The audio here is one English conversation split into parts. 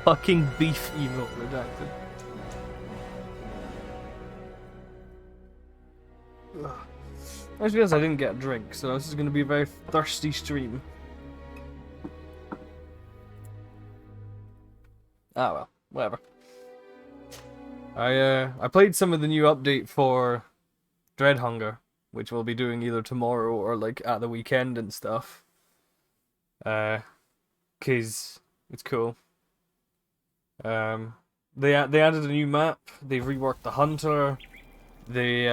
fucking beef emote redacted. Ugh. I just realized I didn't get a drink, so this is going to be a very thirsty stream. Ah well, whatever. I played some of the new update for Dreadhunger, which we'll be doing either tomorrow or like at the weekend and stuff. 'Cause it's cool. They added a new map. They reworked the hunter. They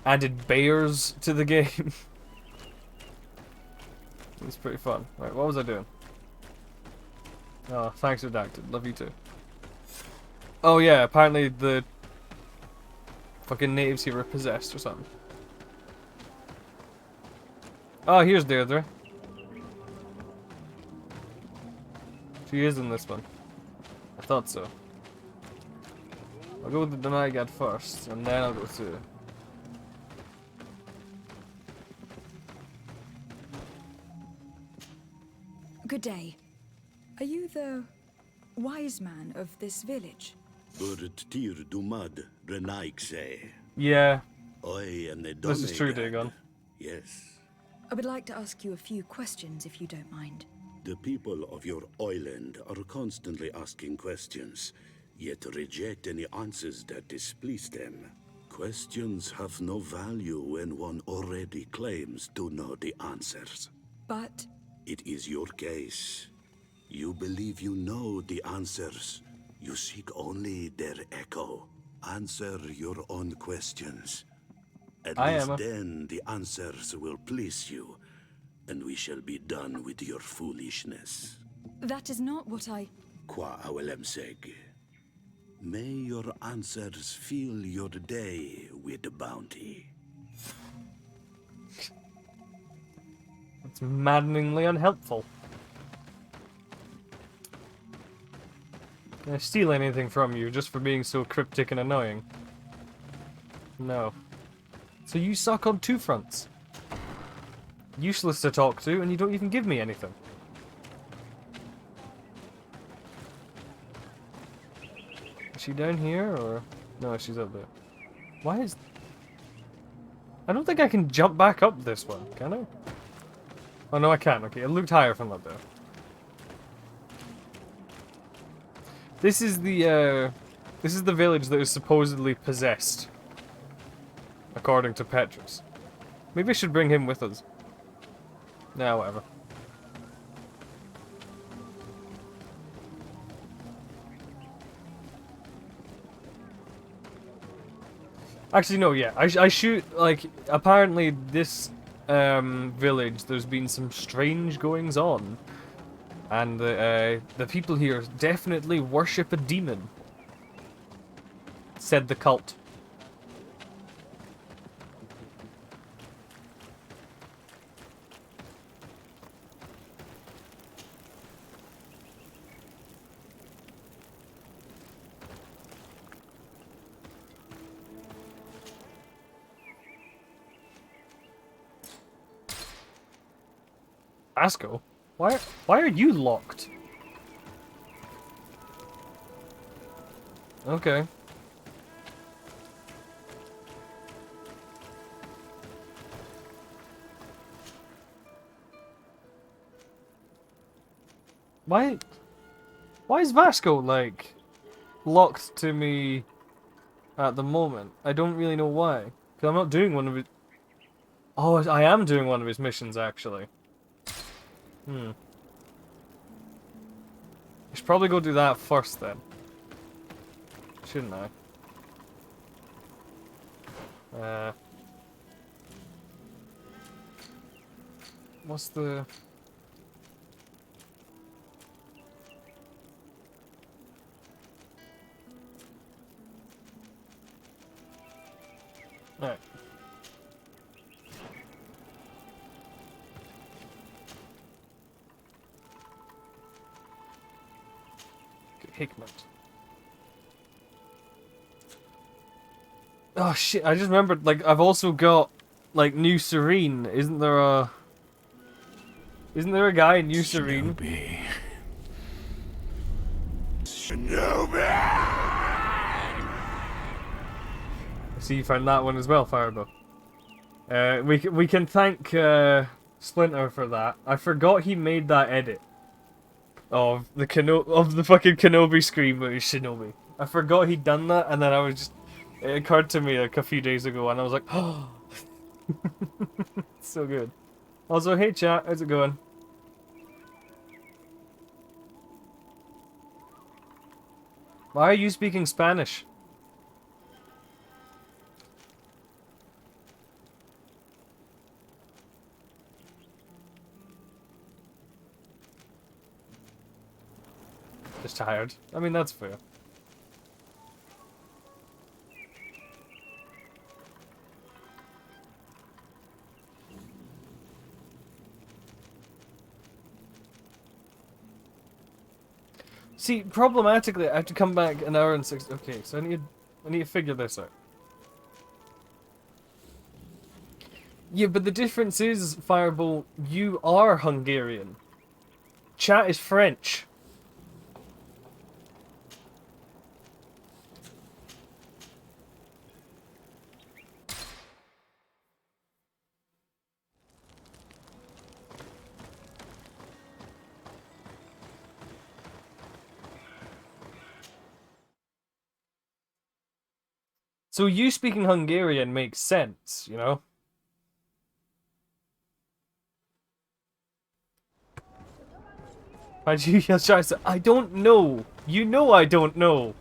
added bears to the game. It's pretty fun. Right, what was I doing? Oh, thanks, Redacted. Love you too. Oh yeah, apparently the fucking natives here are possessed or something. Oh, here's Deirdre. She is in this one. I thought so. I'll go with the Deny God first, and then I'll go through. Good day. Are you the wise man of this village? Yeah. This This is true, Dagon. Yes. I would like to ask you a few questions if you don't mind. The people of your island are constantly asking questions, yet reject any answers that displease them. Questions have no value when one already claims to know the answers. But It is your case. You believe you know the answers. You seek only their echo. Answer your own questions. At least then the answers will please you, and we shall be done with your foolishness. that is not what I... Qua awelemseg. May your answers fill your day with bounty. It's maddeningly unhelpful. Can I steal anything from you just for being so cryptic and annoying? No. So you suck on two fronts. Useless to talk to, and you don't even give me anything. Is she down here, or... No, she's up there. Why is... I don't think I can jump back up this one, can I? Oh no, I can. Okay, it looked higher from up there. This is the village that is supposedly possessed, according to Petrus. Maybe I should bring him with us. Nah, whatever. Actually, no, yeah. I shoot, like, apparently this village, there's been some strange goings on. And the people here definitely worship a demon, said the cult. Asco? Why are you locked? Okay. Why is Vasco, like, locked to me at the moment? I don't really know why. Because I'm not doing one of his... Oh, I am doing one of his missions, actually. I should probably go do that first, then. Shouldn't I? What's the... Alright. Hickman. Oh shit, I just remembered, like, I've also got, like, New Serene. Isn't there a guy in New Serene? I see you found that one as well, Fireball. We can thank Splinter for that. I forgot he made that edit of the fucking Kenobi scream with Shinobi. I forgot he'd done that, and then it occurred to me like a few days ago, and I was like, oh, so good. Also, hey chat, how's it going? Why are you speaking Spanish? Just tired. I mean, that's fair. See, problematically, I have to come back an hour and 6. Okay, so I need to figure this out. Yeah, but the difference is, Fireball, you are Hungarian. Chat is French. So you speaking Hungarian makes sense, you know? Why'd you yell Scheiße? I don't know. You know I don't know.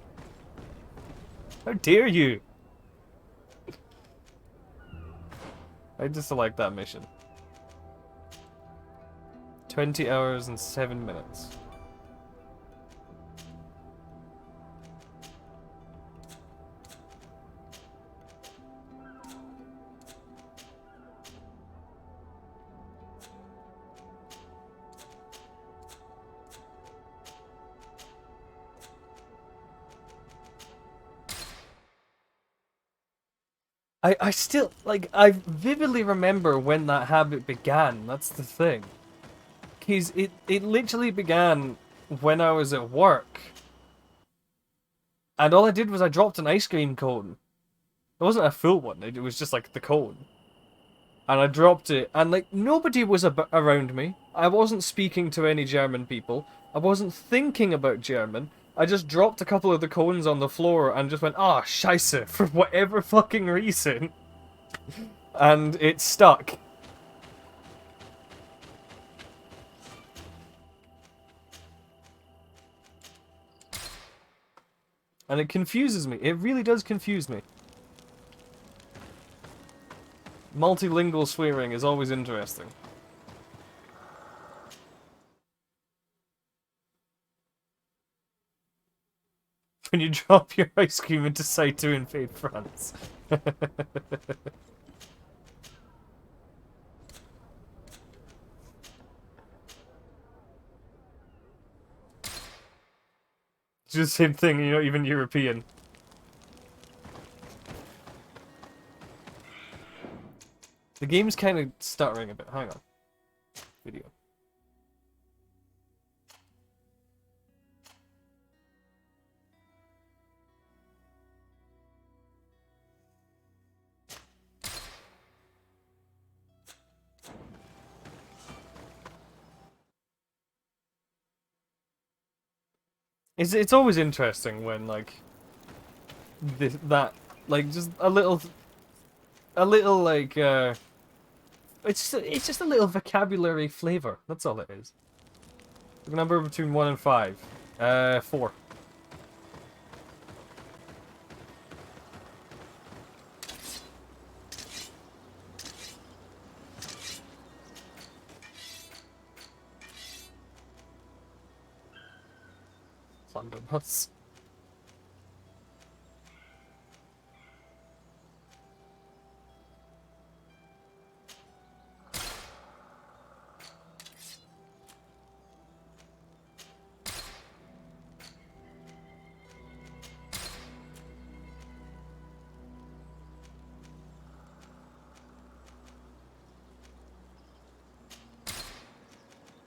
How dare you? I just like that mission. 20 hours and 7 minutes. I still, like, I vividly remember when that habit began, that's the thing. Because it literally began when I was at work. And all I did was I dropped an ice cream cone. It wasn't a full one, it was just like the cone. And I dropped it, and like, nobody was around me. I wasn't speaking to any German people. I wasn't thinking about German. I just dropped a couple of the cones on the floor and just went, ah, scheiße, for whatever fucking reason. And it stuck. And it confuses me. It really does confuse me. Multilingual swearing is always interesting. When you drop your ice cream and decide to invade France. It's just the same thing, you're not even European. The game's kind of stuttering a bit. Hang on. Video. It's always interesting when like like just a little like it's just a little vocabulary flavor. That's all it is. The number between 1 and 5. 4. London bus.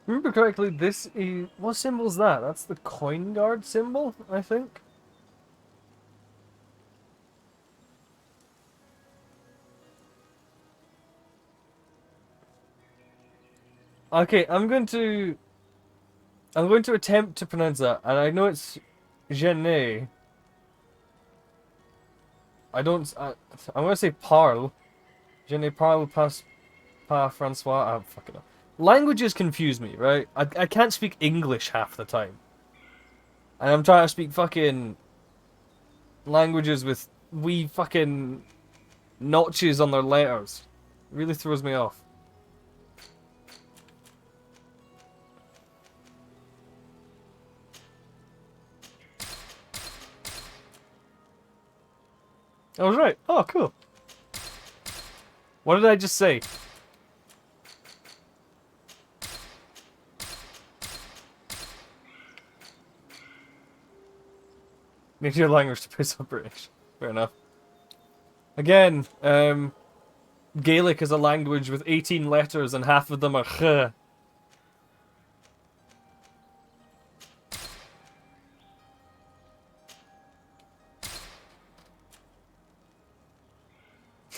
remember correctly, this is... What symbol's that? That's the coin guard symbol, I think? Okay, I'm going to attempt to pronounce that, and I know it's Genet. I'm going to say Parle. Genet Parle pas Francois. I'm fucking up. Languages confuse me, right? I can't speak English half the time. And I'm trying to speak fucking languages with wee fucking notches on their letters. It really throws me off. I was right. Oh, cool. What did I just say? Need your language to piss off British. Fair enough. Again, Gaelic is a language with 18 letters and half of them are ch.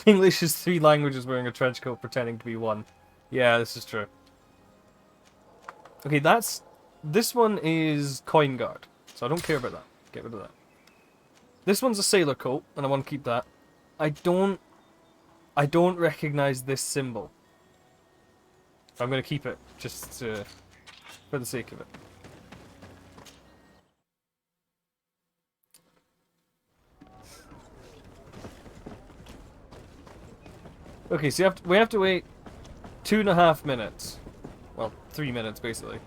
English is 3 languages wearing a trench coat pretending to be 1. Yeah, this is true. Okay, this one is coin guard, so I don't care about that. Get rid of that. This one's a sailor coat, and I want to keep that. I don't recognize this symbol. I'm going to keep it, just for the sake of it. Okay, so we have to wait 2.5 minutes. Well, 3 minutes, basically.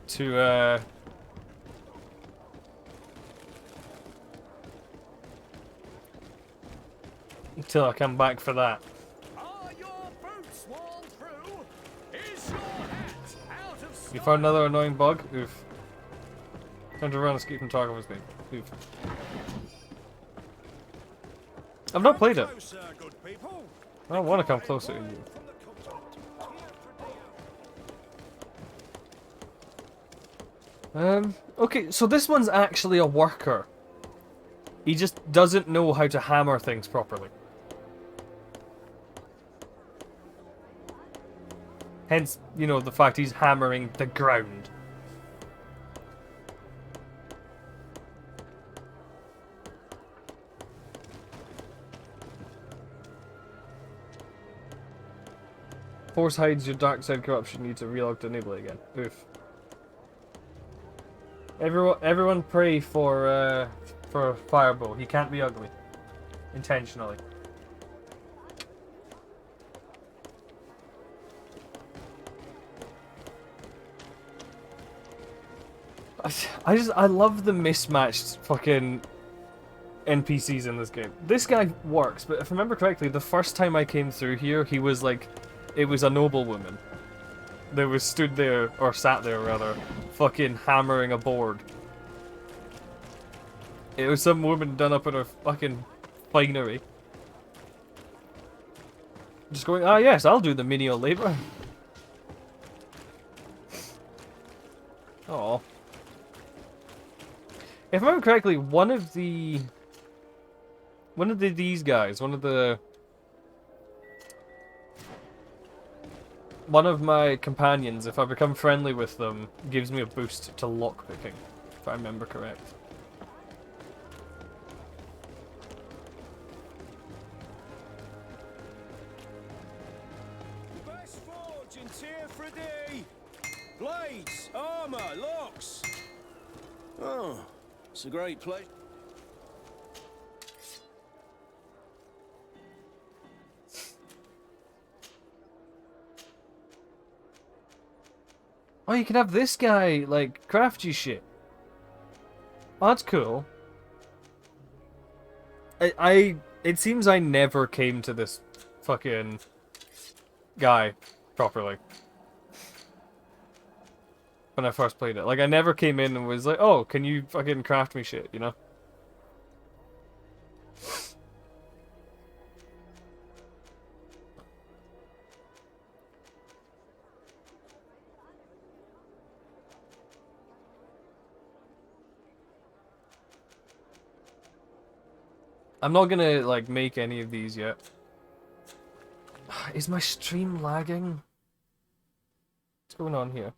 To, until I come back for that. Are your boots worn through? Is your hat out of You found another annoying bug? Oof. Time to run, escape from target was being. Oof. I've not played it. I don't want to come closer to you. Okay, so this one's actually a worker. He just doesn't know how to hammer things properly. Hence, you know, the fact he's hammering the ground. Force hides your dark side corruption. You need to relog to enable it again. Oof. Everyone pray for Fireball. He can't be ugly. Intentionally. I love the mismatched fucking NPCs in this game. This guy works, but if I remember correctly, the first time I came through here, he was like, it was a noblewoman that was stood there, or sat there rather, fucking hammering a board. It was some woman done up in her fucking finery. Just going, ah yes, I'll do the menial labor. Oh. If I remember correctly, one of these guys, one of my companions, if I become friendly with them, gives me a boost to lockpicking, if I remember correct. best forge in tier for D? Blades, armor, locks. Oh, it's a great place. Oh, you can have this guy, like, craft you shit. Oh, that's cool. It seems I never came to this fucking guy properly when I first played it. Like, I never came in and was like, oh, can you fucking craft me shit, you know? I'm not gonna, like, make any of these yet. Is my stream lagging? What's going on here?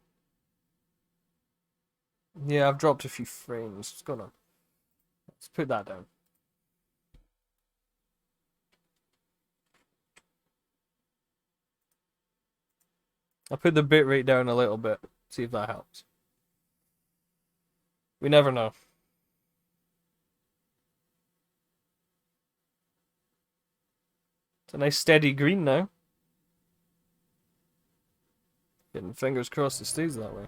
Yeah, I've dropped a few frames. What's going on? Let's put that down. I'll put the bitrate down a little bit. See if that helps. We never know. It's a nice steady green now. Getting fingers crossed it stays that way.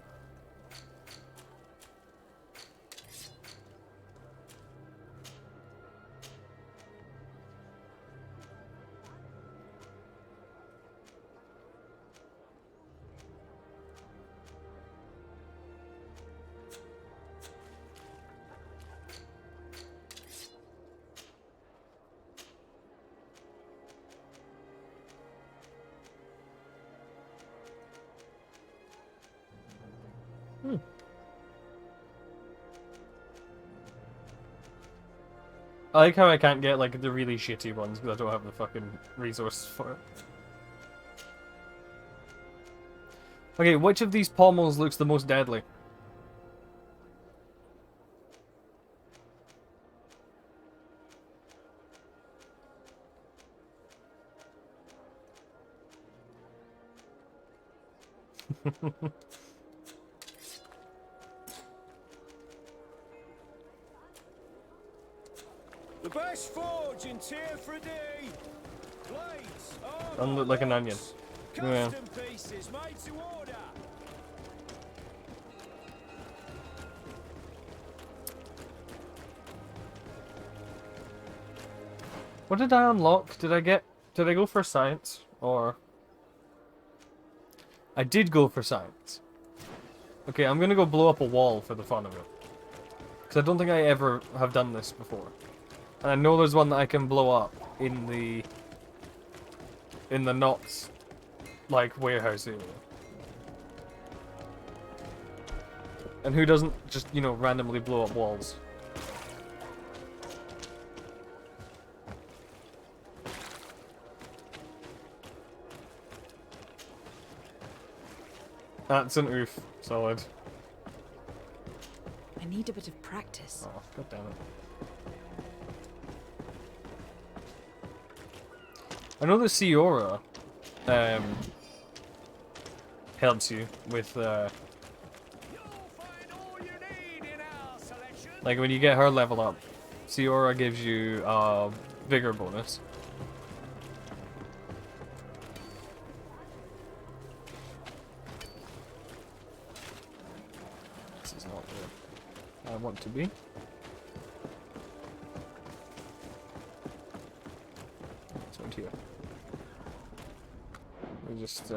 I like how I can't get, like, the really shitty ones because I don't have the fucking resources for it. Okay, which of these pommels looks the most deadly? The best forge in tier for a day. Blades, armor, Doesn't look like an onion. custom pieces made to order. What did I unlock? Did I go for science? Or... I did go for science. Okay, I'm gonna go blow up a wall for the fun of it. Because I don't think I ever have done this before. And I know there's one that I can blow up in the knots, like, warehouse area. And who doesn't just, you know, randomly blow up walls? That's an oof. Solid. I need a bit of practice. Oh, god damn it. I know that Siora helps you with like when you get her level up, Siora gives you vigor bonus. This is not where I want to be. It's right here. We just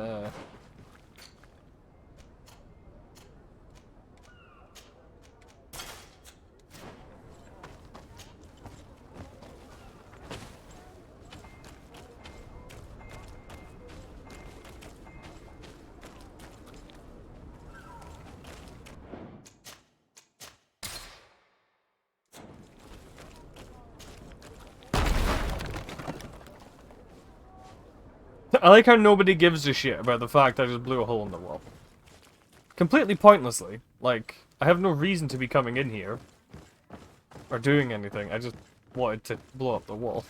I like how nobody gives a shit about the fact I just blew a hole in the wall. Completely pointlessly. Like, I have no reason to be coming in here. Or doing anything. I just wanted to blow up the wall.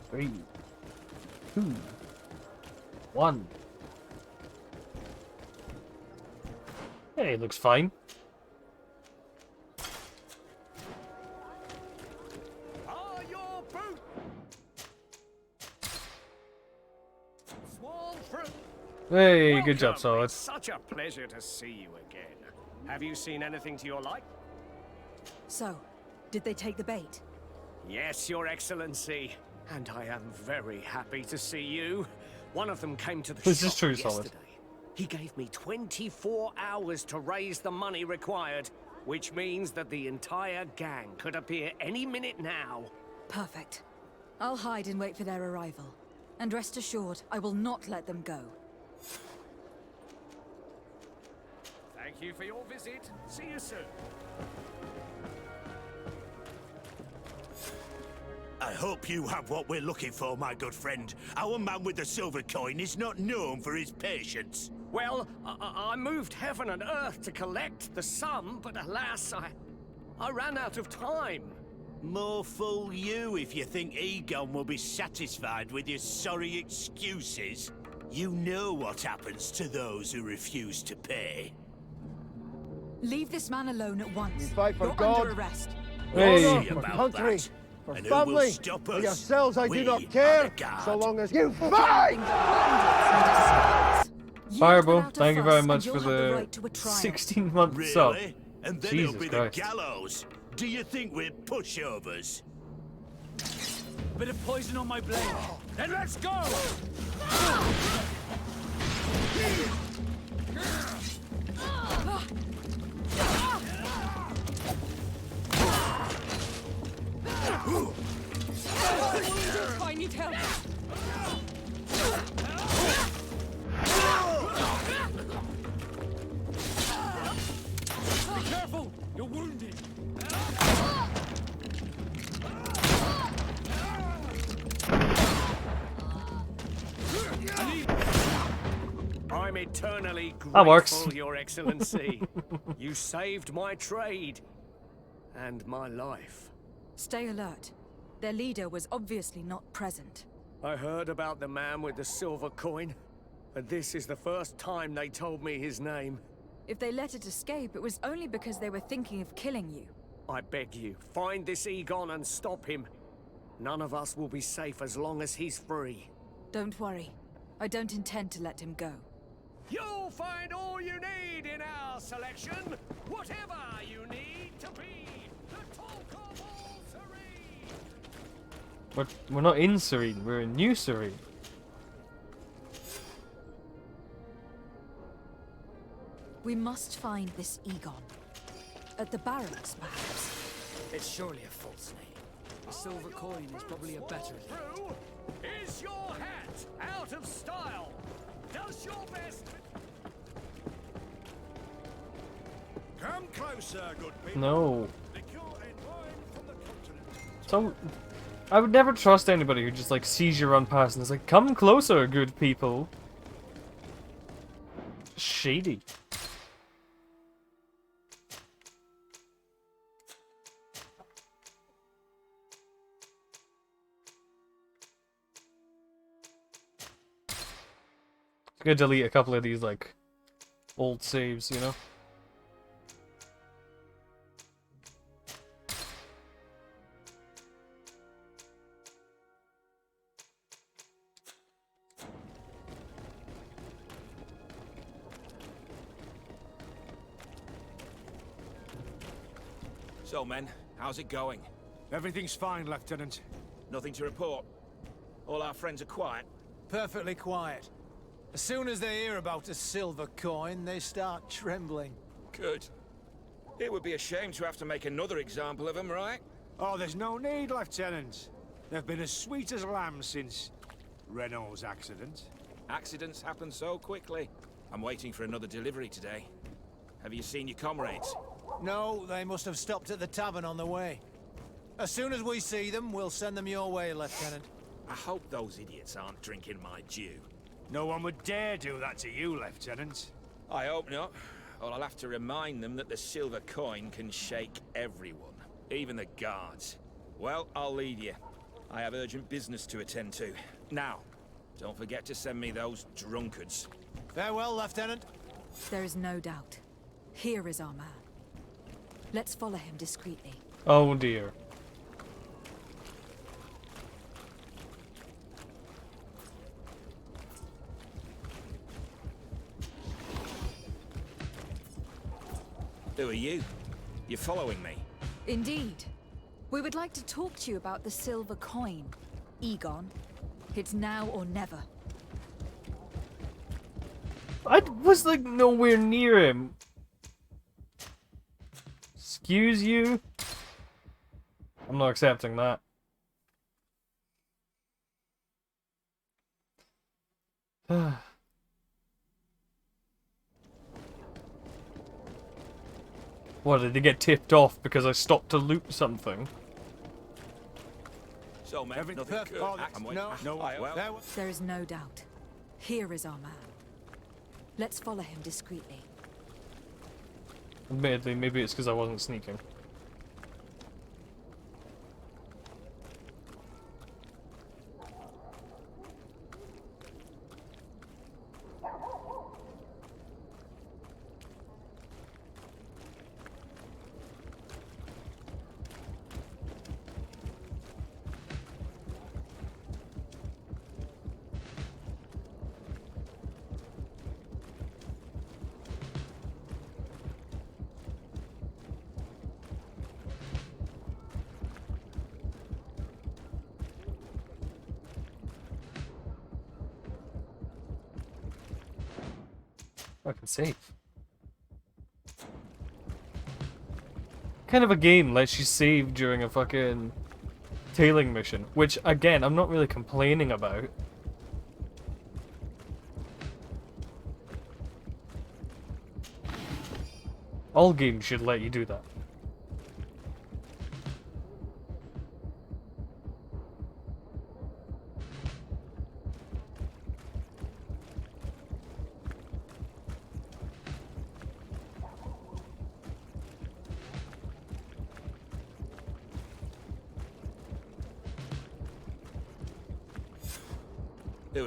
Three, 2, 1. Hey, it looks fine. Are your boot? Small fruit. Hey, good job, Welcome. Solid. It's such a pleasure to see you again. Have you seen anything to your like? So, did they take the bait? Yes, Your Excellency. And I am very happy to see you. One of them came to the This is shop true, Solid. yesterday. He gave me 24 hours to raise the money required, which means that the entire gang could appear any minute now. Perfect. I'll hide and wait for their arrival. And rest assured, I will not let them go. Thank you for your visit. See you soon. I hope you have what we're looking for, my good friend. Our man with the silver coin is not known for his patience. Well, I moved heaven and earth to collect the sum, but alas, I ran out of time. More fool you if you think Egon will be satisfied with your sorry excuses. You know what happens to those who refuse to pay. Leave this man alone at once. You fight for You're God, under arrest. Hey. honor, See for about country, that. for And who will family, stop for us? yourselves I We do not are care, the guard. so long as you For fight! helping the bandits and assassins. Yield Fireball, without a thank you fuss, very and much you'll for have the the right to a trial. 16-month sub. Really? And then Jesus it'll be Christ. the gallows. Do you think we're pushovers? Bit of poison on my blade. Then let's go! I need help. Be careful! You're wounded! I'm eternally That works. grateful, Your Excellency. You saved my trade and my life. Stay alert. Their leader was obviously not present. I heard about the man with the silver coin, and this is the first time they told me his name. If they let it escape, it was only because they were thinking of killing you. I beg you, find this Egon and stop him. None of us will be safe as long as he's free. Don't worry. I don't intend to let him go. You'll find all you need in our selection, whatever you need to be. The talk of all Serene. But we're not in Serene, we're in New Serene. We must find this Egon. At the barracks, perhaps. It's surely a false name. The silver coin is probably a better name. Through. Is your hat out of style? Does your best. Come closer, good people. No. Liquor and wine from the continent. So, I would never trust anybody who just like sees you run past and is like, "Come closer, good people." Shady. I'm gonna delete a couple of these like old saves, you know. So, men, how's it going? Everything's fine, Lieutenant. Nothing to report? All our friends are quiet? Perfectly quiet. As soon as they hear about a silver coin, they start trembling. Good. It would be a shame to have to make another example of them, right? Oh, there's no need, Lieutenant. They've been as sweet as lambs since Renault's accident. Accidents happen so quickly. I'm waiting for another delivery today. Have you seen your comrades? No, they must have stopped at the tavern on the way. As soon as we see them, we'll send them your way, Lieutenant. I hope those idiots aren't drinking my dew. No one would dare do that to you, Lieutenant. I hope not. Or I'll have to remind them that the silver coin can shake everyone, even the guards. Well, I'll leave you. I have urgent business to attend to. Now, don't forget to send me those drunkards. Farewell, Lieutenant. There is no doubt. Here is our man. Let's follow him discreetly. Oh dear. Who are you? You're following me? Indeed. We would like to talk to you about the silver coin. Egon. It's now or never. I was like nowhere near him. Excuse you? I'm not accepting that. What, did they get tipped off because I stopped to loot something? So, mate, Everything nothing perfect. good. Oh, I'm waiting. no, Well, There is no doubt. Here is our man. Let's follow him discreetly. Admittedly, maybe it's because I wasn't sneaking. I can save. Kind of a game lets you save during a fucking tailing mission, which again I'm not really complaining about. All games should let you do that.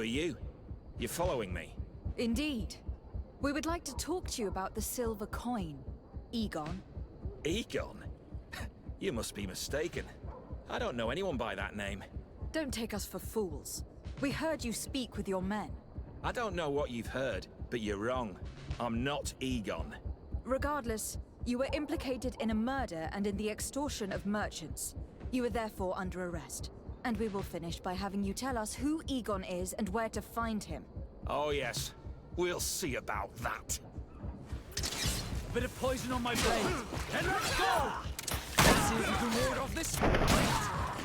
who are you? You're following me? Indeed. We would like to talk to you about the silver coin, Egon. Egon? You must be mistaken. I don't know anyone by that name. Don't take us for fools. We heard you speak with your men. I don't know what you've heard, but you're wrong. I'm not Egon. Regardless, you were implicated in a murder and in the extortion of merchants. You are therefore under arrest. And we will finish by having you tell us who Egon is and where to find him. Oh yes, we'll see about that. Bit of poison on my blade. And let's go! Let's see if we can ward off this.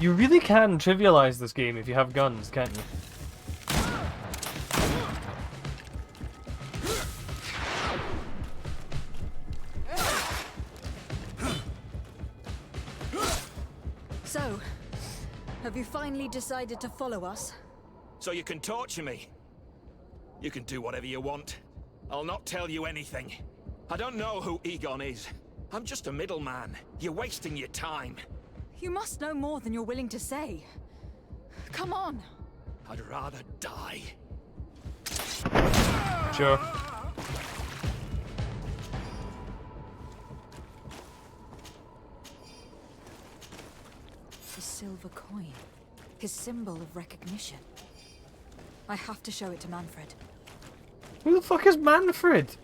You really can trivialize this game if you have guns, can't you? So, have you finally decided to follow us? So you can torture me. You can do whatever you want. I'll not tell you anything. I don't know who Egon is. I'm just a middleman. You're wasting your time. You must know more than you're willing to say. Come on. I'd rather die. Sure. The silver coin. His symbol of recognition. I have to show it to Manfred. Who the fuck is Manfred?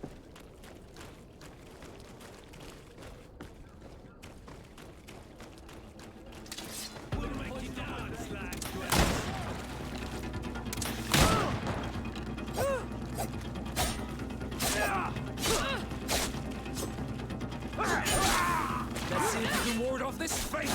Let's see if we can ward off this fate.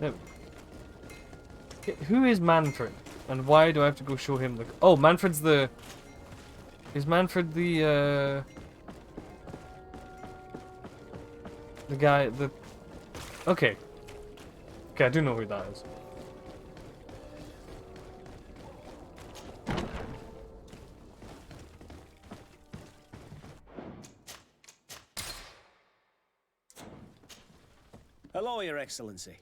No. Okay, who is Manfred? And why do I have to go show him the... Oh, Manfred's the... Is Manfred the guy, the... Okay. Okay, I do know who that is. Hello, Your Excellency.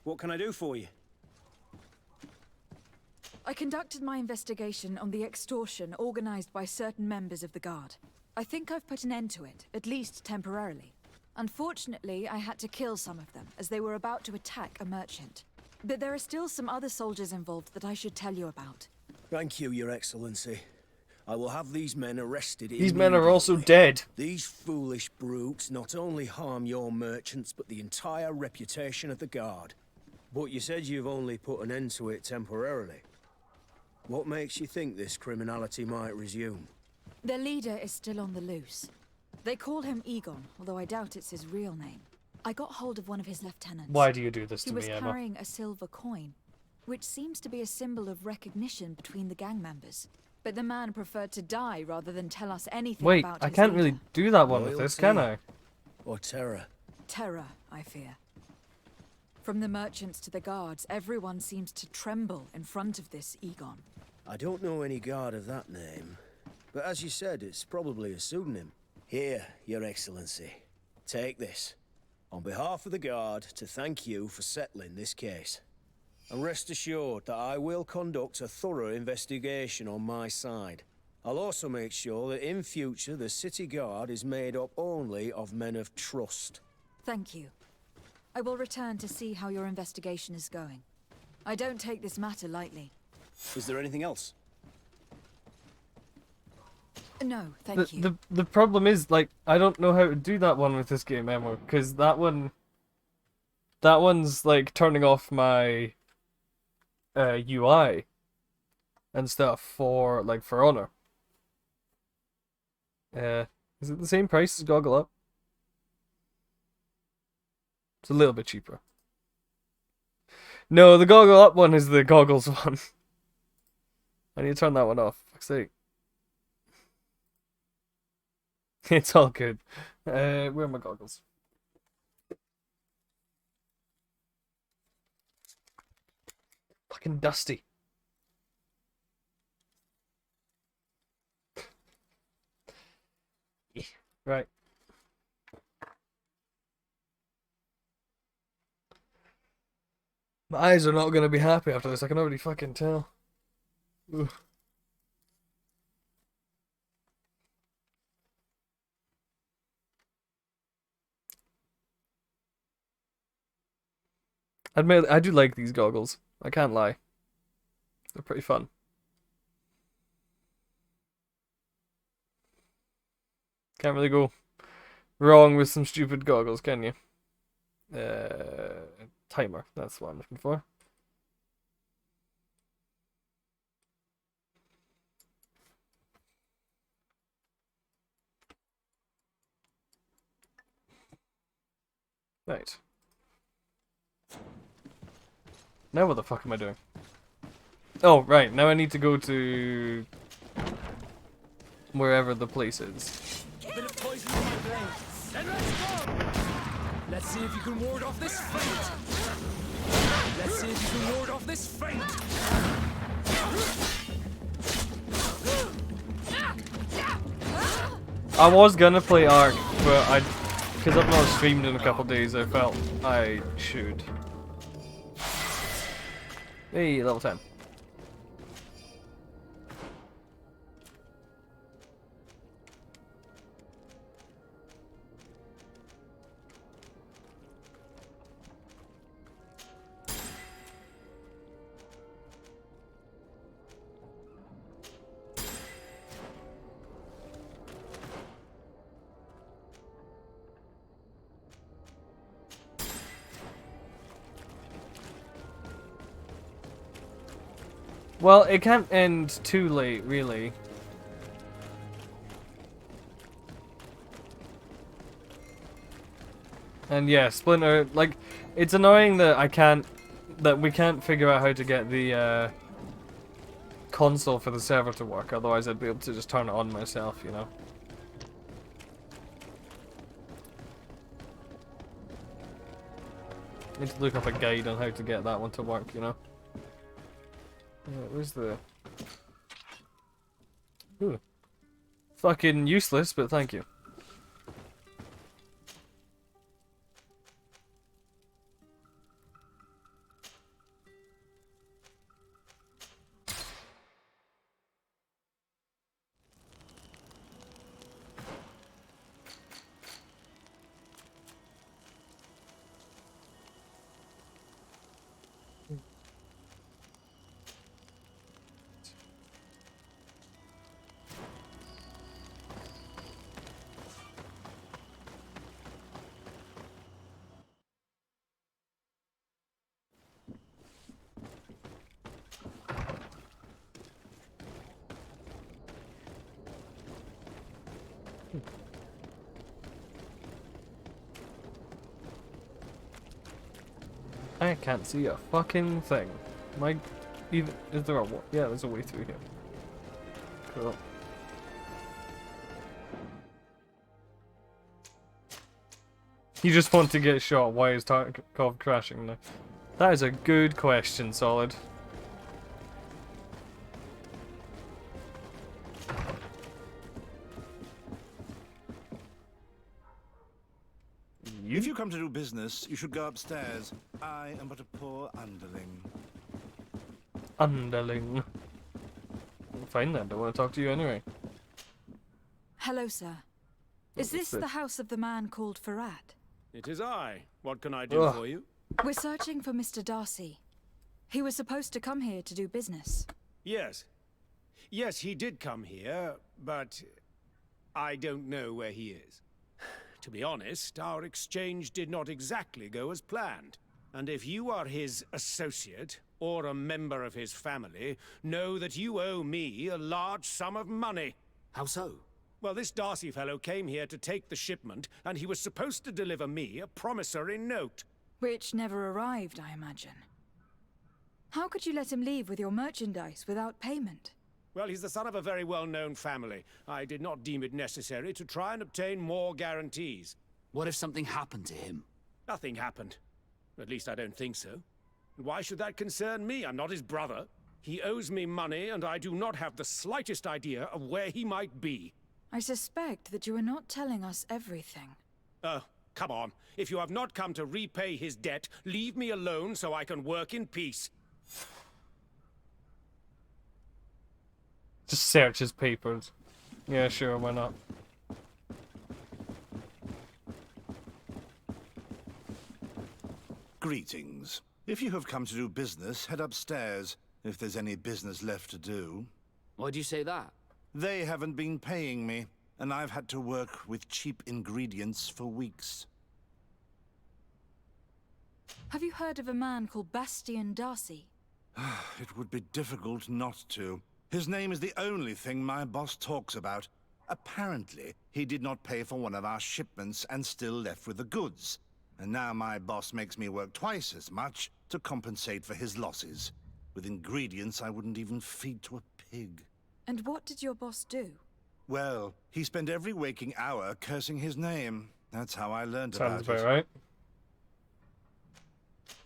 What can I do for you? I conducted my investigation on the extortion organized by certain members of the Guard. I think I've put an end to it, at least temporarily. Unfortunately, I had to kill some of them, as they were about to attack a merchant. But there are still some other soldiers involved that I should tell you about. Thank you, Your Excellency. I will have these men arrested These men are also immediately. dead. These foolish brutes not only harm your merchants, but the entire reputation of the Guard. But you said you've only put an end to it temporarily. What makes you think this criminality might resume? Their leader is still on the loose. They call him Egon, although I doubt it's his real name. I got hold of one of his lieutenants. Why do you do this He to was me, Emma? carrying a silver coin, which seems to be a symbol of recognition between the gang members. But the man preferred to die rather than tell us anything Wait, about I his can't leader. really do that one with this, can I? Or terror? Terror, I fear. From the merchants to the guards, everyone seems to tremble in front of this Egon. I don't know any guard of that name. But as you said, it's probably a pseudonym. Here, Your Excellency. Take this. On behalf of the Guard, to thank you for settling this case. And rest assured that I will conduct a thorough investigation on my side. I'll also make sure that in future the City Guard is made up only of men of trust. Thank you. I will return to see how your investigation is going. I don't take this matter lightly. Is there anything else? No, thank you. The problem is, like, I don't know how to do that one with this game, Emma, because that one's like turning off my UI and stuff for Honor. Is it the same price as Goggle Up? It's a little bit cheaper. No, the Goggle Up one is the goggles one. I need to turn that one off. Fuck's sake. It's all good. Where are my goggles? Fucking dusty. Right. My eyes are not going to be happy after this. I can already fucking tell. Ugh. Admit, I do like these goggles. I can't lie. They're pretty fun. Can't really go wrong with some stupid goggles, can you? Timer. That's what I'm looking for. Right. Now what the fuck am I doing? Oh, right. Now I need to go to wherever the place is. Bit of poison in my blade. Then let's go! Let's see if you can ward off this feint. Let's see if you can ward off this feint. I was gonna play Ark, but because I've not streamed in a couple days, I felt I should. Hey, level 10. Well, it can't end too late, really. And yeah, Splinter, like, it's annoying that we can't figure out how to get the console for the server to work, otherwise I'd be able to just turn it on myself, you know. Need to look up a guide on how to get that one to work, you know. Where's the... Ooh. Fucking useless, but thank you. I can't see a fucking thing. Even is there a yeah? There's a way through here. Cool. You just want to get shot. Why is Tarkov crashing now? That is a good question, Solid. If you come to do business, you should go upstairs. I am but a poor underling. Underling. Fine then, don't want to talk to you anyway. Hello, sir. Is this the house of the man called Farad? It is I. What can I do for you? We're searching for Mr. Darcy. He was supposed to come here to do business. Yes. Yes, he did come here, but I don't know where he is. To be honest, our exchange did not exactly go as planned. And if you are his associate, or a member of his family, know that you owe me a large sum of money. How so? Well, this Darcy fellow came here to take the shipment, and he was supposed to deliver me a promissory note. Which never arrived, I imagine. How could you let him leave with your merchandise without payment? Well, he's the son of a very well-known family. I did not deem it necessary to try and obtain more guarantees. What if something happened to him? Nothing happened. At least I don't think so. Why should that concern me? I'm not his brother. He owes me money, and I do not have the slightest idea of where he might be. I suspect that you are not telling us everything. Come on. If you have not come to repay his debt, leave me alone so I can work in peace. Just search his papers. Yeah, sure, why not? Greetings. If you have come to do business, head upstairs, if there's any business left to do. Why'd you say that? They haven't been paying me, and I've had to work with cheap ingredients for weeks. Have you heard of a man called Bastian Darcy? It would be difficult not to. His name is the only thing my boss talks about. Apparently, he did not pay for one of our shipments and still left with the goods. And now my boss makes me work twice as much to compensate for his losses. With ingredients I wouldn't even feed to a pig. And what did your boss do? Well, he spent every waking hour cursing his name. That's how I learned Sounds about it. about right.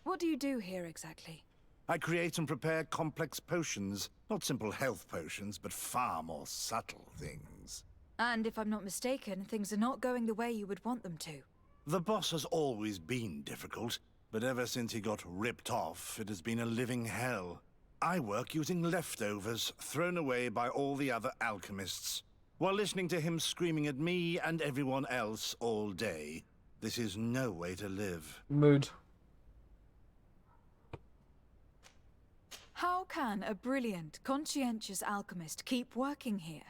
What do you do here exactly? I create and prepare complex potions. Not simple health potions, but far more subtle things. And if I'm not mistaken, things are not going the way you would want them to. The boss has always been difficult, but ever since he got ripped off, it has been a living hell. I work using leftovers thrown away by all the other alchemists, while listening to him screaming at me and everyone else all day. This is no way to live. Mood. How can a brilliant, conscientious alchemist keep working here?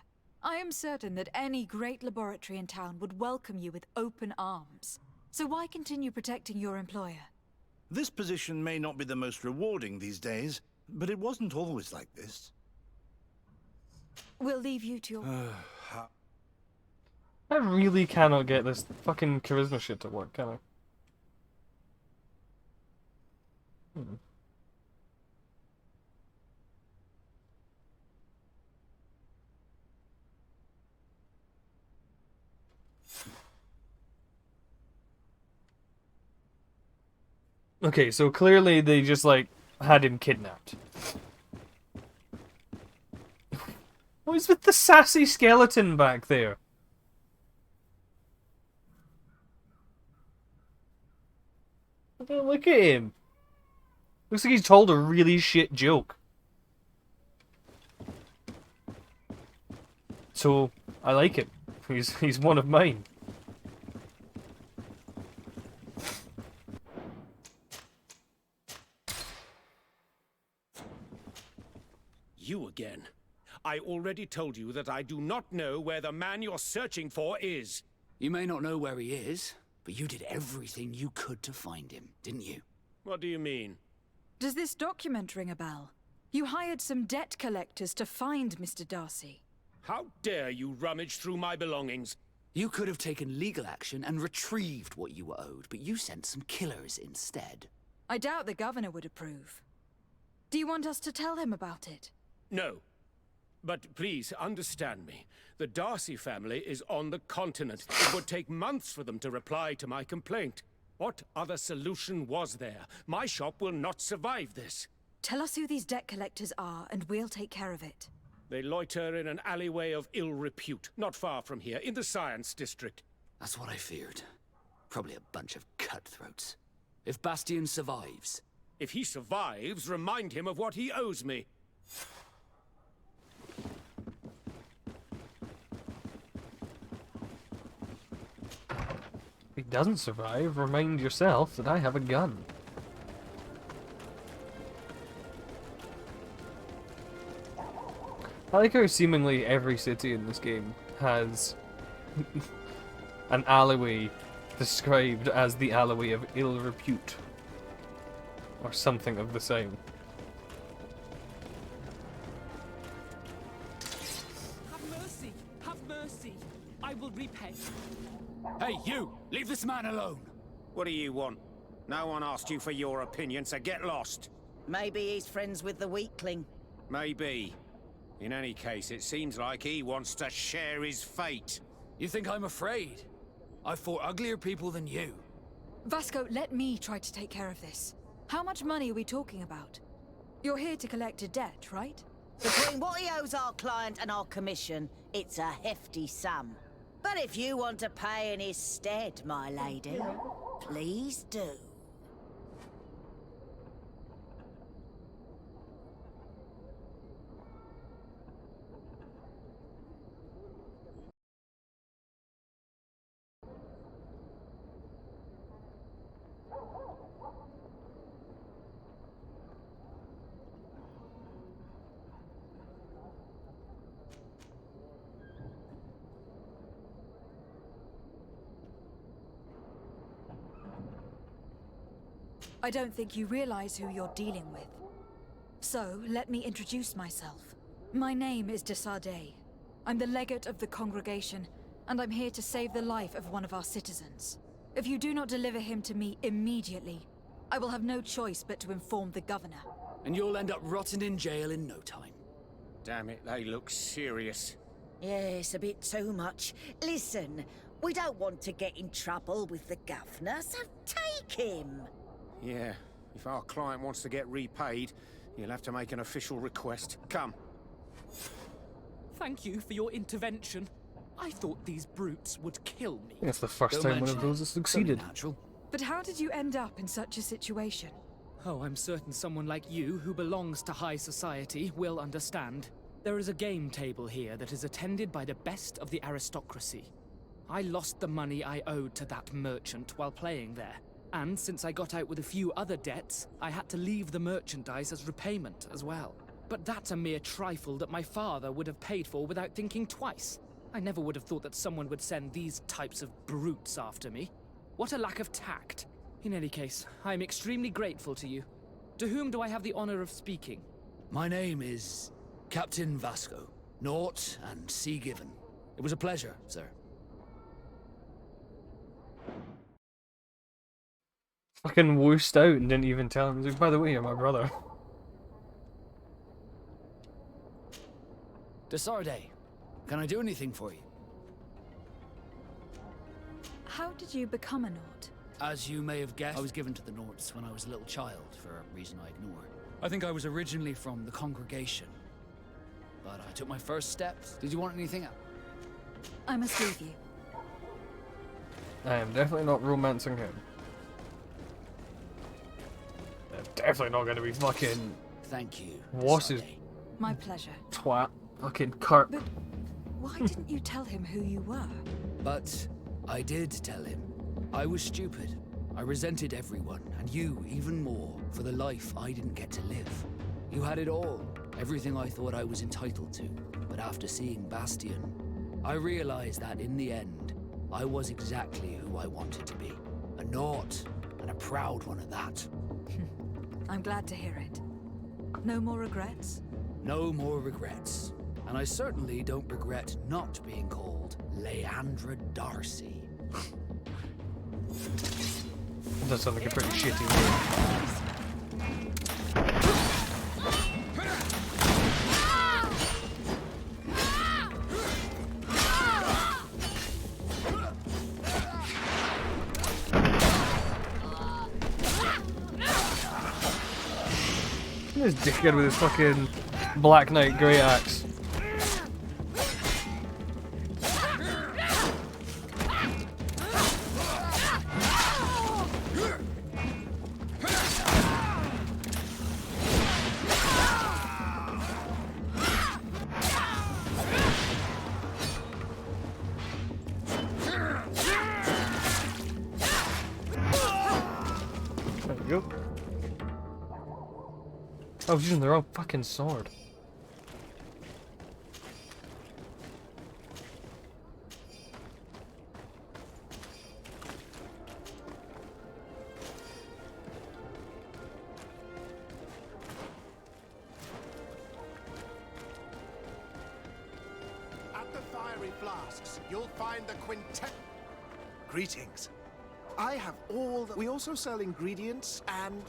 I am certain that any great laboratory in town would welcome you with open arms. So why continue protecting your employer? This position may not be the most rewarding these days, but it wasn't always like this. We'll leave you to your... I really cannot get this fucking charisma shit to work, can I? Okay, so clearly they just, like, had him kidnapped. What is with the sassy skeleton back there? Look at him. Looks like he's told a really shit joke. So, I like him. He's one of mine. You again. I already told you that I do not know where the man you're searching for is. You may not know where he is, but you did everything you could to find him, didn't you? What do you mean? Does this document ring a bell? You hired some debt collectors to find Mr. Darcy. How dare you rummage through my belongings? You could have taken legal action and retrieved what you were owed, but you sent some killers instead. I doubt the governor would approve. Do you want us to tell him about it? No. But please, understand me. The Darcy family is on the continent. It would take months for them to reply to my complaint. What other solution was there? My shop will not survive this. Tell us who these debt collectors are, and we'll take care of it. They loiter in an alleyway of ill repute, not far from here, in the Science District. That's what I feared. Probably a bunch of cutthroats. If Bastion survives... If he survives, remind him of what he owes me. If he doesn't survive, remind yourself that I have a gun. I like how seemingly every city in this game has an alleyway described as the alleyway of ill repute. Or something of the same. Have mercy! Have mercy! I will repay. Hey, you! Leave this man alone! What do you want? No one asked you for your opinion, so get lost. Maybe he's friends with the weakling. Maybe. In any case, it seems like he wants to share his fate. You think I'm afraid? I've fought uglier people than you. Vasco, let me try to take care of this. How much money are we talking about? You're here to collect a debt, right? Between what he owes our client and our commission, it's a hefty sum. But if you want to pay in his stead, my lady, please do. I don't think you realize who you're dealing with. So, let me introduce myself. My name is de Sardet. I'm the legate of the congregation, and I'm here to save the life of one of our citizens. If you do not deliver him to me immediately, I will have no choice but to inform the governor. And you'll end up rotting in jail in no time. Damn it, they look serious. Yes, a bit too much. Listen, we don't want to get in trouble with the governor, so take him. Yeah, if our client wants to get repaid, he'll have to make an official request. Come. Thank you for your intervention. I thought these brutes would kill me. It's the first time one of those has succeeded. Natural. But how did you end up in such a situation? Oh, I'm certain someone like you, who belongs to high society, will understand. There is a game table here that is attended by the best of the aristocracy. I lost the money I owed to that merchant while playing there. And since I got out with a few other debts, I had to leave the merchandise as repayment as well. But that's a mere trifle that my father would have paid for without thinking twice. I never would have thought that someone would send these types of brutes after me. What a lack of tact. In any case, I am extremely grateful to you. To whom do I have the honor of speaking? My name is Captain Vasco. Naught and Sea Given. It was a pleasure, sir. Fucking woosed out and didn't even tell him. He's like, by the way, you're my brother. De Sardet, can I do anything for you? How did you become a Nord? As you may have guessed, I was given to the Nords when I was a little child, for a reason I ignore. I think I was originally from the congregation, but I took my first steps. Did you want anything else? I must leave you. I am definitely not romancing him. I'm definitely not going to be fucking... Thank you. What's his My pleasure. twat? Fucking Kurt. But why didn't you tell him who you were? But I did tell him. I was stupid. I resented everyone, and you even more, for the life I didn't get to live. You had it all, everything I thought I was entitled to. But after seeing Bastion, I realized that in the end, I was exactly who I wanted to be. A Naut, and a proud one at that. I'm glad to hear it. No more regrets? No more regrets. And I certainly don't regret not being called Leandra Darcy. It does sound like a pretty shitty name. This dickhead with his fucking Black Knight Great Axe. There we go. Oh, using their own fucking sword. At the fiery flasks, you'll find the quintet. Greetings. I have all that. We also sell ingredients and.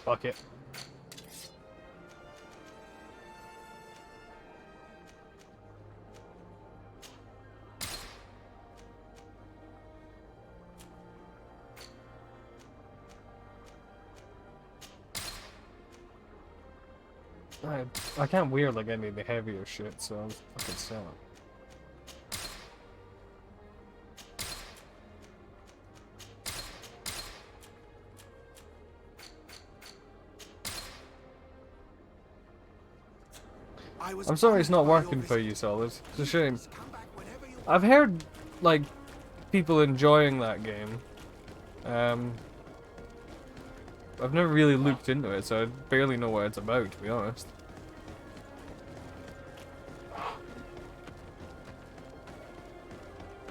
Fuck it. I can't wear like any of the heavier shit, so I'm fucking selling. I'm sorry it's not working for you, Solid. It's a shame. I've heard, like, people enjoying that game. I've never really looked into it, so I barely know what it's about, to be honest.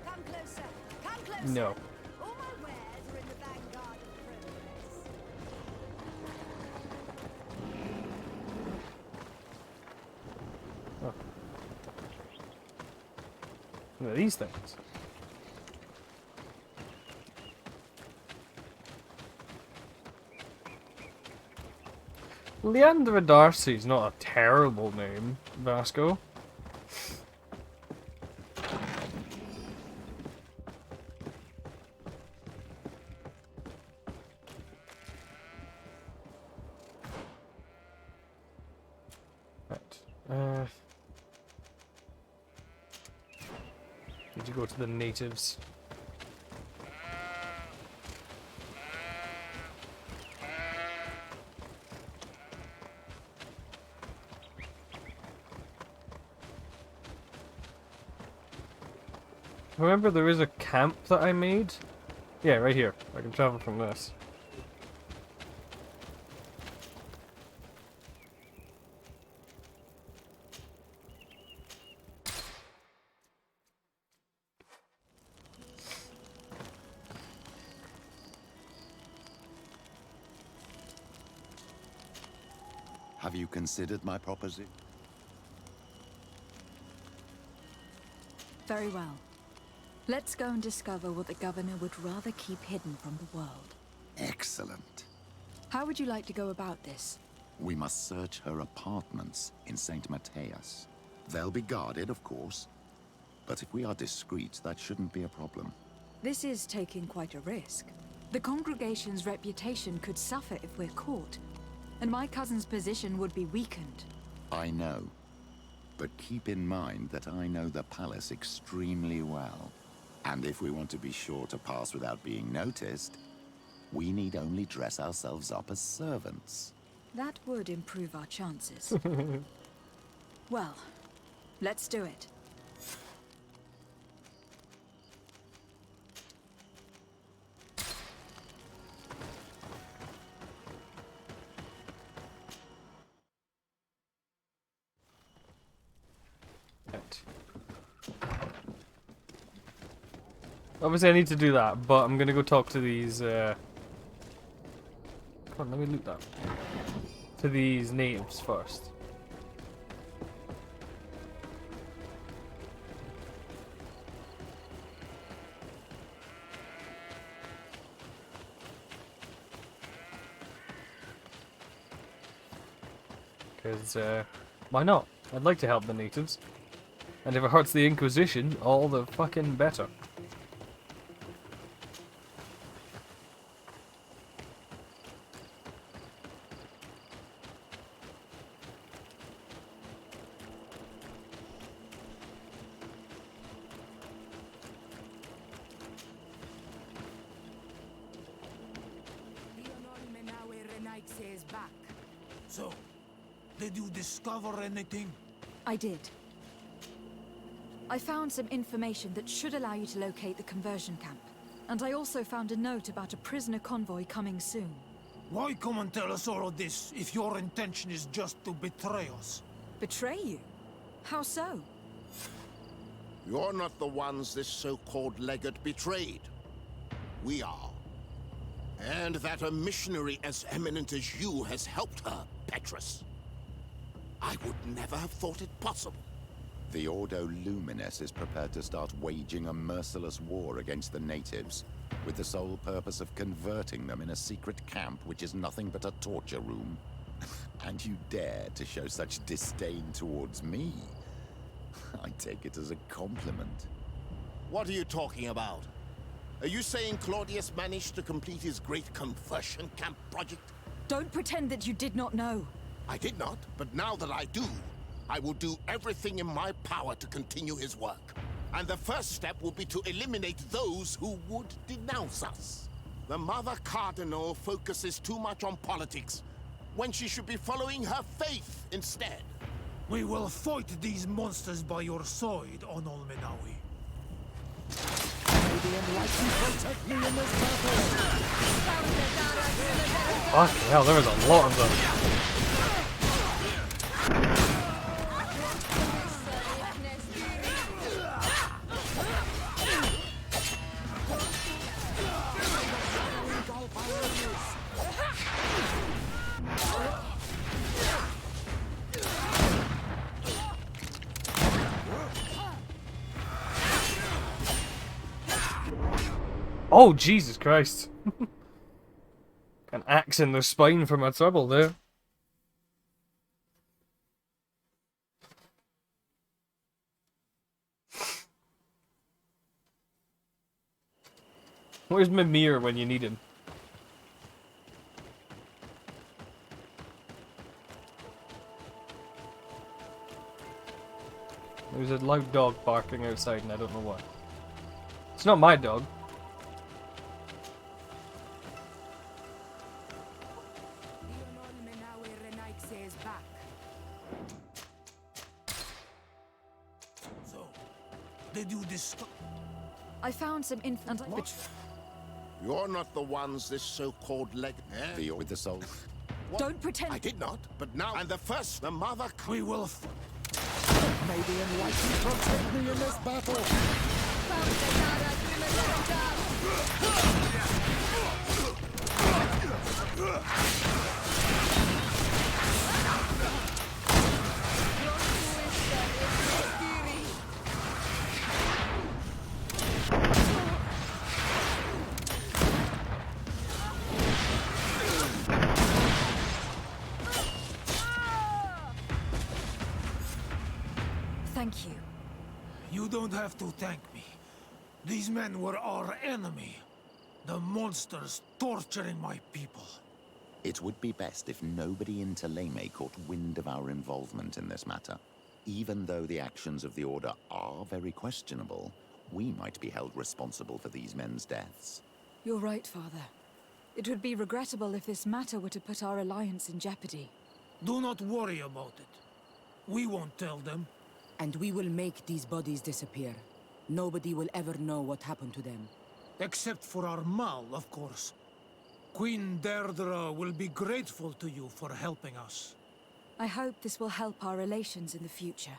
Come closer. Come closer. No. All my wares are in the vanguard of progress. Oh. What are these things? Leandra Darcy's not a terrible name, Vasco. Right. Did you go to the natives? Remember there is a camp that I made? Yeah, right here. I can travel from this. Have you considered my proposition? Very well. Let's go and discover what the governor would rather keep hidden from the world. Excellent. How would you like to go about this? We must search her apartments in St. Matthias. They'll be guarded, of course. But if we are discreet, that shouldn't be a problem. This is taking quite a risk. The congregation's reputation could suffer if we're caught, and my cousin's position would be weakened. I know. But keep in mind that I know the palace extremely well. And if we want to be sure to pass without being noticed, we need only dress ourselves up as servants. That would improve our chances. Well, let's do it. Right. Obviously I need to do that, but I'm gonna go talk to these, Come on, let me loot that. To these natives first. Because, why not? I'd like to help the natives. And if it hurts the Inquisition, all the fucking better. So, did you discover anything? I did. I found some information that should allow you to locate the conversion camp. And I also found a note about a prisoner convoy coming soon. Why come and tell us all of this if your intention is just to betray us? Betray you? How so? You're not the ones this so-called legate betrayed. We are. And that a missionary as eminent as you has helped her, Petrus. I would never have thought it possible. The Ordo Luminis is prepared to start waging a merciless war against the natives, with the sole purpose of converting them in a secret camp which is nothing but a torture room. And you dare to show such disdain towards me? I take it as a compliment. What are you talking about? Are you saying Claudius managed to complete his great conversion camp project? Don't pretend that you did not know. I did not, but now that I do, I will do everything in my power to continue his work. And the first step will be to eliminate those who would denounce us. The Mother Cardinal focuses too much on politics, when she should be following her faith instead. We will fight these monsters by your side, Onol Menawi. Fucking hell, there was a lot of them. Oh, Jesus Christ. An axe in the spine for my trouble there. Where's Mimir when you need him? There's a loud dog barking outside and I don't know why. It's not my dog. Did you discover? I found some info. You're not the ones this so-called legate. With the soul. What? Don't pretend. I did not, but now and the first, the Mother. We will. May the enlightened protect me in this battle. Thank you. You don't have to thank me. These men were our enemy. The monsters torturing my people. It would be best if nobody in Teleme caught wind of our involvement in this matter. Even though the actions of the Order are very questionable, we might be held responsible for these men's deaths. You're right, Father. It would be regrettable if this matter were to put our alliance in jeopardy. Do not worry about it. We won't tell them. And we will make these bodies disappear. Nobody will ever know what happened to them. Except for our Mal, of course. Queen Deirdre will be grateful to you for helping us. I hope this will help our relations in the future.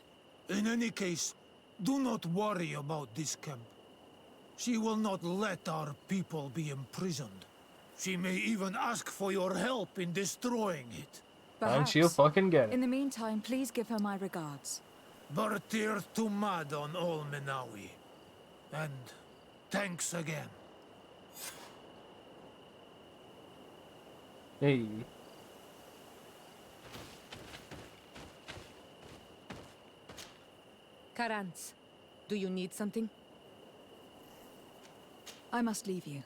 In any case, do not worry about this camp. She will not let our people be imprisoned. She may even ask for your help in destroying it. And she'll fucking get it. In the meantime, please give her my regards. Bartir Tumad on Ol Menawi. And thanks again. Hey. Karans, do you need something? I must leave you.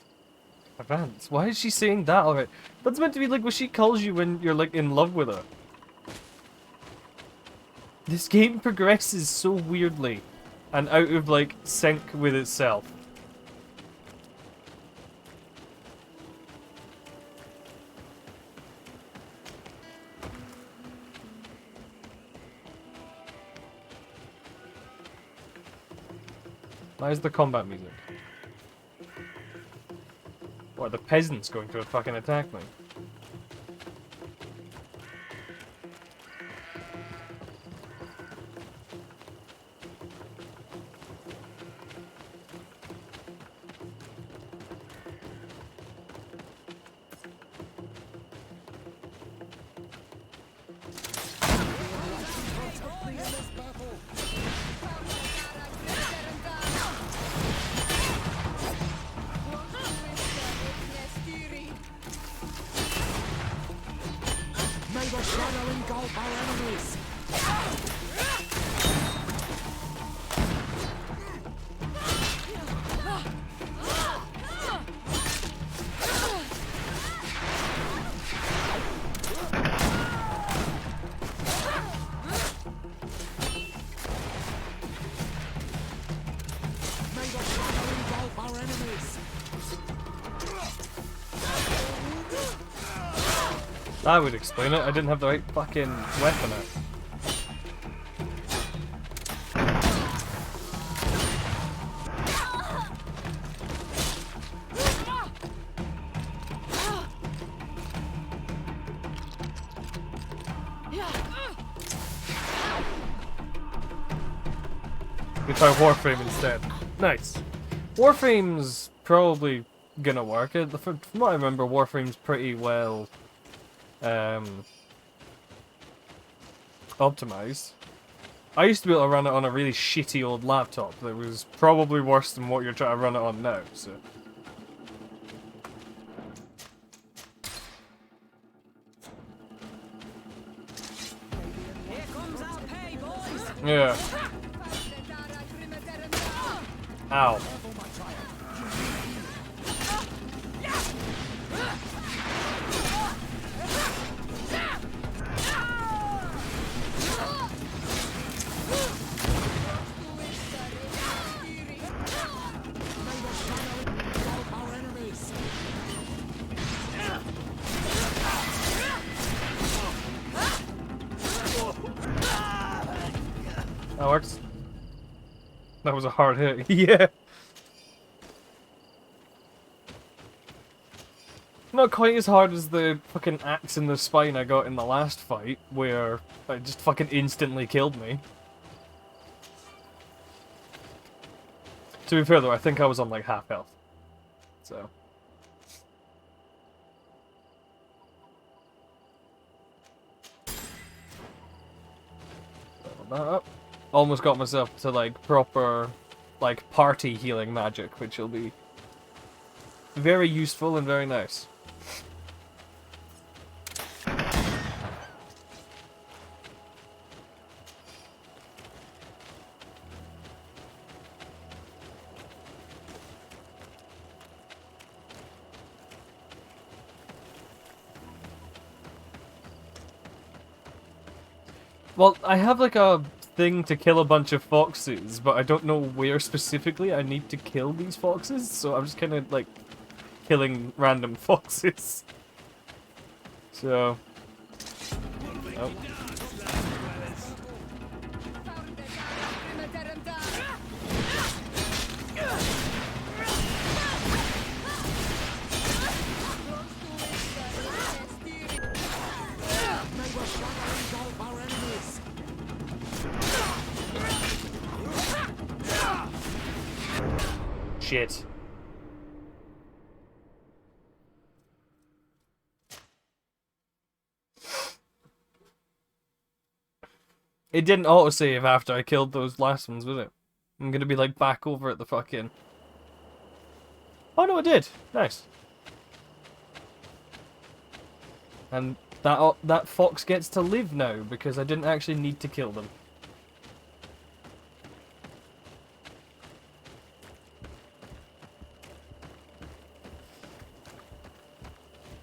Advance. Why is she saying that already? That's meant to be like what she calls you when you're like in love with her. This game progresses so weirdly and out of like sync with itself. Where's the combat music? What, are the peasants going to fucking attack me? May the shadow engulf our enemies! May the shadow engulf our enemies! That would explain it. I didn't have the right fucking weapon out. We try Warframe instead. Nice. Warframe's probably gonna work. From what I remember, Warframe's pretty well optimized. I used to be able to run it on a really shitty old laptop that was probably worse than what you're trying to run it on now, so. Here comes our pay, boys! Yeah. Ow. That works. That was a hard hit. Yeah. Not quite as hard as the fucking axe in the spine I got in the last fight, where it just fucking instantly killed me. To be fair though, I think I was on like half health. So. Level that up. Almost got myself to like proper like party healing magic, which will be very useful and very nice. Well, I have like a thing to kill a bunch of foxes, but I don't know where specifically I need to kill these foxes, so I'm just kind of like killing random foxes. So. Oh. shit. It didn't autosave after I killed those last ones, was it? I'm gonna be like back over at the fucking... Oh no, it did! Nice. And that fox gets to live now because I didn't actually need to kill them.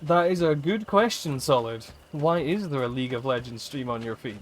That is a good question, Solid. Why is there a League of Legends stream on your feed?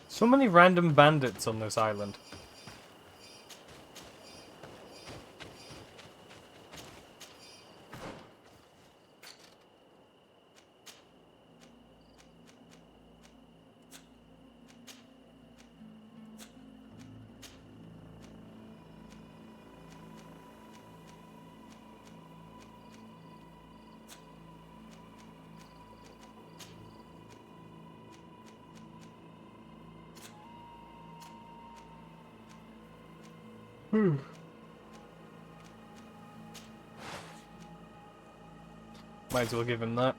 So many random bandits on this island. Might as well give him that.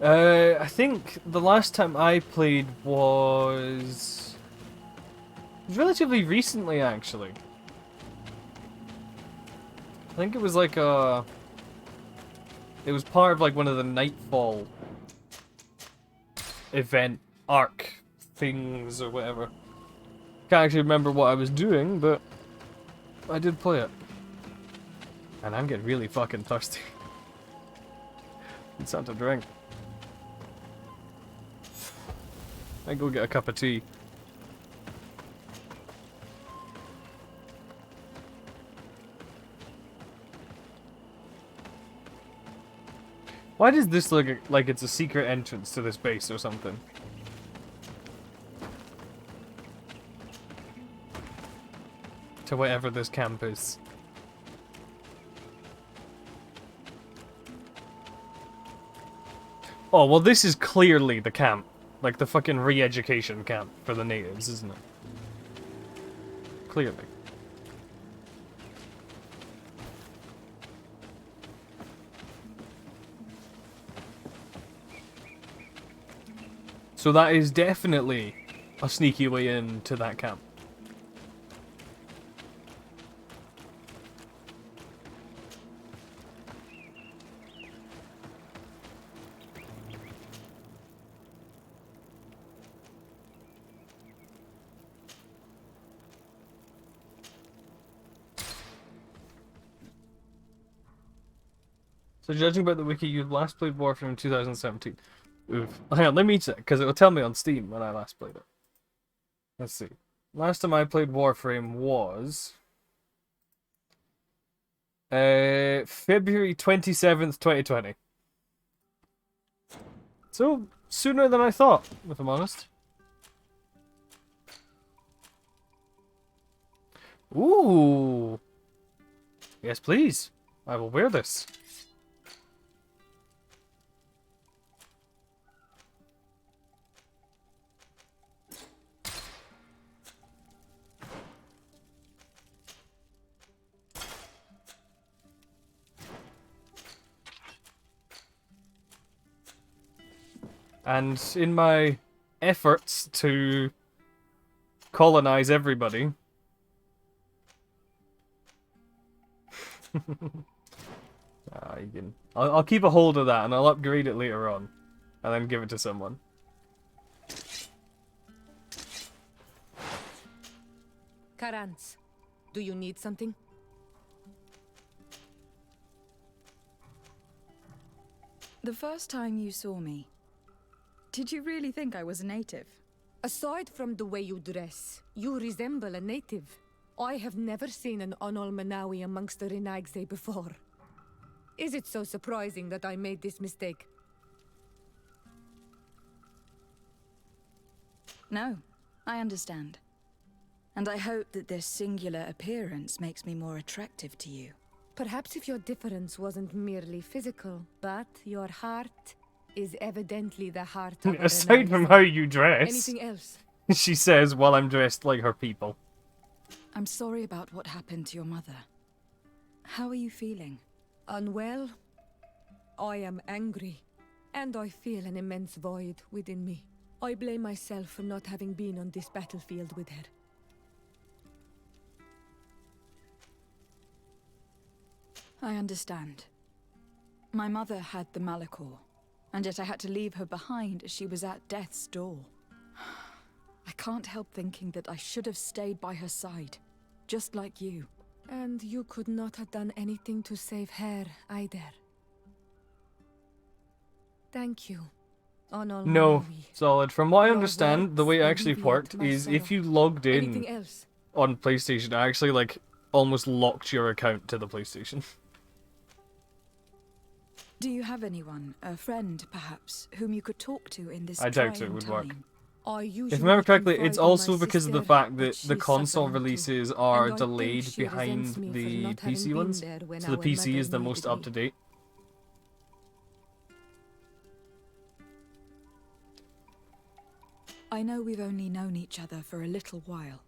I think the last time I played was relatively recently, actually. I think it was like a... It was part of like one of the Nightfall event arc things or whatever. Can't actually remember what I was doing, but I did play it. And I'm getting really fucking thirsty. Need something to drink. I go get a cup of tea. Why does this look like it's a secret entrance to this base or something? To whatever this camp is. Oh, well this is clearly the camp. Like the fucking re-education camp for the natives, isn't it? Clearly. So that is definitely a sneaky way into that camp. So judging by the wiki, you last played Warframe in 2017. Oof. Hang on, let me check, because it will tell me on Steam when I last played it. Let's see. Last time I played Warframe was... February 27th, 2020. So, sooner than I thought, if I'm honest. Ooh! Yes, please. I will wear this. And in my efforts to colonize everybody... I'll keep a hold of that and I'll upgrade it later on. And then give it to someone. Karans, do you need something? The first time you saw me, did you really think I was a native? Aside from the way you dress, you resemble a native. I have never seen an Onol Manawi amongst the Renagse before. Is it so surprising that I made this mistake? No, I understand. And I hope that this singular appearance makes me more attractive to you. Perhaps if your difference wasn't merely physical, but your heart is evidently the heart of a Aside from Renagse. how you dress, Anything else? she says while I'm dressed like her people. I'm sorry about what happened to your mother. How are you feeling? Unwell? I am angry, and I feel an immense void within me. I blame myself for not having been on this battlefield with her. I understand. My mother had the Malachor, and yet I had to leave her behind as she was at death's door. I can't help thinking that I should have stayed by her side, just like you. And you could not have done anything to save her, either. Thank you, Onol No, Manawi. Solid. From what I Your understand, the way it words actually alleviate worked my is if sorrow. you logged in Anything else? on PlayStation, it actually, like, almost locked your account to the PlayStation. Do you have anyone, a friend perhaps, whom you could talk to in this I doubt trying it would time? work. I If usually I remember correctly, confide it's in my also because of the sister, fact but that the she's console suffering too. releases are And I think delayed she behind resents me for the not having PC been ones, there when so the our PC mother is the most needed me. up to date. I know we've only known each other for a little while.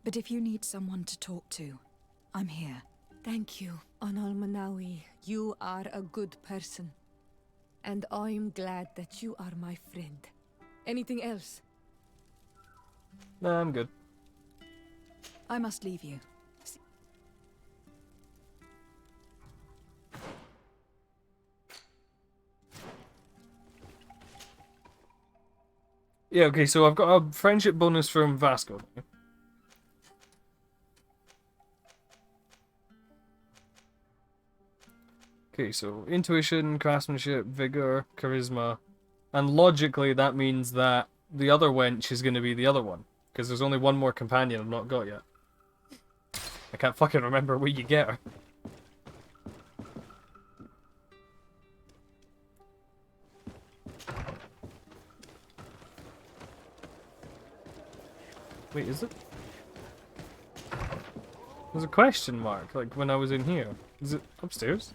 But if you need someone to talk to, I'm here. Thank you, Onol Manawi. You are a good person. And I'm glad that you are my friend. Anything else? Nah, I'm good. I must leave you. Yeah, okay, so I've got a friendship bonus from Vasco. Okay, so intuition, craftsmanship, vigor, charisma. And logically, that means that the other wench is going to be the other one. Because there's only one more companion I've not got yet. I can't fucking remember where you get her. Wait, is it? There's a question mark, like when I was in here. Is it upstairs?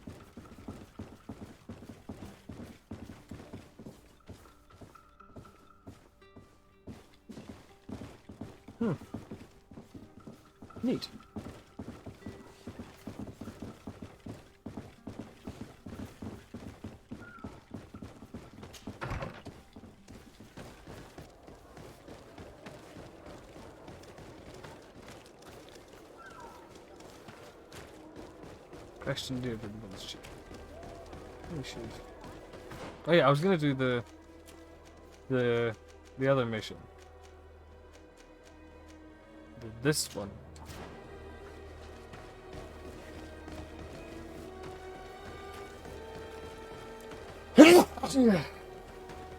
Hmm. Neat. Question David bullshit. Holy shit. Oh yeah, I was gonna do the other mission. This one.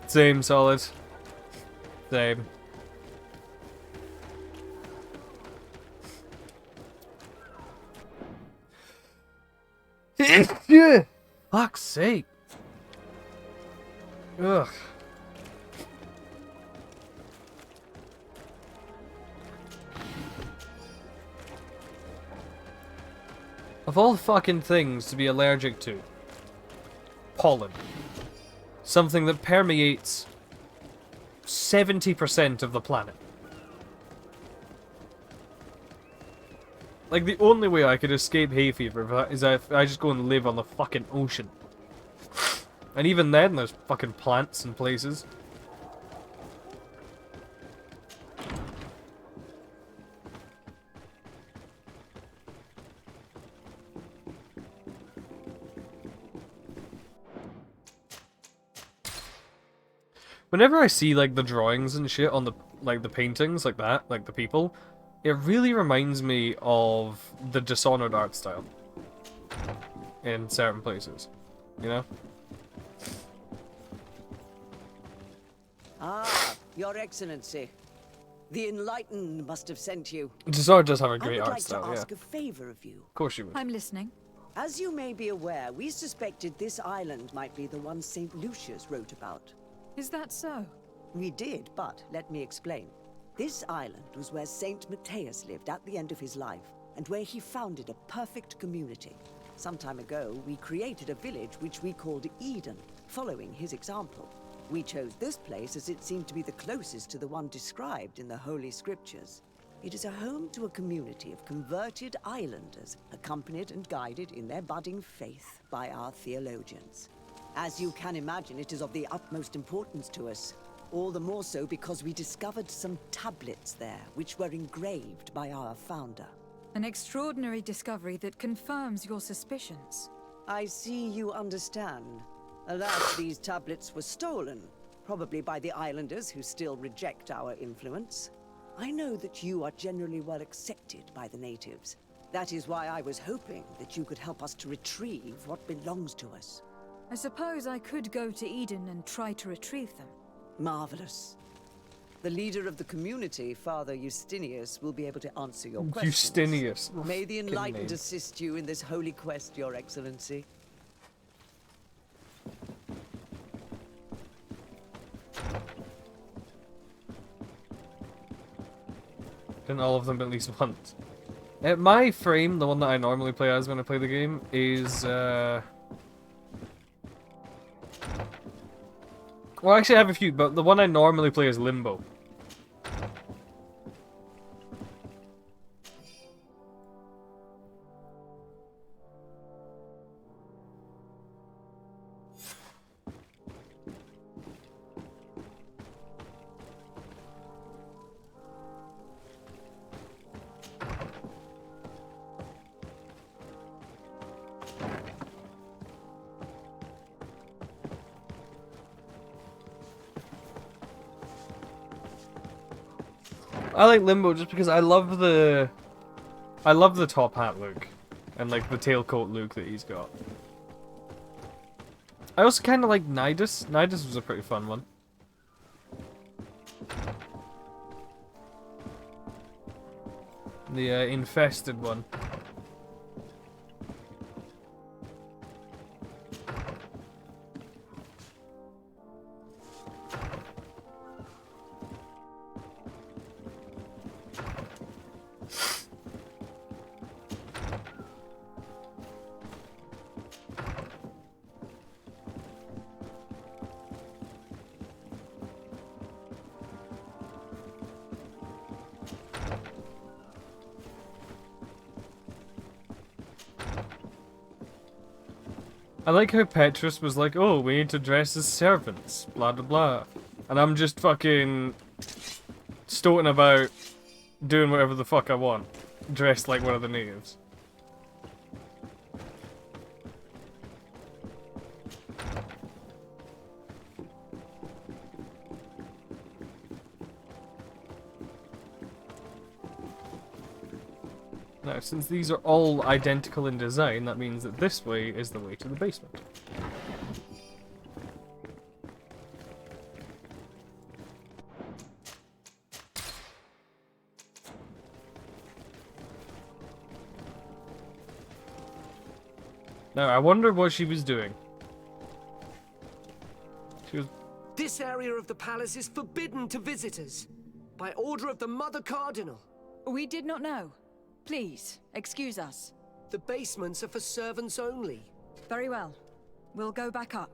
Same, Solid. Same. Yeah. Fuck's sake. Ugh. Of all fucking things to be allergic to, pollen. Something that permeates 70% of the planet. Like, the only way I could escape hay fever is if I just go and live on the fucking ocean. And even then, there's fucking plants and places. Whenever I see, like, the drawings and shit on the, like, the paintings like that, like the people, it really reminds me of the Dishonored art style. In certain places. You know? Ah, Your Excellency. The Enlightened must have sent you. Dishonored does have a great I would art like style, to yeah. ask a favor of you. Of course you would. I'm listening. As you may be aware, we suspected this island might be the one St. Lucius wrote about. Is that so? We did, but let me explain. This island was where Saint Matthias lived at the end of his life, and where he founded a perfect community. Some time ago, we created a village which we called Eden, following his example. We chose this place as it seemed to be the closest to the one described in the Holy Scriptures. It is a home to a community of converted islanders, accompanied and guided in their budding faith by our theologians. As you can imagine, it is of the utmost importance to us. All the more so because we discovered some tablets there, which were engraved by our founder. An extraordinary discovery that confirms your suspicions. I see you understand. Alas, these tablets were stolen, probably by the islanders who still reject our influence. I know that you are generally well accepted by the natives. That is why I was hoping that you could help us to retrieve what belongs to us. I suppose I could go to Eden and try to retrieve them. Marvelous. The leader of the community, Father Justinius, will be able to answer your questions. Justinius. May the Fucking Enlightened name. assist you in this holy quest, Your Excellency. Didn't all of them at least once. My frame, the one that I normally play as when I play the game, is well, actually I have a few, but the one I normally play is Limbo. I like Limbo just because I love the top hat look and like the tailcoat look that he's got. I also kind of like Nidus. Nidus was a pretty fun one. The infested one. I like how Petrus was like, oh, we need to dress as servants, blah blah blah. And I'm just fucking stoating about doing whatever the fuck I want, dressed like one of the natives. Now, since these are all identical in design, that means that this way is the way to the basement. Now, I wonder what she was doing. She was... This area of the palace is forbidden to visitors, by order of the Mother Cardinal. We did not know. Please, excuse us. The basements are for servants only. Very well. We'll go back up.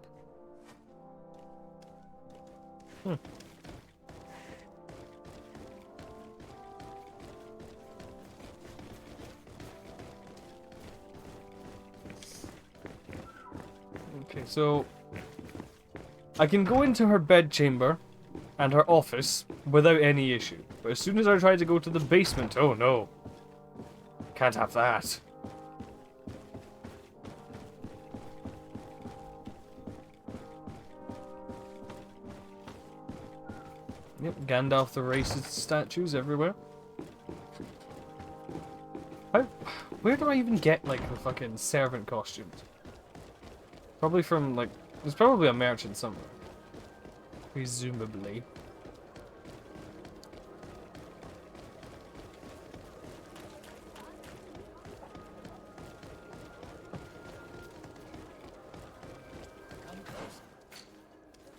Okay, so I can go into her bedchamber and her office without any issue. But as soon as I try to go to the basement, oh no. Can't have that. Yep, Gandalf the racist statues everywhere. Where do I even get, like, the fucking servant costumes? Probably from, like, there's probably a merchant somewhere. Presumably.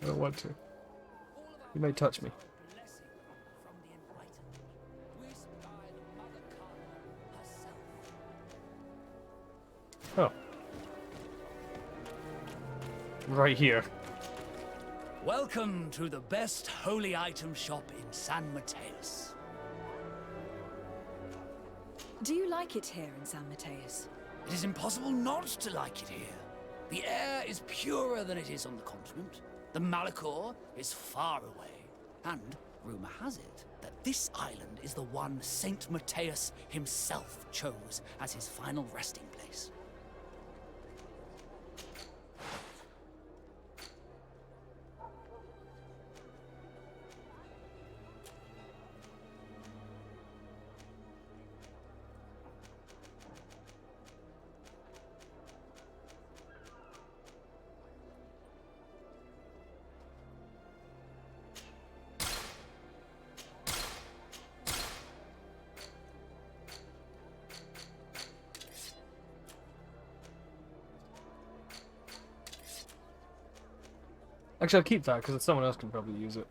I don't want to. You might touch me. Oh. Right here. Welcome to the best holy item shop in San Mateus. Do you like it here in San Mateus? It is impossible not to like it here. The air is purer than it is on the continent. The Malachor is far away. And rumor has it that this island is the one Saint Mateus himself chose as his final resting place. Actually, I'll keep that, because someone else can probably use it.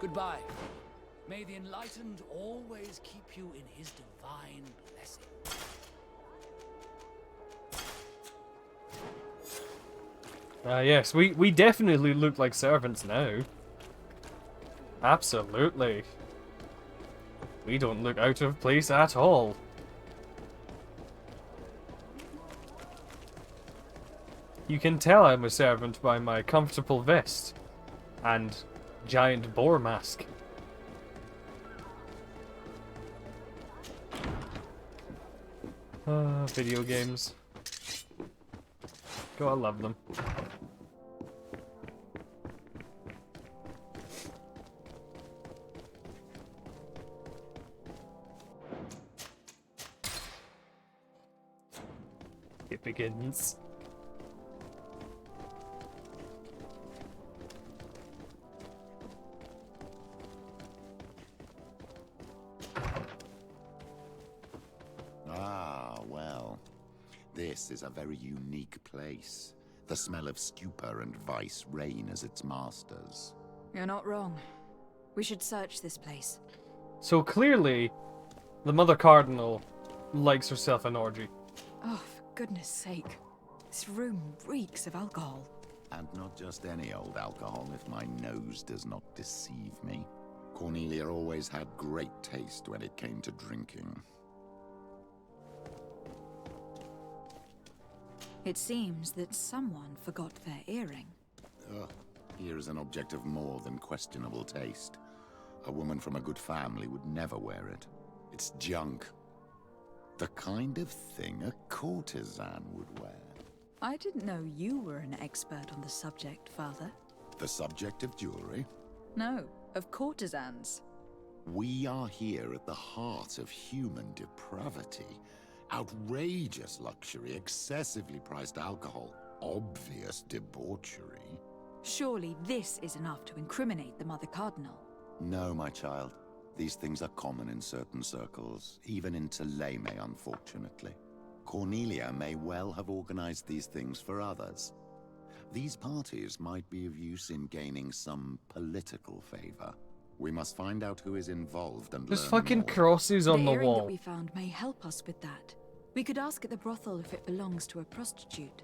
Goodbye. May the enlightened always keep you in his divine blessing. Yes, we definitely look like servants now. Absolutely. We don't look out of place at all. You can tell I'm a servant by my comfortable vest and giant boar mask. Video games. God, I love them. It begins. Ah, well. This is a very unique place. The smell of stupor and vice reign as its masters. You're not wrong. We should search this place. So clearly, the Mother Cardinal likes herself an orgy. Oh, for goodness sake. This room reeks of alcohol. And not just any old alcohol, if my nose does not deceive me. Cornelia always had great taste when it came to drinking. It seems that someone forgot their earring. Ugh. Here is an object of more than questionable taste. A woman from a good family would never wear it. It's junk. The kind of thing a courtesan would wear. I didn't know you were an expert on the subject, Father. The subject of jewelry? No, of courtesans. We are here at the heart of human depravity. Outrageous luxury, excessively priced alcohol, obvious debauchery. Surely this is enough to incriminate the Mother Cardinal. No, my child. These things are common in certain circles, even in Thélème, unfortunately. Cornelia may well have organized these things for others. These parties might be of use in gaining some political favor. We must find out who is involved and There's learn fucking more. crosses on the earring wall. that we found may help us with that. We could ask at the brothel if it belongs to a prostitute.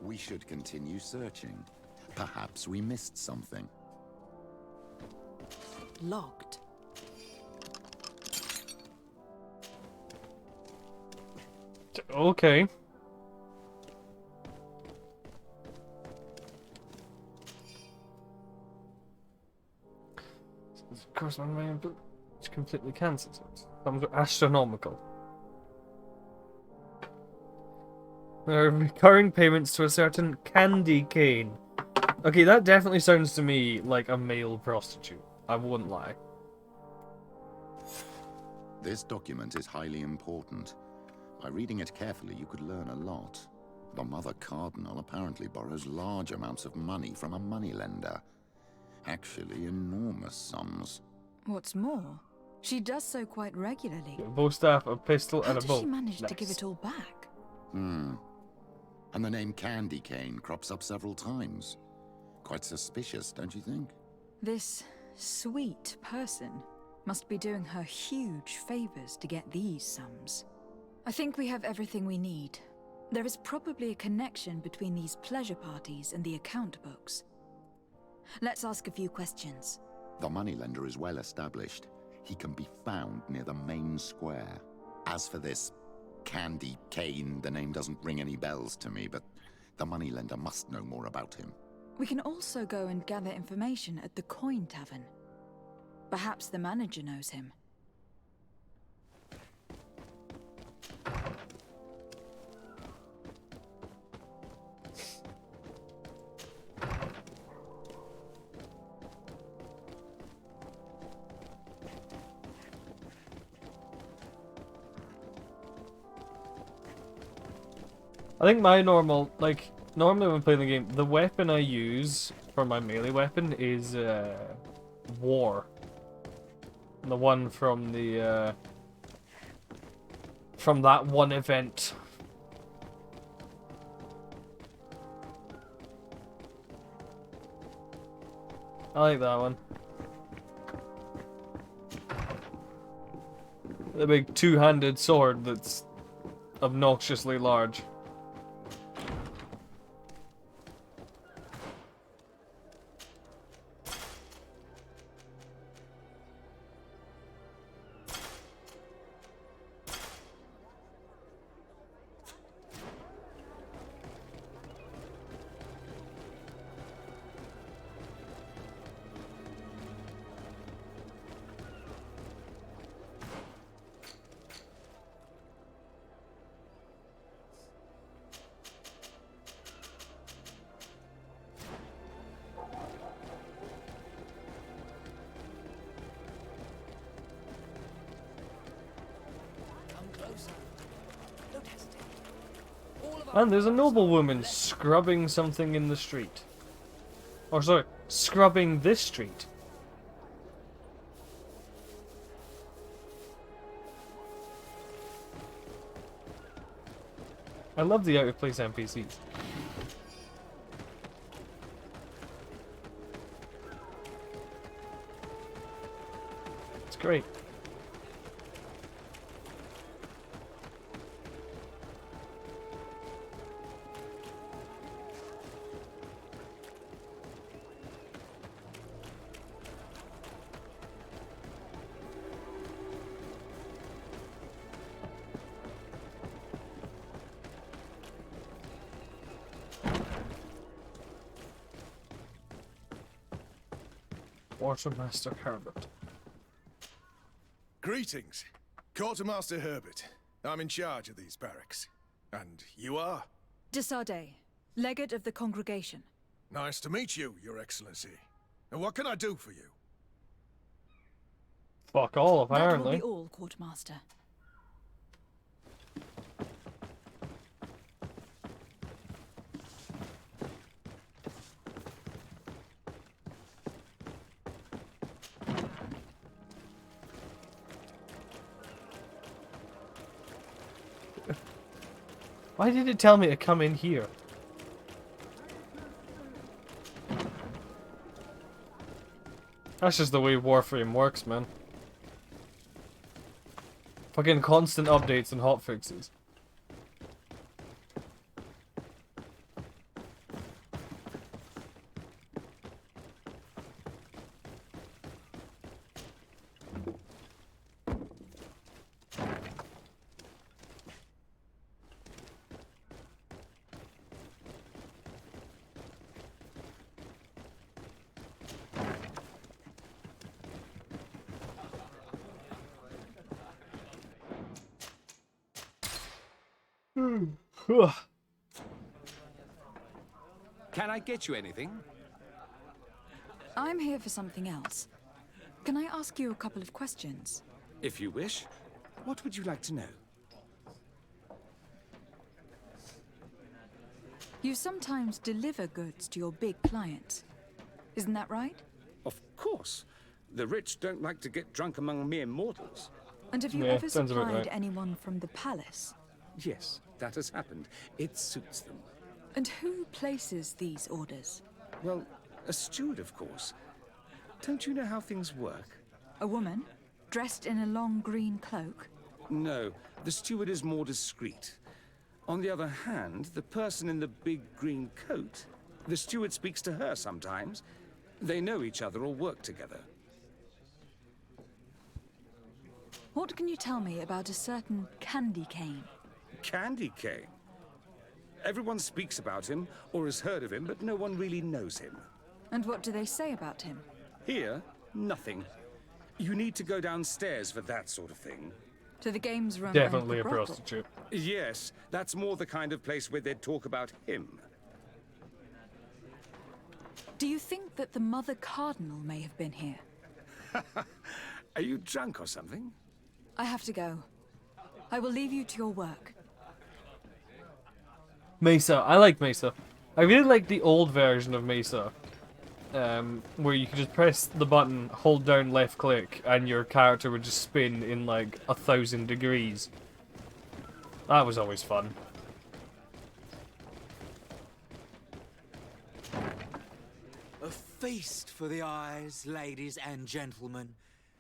We should continue searching. Perhaps we missed something. Locked. Okay. Of course, it's completely cancelled. Some astronomical. There are recurring payments to a certain candy cane. Okay, that definitely sounds to me like a male prostitute. I wouldn't lie. This document is highly important. By reading it carefully, you could learn a lot. The Mother Cardinal apparently borrows large amounts of money from a moneylender. Actually, enormous sums. What's more, she does so quite regularly. A bow staff, a pistol, How and a does bow. she manage to Nice. give it all back? And the name Candy Cane crops up several times. Quite suspicious, don't you think? This sweet person must be doing her huge favors to get these sums. I think we have everything we need. There is probably a connection between these pleasure parties and the account books. Let's ask a few questions. The moneylender is well established. He can be found near the main square. As for this Candy Cane, the name doesn't ring any bells to me, but the moneylender must know more about him. We can also go and gather information at the Coin Tavern. Perhaps the manager knows him. I think my normally when playing the game, the weapon I use for my melee weapon is War. The one from the from that one event. I like that one. The big two-handed sword that's obnoxiously large. And there's a noblewoman scrubbing something in the street. Or sorry, scrubbing this street. I love the out-of-place NPCs. It's great. Quartermaster Herbert. Greetings. Quartermaster Herbert. I'm in charge of these barracks. And you are? Desardet, legate of the congregation. Nice to meet you, Your Excellency. And what can I do for you? Fuck all, apparently. That will be all, Quartermaster. Why did it tell me to come in here? That's just the way Warframe works, man. Fucking constant updates and hotfixes. Can I get you anything? I'm here for something else. Can I ask you a couple of questions? If you wish. What would you like to know? You sometimes deliver goods to your big clients. Isn't that right? Of course. The rich don't like to get drunk among mere mortals. And have you ever supplied anyone from the palace? Yes, that has happened. It suits them. And who places these orders? Well, a steward, of course. Don't you know how things work? A woman? Dressed in a long green cloak? No, the steward is more discreet. On the other hand, the person in the big green coat, the steward speaks to her sometimes. They know each other or work together. What can you tell me about a certain Candy Cane? Candy Cane? Everyone speaks about him or has heard of him, but no one really knows him. And what do they say about him? Here, nothing. You need to go downstairs for that sort of thing. To the games room. Definitely and the a brothel. prostitute. Yes, that's more the kind of place where they'd talk about him. Do you think that the Mother Cardinal may have been here? Are you drunk or something? I have to go. I will leave you to your work. Mesa. I like Mesa. I really like the old version of Mesa. Where you could just press the button, hold down left click, and your character would just spin in like 1,000 degrees. That was always fun. A feast for the eyes, ladies and gentlemen,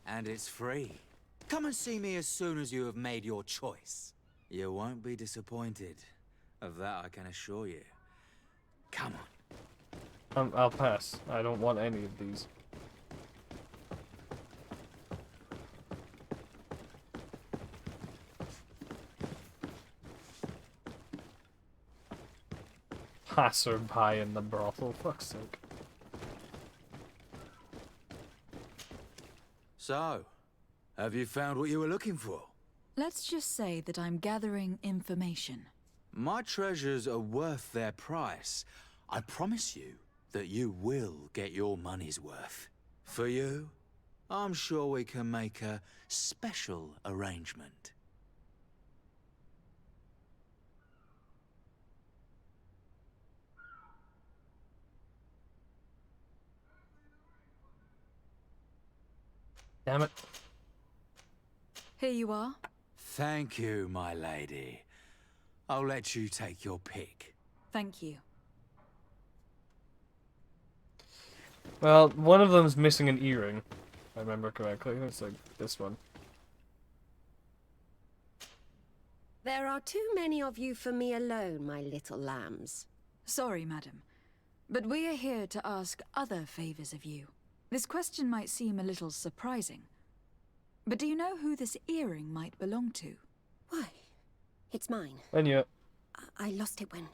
and it's free. Come and see me as soon as you have made your choice. You won't be disappointed. Of that I can assure you. Come on. I'll pass. I don't want any of these. Passerby in the brothel, fuck's sake. So, have you found what you were looking for? Let's just say that I'm gathering information. My treasures are worth their price. I promise you that you will get your money's worth. For you, I'm sure we can make a special arrangement. Damn it. Here you are. Thank you, my lady. I'll let you take your pick. Thank you. Well, one of them's missing an earring, if I remember correctly. It's like this one. There are too many of you for me alone, my little lambs. Sorry, madam. But we are here to ask other favors of you. This question might seem a little surprising. But do you know who this earring might belong to? Why? It's mine. And yeah. I lost it when...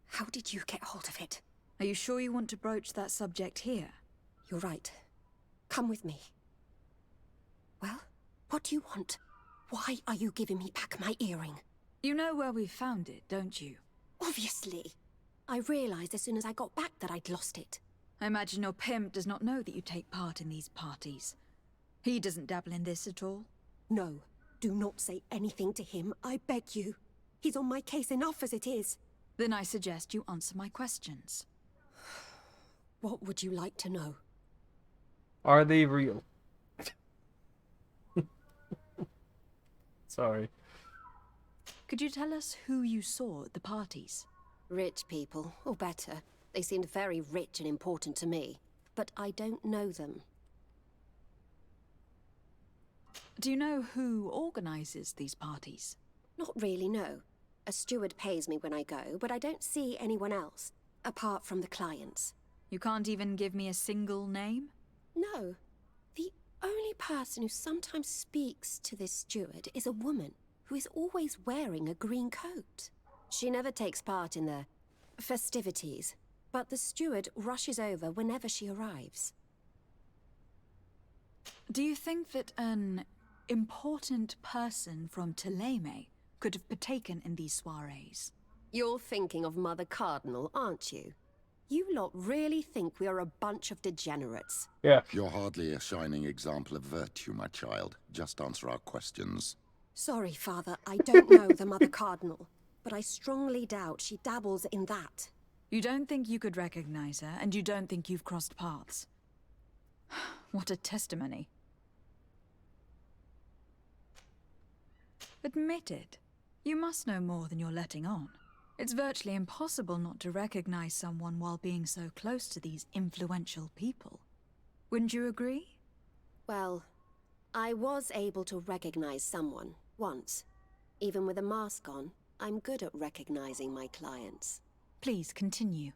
How did you get hold of it? Are you sure you want to broach that subject here? You're right. Come with me. Well, what do you want? Why are you giving me back my earring? You know where we found it, don't you? Obviously. I realized as soon as I got back that I'd lost it. I imagine your pimp does not know that you take part in these parties. He doesn't dabble in this at all? No. Do not say anything to him, I beg you. He's on my case enough as it is. Then I suggest you answer my questions. What would you like to know? Are they real? Sorry. Could you tell us who you saw at the parties? Rich people, or better. They seemed very rich and important to me. But I don't know them. Do you know who organizes these parties? Not really, no. A steward pays me when I go, but I don't see anyone else, apart from the clients. You can't even give me a single name? No. The only person who sometimes speaks to this steward is a woman who is always wearing a green coat. She never takes part in the festivities, but the steward rushes over whenever she arrives. Do you think that an important person from Teleme could have partaken in these soirees. You're thinking of Mother Cardinal, aren't you? You lot really think we are a bunch of degenerates. Yeah. You're hardly a shining example of virtue, my child. Just answer our questions. Sorry, Father, I don't know the Mother Cardinal, but I strongly doubt she dabbles in that. You don't think you could recognize her, and you don't think you've crossed paths. What a testimony. Admit it. You must know more than you're letting on. It's virtually impossible not to recognize someone while being so close to these influential people. Wouldn't you agree? Well, I was able to recognize someone, once. Even with a mask on, I'm good at recognizing my clients. Please continue.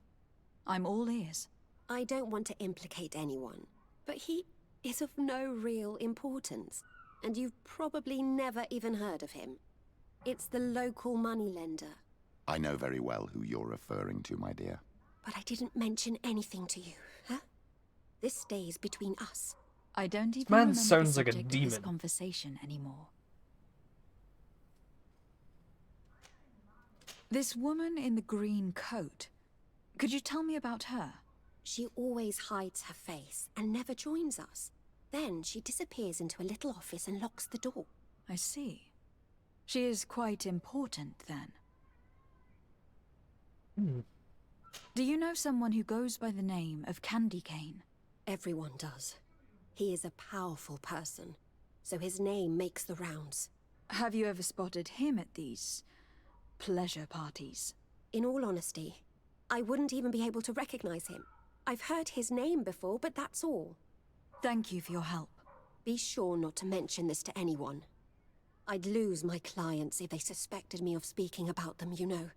I'm all ears. I don't want to implicate anyone, but he is of no real importance, and you've probably never even heard of him. It's the local moneylender. I know very well who you're referring to, my dear. But I didn't mention anything to you, huh? This stays between us. I don't even Man remember sounds the like a subject of this demon. conversation anymore. This woman in the green coat. Could you tell me about her? She always hides her face and never joins us. Then she disappears into a little office and locks the door. I see. She is quite important, then. Do you know someone who goes by the name of Candy Cane? Everyone does. He is a powerful person, so his name makes the rounds. Have you ever spotted him at these pleasure parties? In all honesty, I wouldn't even be able to recognize him. I've heard his name before, but that's all. Thank you for your help. Be sure not to mention this to anyone. I'd lose my clients if they suspected me of speaking about them, you know.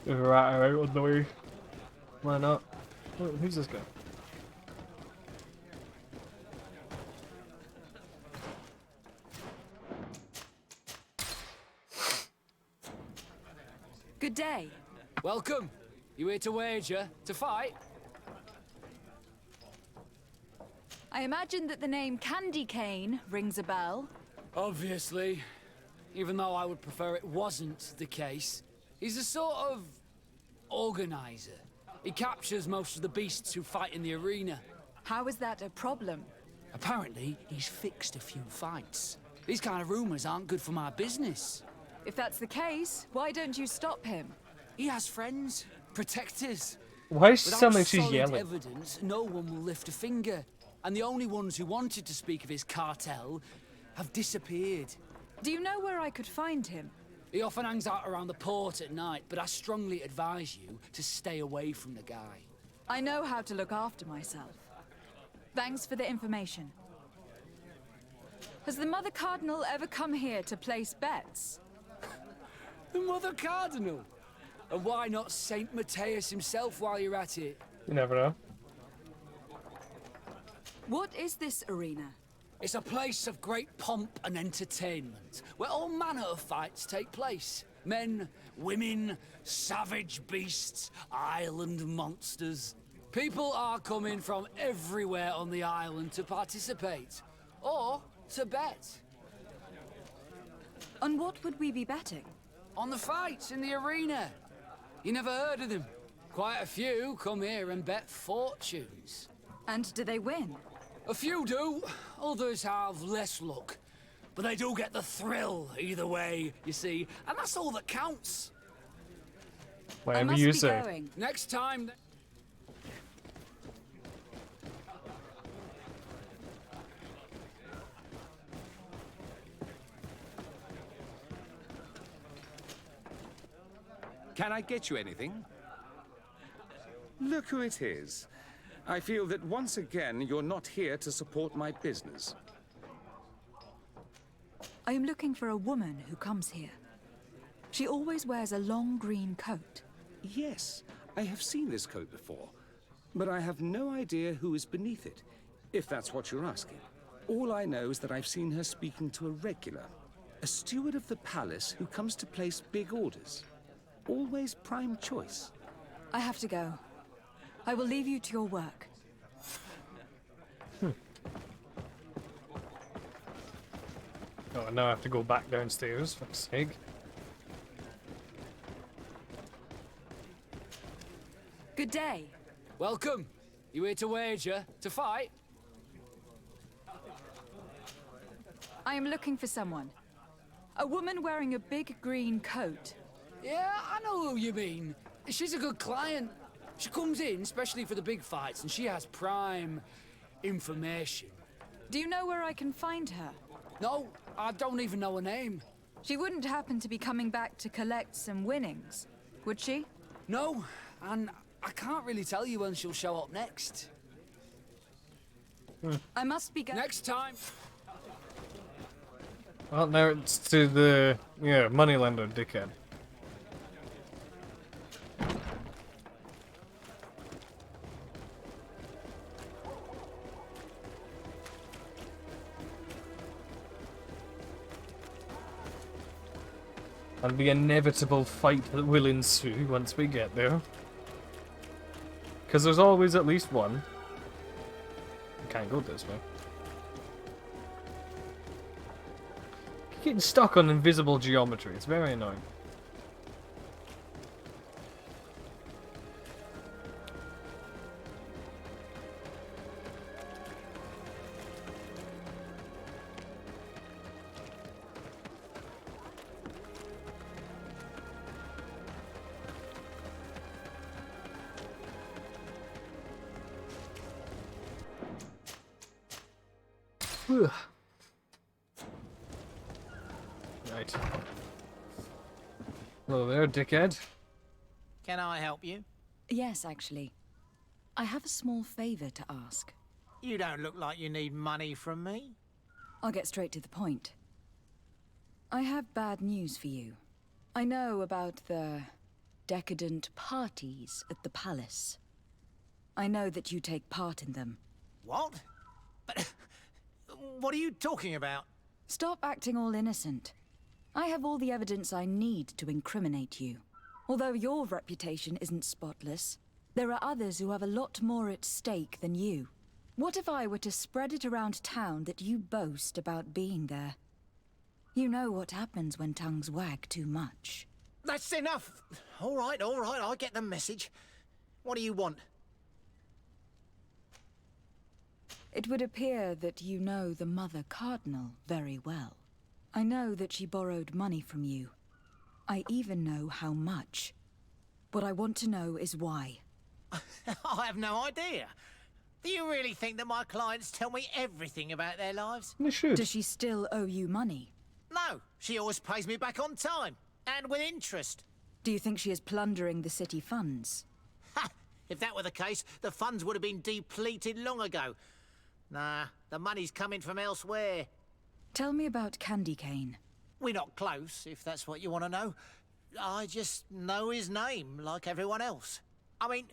Right, alright, on the way. Why not? Who's this guy? Good day. Welcome. You here to wager? To fight? I imagine that the name Candy Cane rings a bell. Obviously. Even though I would prefer it wasn't the case. He's a sort of organizer. He captures most of the beasts who fight in the arena. How is that a problem? Apparently, he's fixed a few fights. These kind of rumors aren't good for my business. If that's the case, why don't you stop him? He has friends, protectors. Why is she Without sounding like she's solid yelling? evidence, no one will lift a finger. And the only ones who wanted to speak of his cartel have disappeared. Do you know where I could find him? He often hangs out around the port at night, but I strongly advise you to stay away from the guy. I know how to look after myself. Thanks for the information. Has the Mother Cardinal ever come here to place bets? The Mother Cardinal? And why not Saint Matthias himself while you're at it? You never know. What is this arena? It's a place of great pomp and entertainment, where all manner of fights take place. Men, women, savage beasts, island monsters. People are coming from everywhere on the island to participate, or to bet. On what would we be betting? On the fights in the arena. You never heard of them? Quite a few come here and bet fortunes. And do they win? A few do, others have less luck. But they do get the thrill either way, you see, and that's all that counts. Whatever you say. Going. Next time... Can I get you anything? Look who it is. I feel that once again you're not here to support my business. I am looking for a woman who comes here. She always wears a long green coat. Yes, I have seen this coat before, but I have no idea who is beneath it, if that's what you're asking. All I know is that I've seen her speaking to a regular, a steward of the palace who comes to place big orders. always prime choice. I have to go. I will leave you to your work. Oh, now I have to go back downstairs, for fuck's sake. Good day. Welcome. You here to wager? To fight? I am looking for someone. A woman wearing a big green coat. Yeah, I know who you mean. She's a good client. She comes in especially for the big fights, and she has prime information. Do you know where I can find her? No, I don't even know her name. She wouldn't happen to be coming back to collect some winnings, would she? No, and I can't really tell you when she'll show up next. I must be going. Next time. Well, now it's to the, moneylender dickhead. And the inevitable fight that will ensue once we get there. Because there's always at least one. You can't go this way. You're getting stuck on invisible geometry. It's very annoying. Right. Hello there, dickhead. Can I help you? Yes, actually. I have a small favor to ask. You don't look like you need money from me. I'll get straight to the point. I have bad news for you. I know about the decadent parties at the palace. I know that you take part in them. What? But what are you talking about? Stop acting all innocent. I have all the evidence I need to incriminate you. Although your reputation isn't spotless, there are others who have a lot more at stake than you. What if I were to spread it around town that you boast about being there? You know what happens when tongues wag too much. That's enough! All right, I get the message. What do you want? It would appear that you know the Mother Cardinal very well. I know that she borrowed money from you. I even know how much. What I want to know is why. I have no idea. Do you really think that my clients tell me everything about their lives? They should. Does she still owe you money? No, she always pays me back on time, and with interest. Do you think she is plundering the city funds? Ha! If that were the case, the funds would have been depleted long ago. Nah, the money's coming from elsewhere. Tell me about Candy Cane. We're not close, if that's what you want to know. I just know his name, like everyone else. I mean,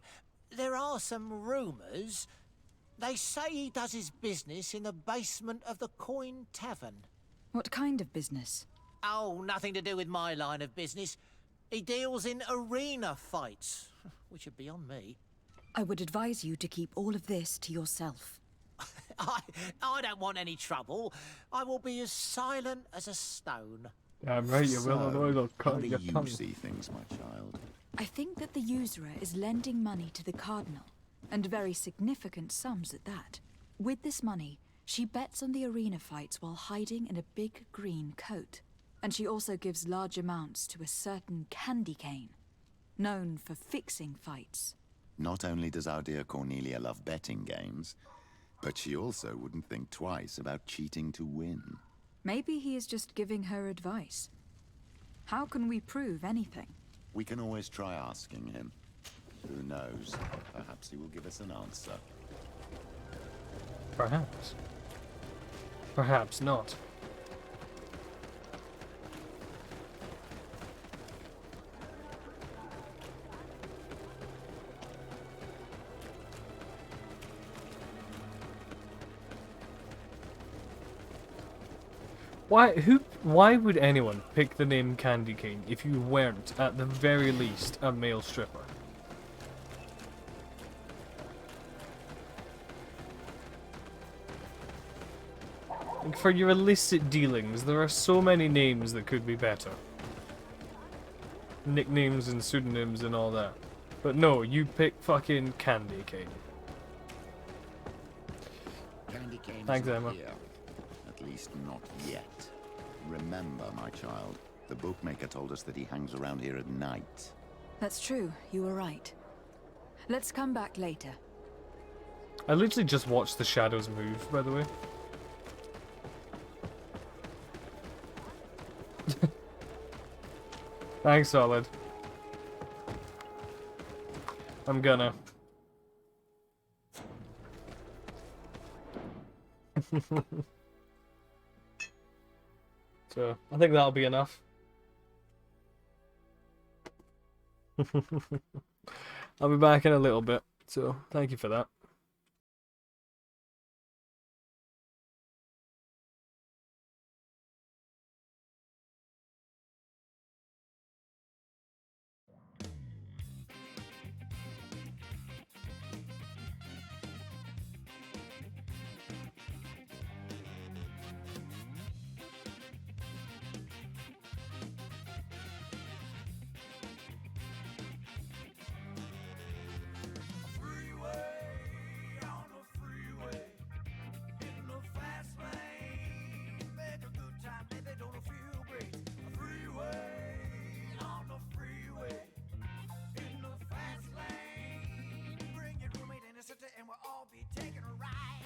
there are some rumours. They say he does his business in the basement of the Coin Tavern. What kind of business? Oh, nothing to do with my line of business. He deals in arena fights, which would be on me. I would advise you to keep all of this to yourself. I don't want any trouble. I will be as silent as a stone. Damn right you will, otherwise I'll How cut do your you tongue. see things, my child? I think that the usurer is lending money to the Cardinal, and very significant sums at that. With this money, she bets on the arena fights while hiding in a big green coat. And she also gives large amounts to a certain Candy Cane, known for fixing fights. Not only does our dear Cornelia love betting games, but she also wouldn't think twice about cheating to win. Maybe he is just giving her advice. How can we prove anything? We can always try asking him. Who knows? Perhaps he will give us an answer. Perhaps. Perhaps not. Why? Who Why would anyone pick the name Candy Cane if you weren't, at the very least, a male stripper? Like, for your illicit dealings, there are so many names that could be better. Nicknames and pseudonyms and all that. But no, you pick fucking Candy Cane. Candy Cane Thanks, is not Emma. here. At least not yet. Remember, my child, the bookmaker told us that he hangs around here at night. That's true, you were right. Let's come back later. I literally just watched the shadows move, by the way. Thanks, Solid. I'm gonna. So, I think that'll be enough. I'll be back in a little bit, so thank you for that. And we'll all be taking a ride.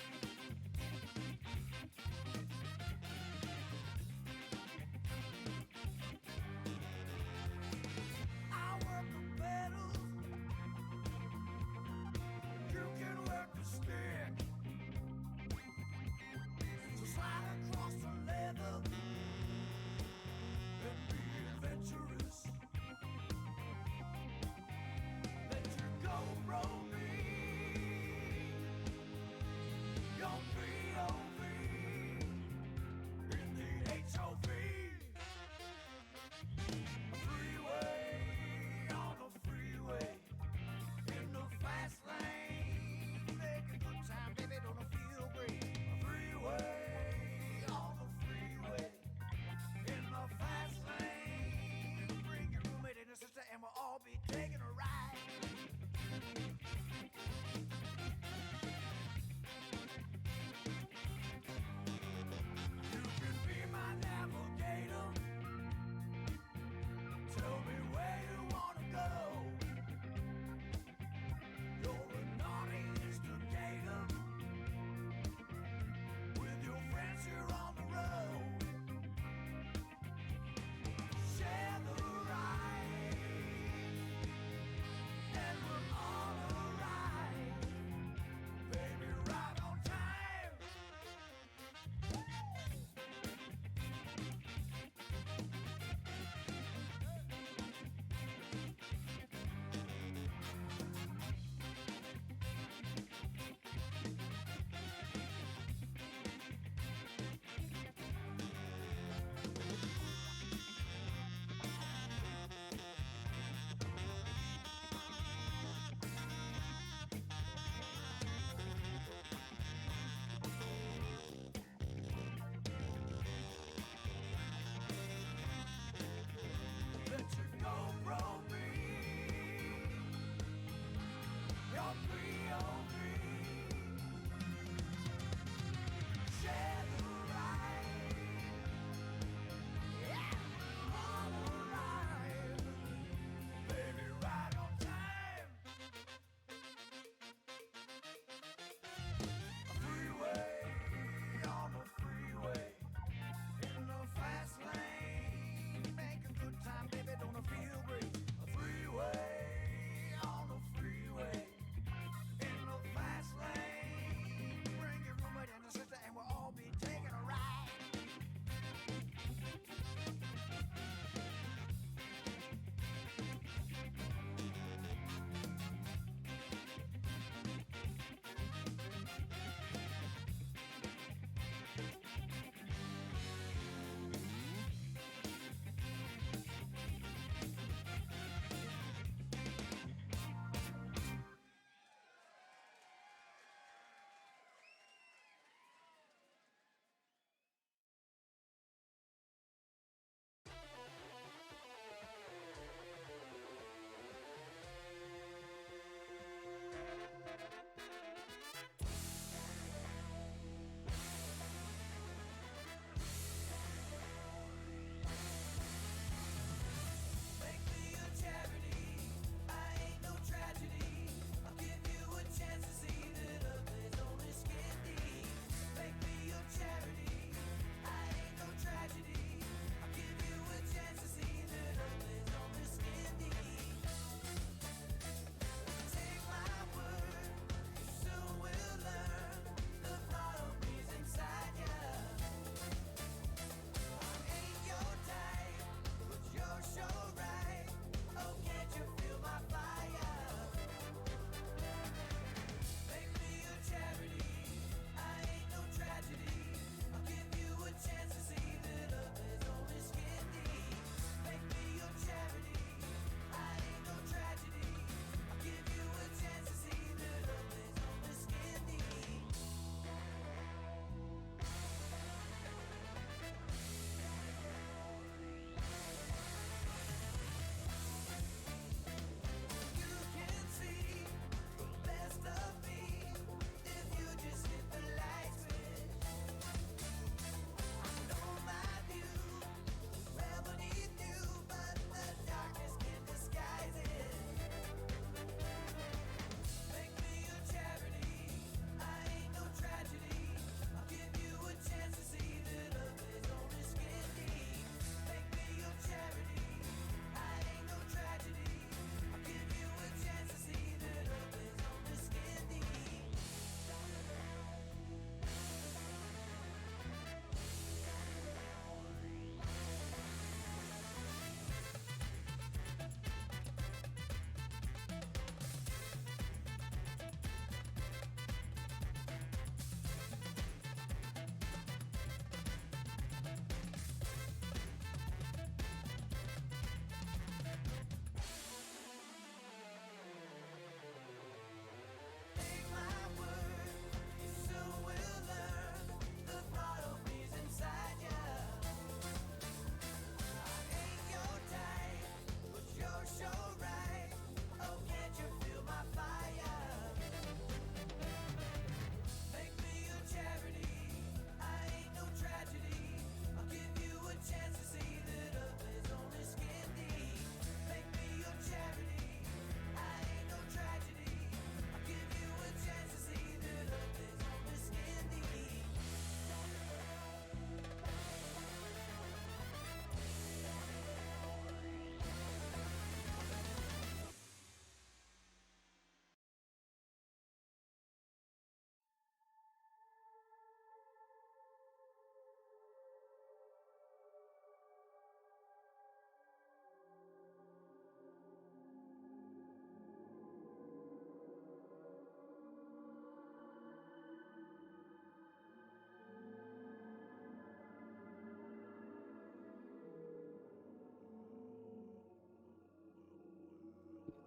I work the pedals, you can work the stick. So slide across the leather and be adventurous. Let your go roll me. Your POV in the HOV. A freeway on a freeway in the fast lane. Make a good time, baby, don't feel great. A freeway on a freeway in the fast lane. Bring your roommate and a sister and we'll all be taking a ride. Tell me where you wanna go. You're a naughty instigator. With your friends here on the road. Share the ride, and we're all alright.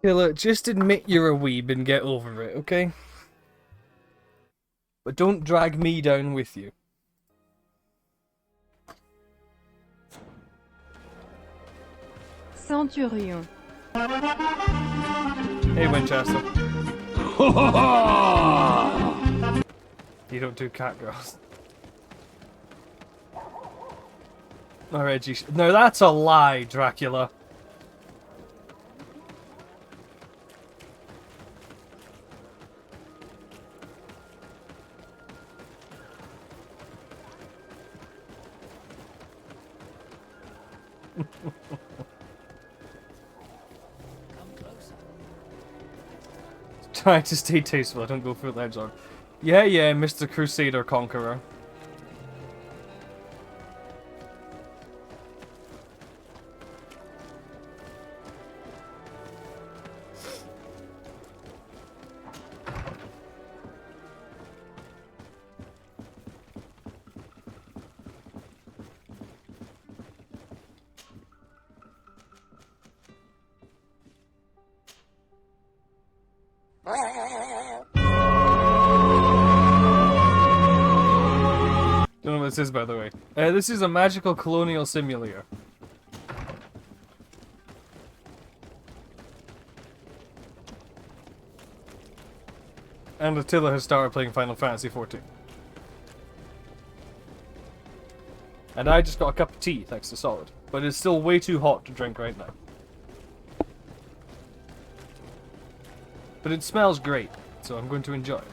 Killer, just admit you're a weeb and get over it, okay? But don't drag me down with you. Centurion. Hey, Winchester. You don't do cat girls. Oh, Reggie. No, that's a lie, Dracula. Try to stay tasteful, I don't go full edge on. Yeah, yeah, Mr. Crusader Conqueror. Don't know what this is, by the way. This is a magical colonial simulator. And Attila has started playing Final Fantasy XIV. And I just got a cup of tea, thanks to Solid. But it's still way too hot to drink right now. But it smells great, so I'm going to enjoy it.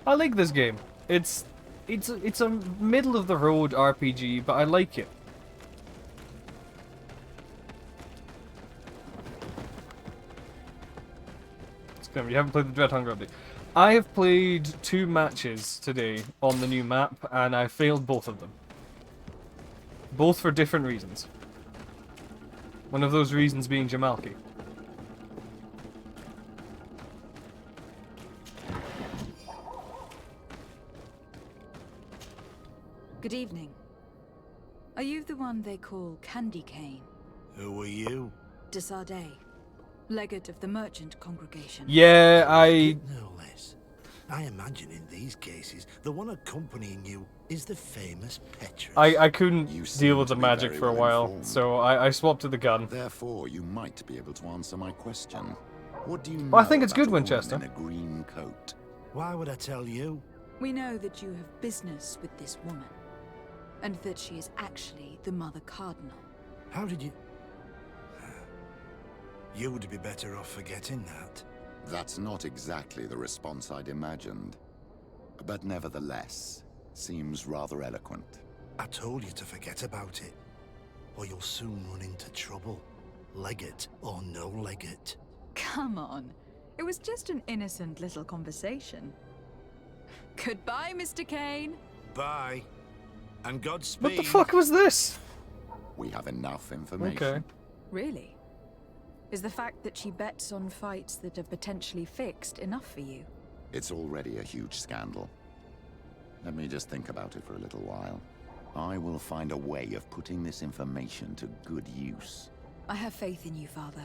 I like this game. It's a middle of the road RPG, but I like it. You haven't played the Dread Hunger update. I have played 2 matches today on the new map, and I failed both of them. Both for different reasons. One of those reasons being Jamalki. Good evening. Are you the one they call Candy Cane? Who are you? Desardet, legate of the merchant congregation. Yeah, I... No less. I imagine in these cases, the one accompanying you is the famous Petrus. I couldn't deal with the magic for a while, so I swapped to the gun. Therefore, you might be able to answer my question. What do you know Well, I think it's about good, a woman Winchester. in a green coat? Why would I tell you? We know that you have business with this woman, and that she is actually the Mother Cardinal. How did you... You would be better off forgetting that. That's not exactly the response I'd imagined. But nevertheless, seems rather eloquent. I told you to forget about it, or you'll soon run into trouble. Legate or no legate. Come on. It was just an innocent little conversation. Goodbye, Mr. Kane. Bye. And Godspeed. What the fuck was this? We have enough information. Okay. Really? Is the fact that she bets on fights that are potentially fixed enough for you? It's already a huge scandal. Let me just think about it for a little while. I will find a way of putting this information to good use. I have faith in you, Father.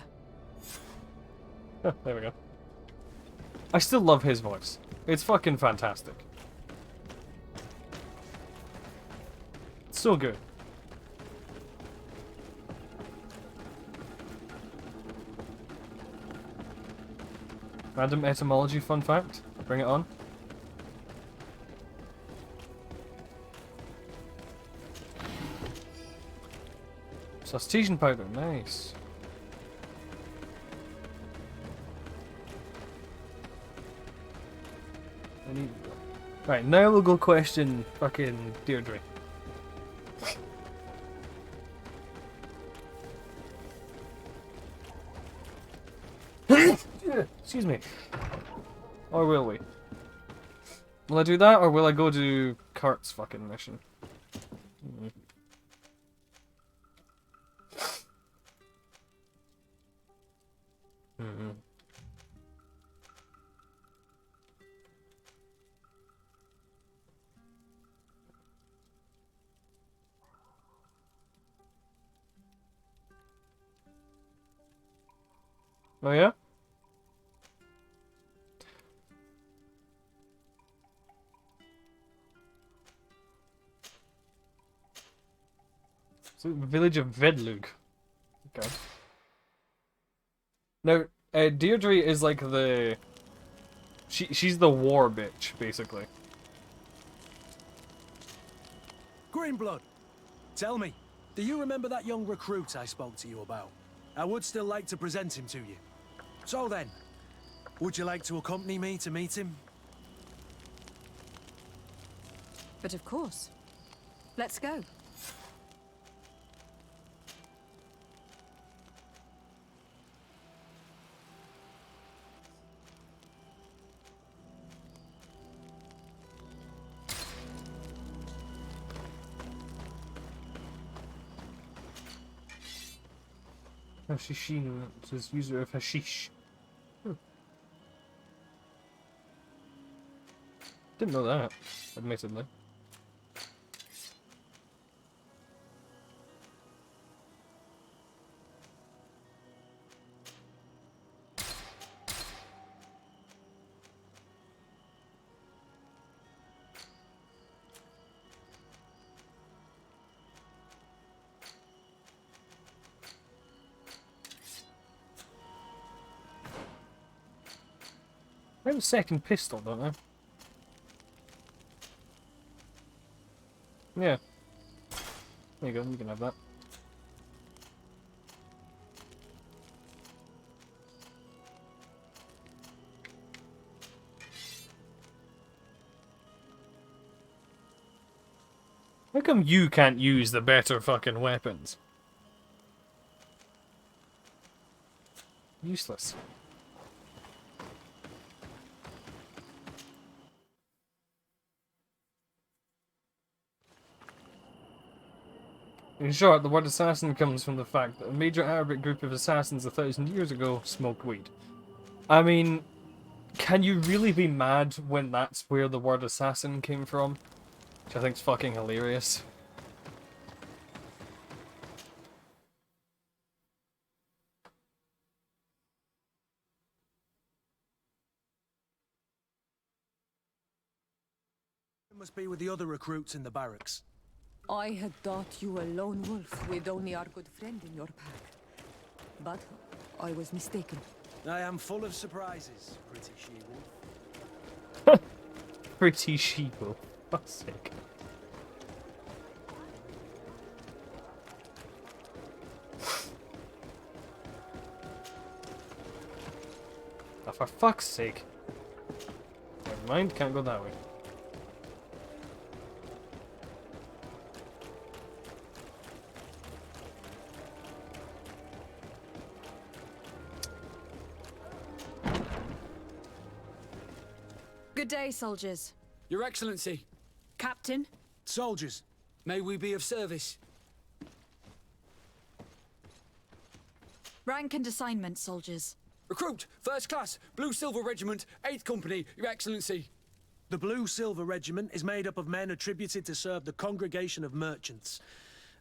There we go. I still love his voice. It's fucking fantastic. So good. Random etymology fun fact. Bring it on. Sustagen powder, nice. Right, now we'll go question fucking Deirdre. Excuse me. Or will we? Will I do that, or will I go do Kurt's fucking mission? Oh yeah? So, village of Vedlug. Okay. Now, Deirdre is like the... She's the war bitch, basically. Greenblood, tell me, do you remember that young recruit I spoke to you about? I would still like to present him to you. So then, would you like to accompany me to meet him? But of course. Let's go. Hashishino says user of hashish. Didn't know that, admittedly. I have a second pistol, don't I? Yeah. There you go, you can have that. How come you can't use the better fucking weapons? Useless. In short, the word assassin comes from the fact that a major Arabic group of assassins 1,000 years ago smoked weed. I mean, can you really be mad when that's where the word assassin came from? Which I think's fucking hilarious. It must be with the other recruits in the barracks. I had thought you a lone wolf with only our good friend in your pack. But I was mistaken. I am full of surprises, pretty she-wolf. Pretty sheeple. Fuck's sake. Oh, for fuck's sake. Never mind, can't go that way. Good day, soldiers. Your Excellency. Captain. Soldiers. May we be of service? Rank and assignment, soldiers. Recruit, First Class, Blue Silver Regiment, 8th Company, Your Excellency. The Blue Silver Regiment is made up of men attributed to serve the Congregation of Merchants.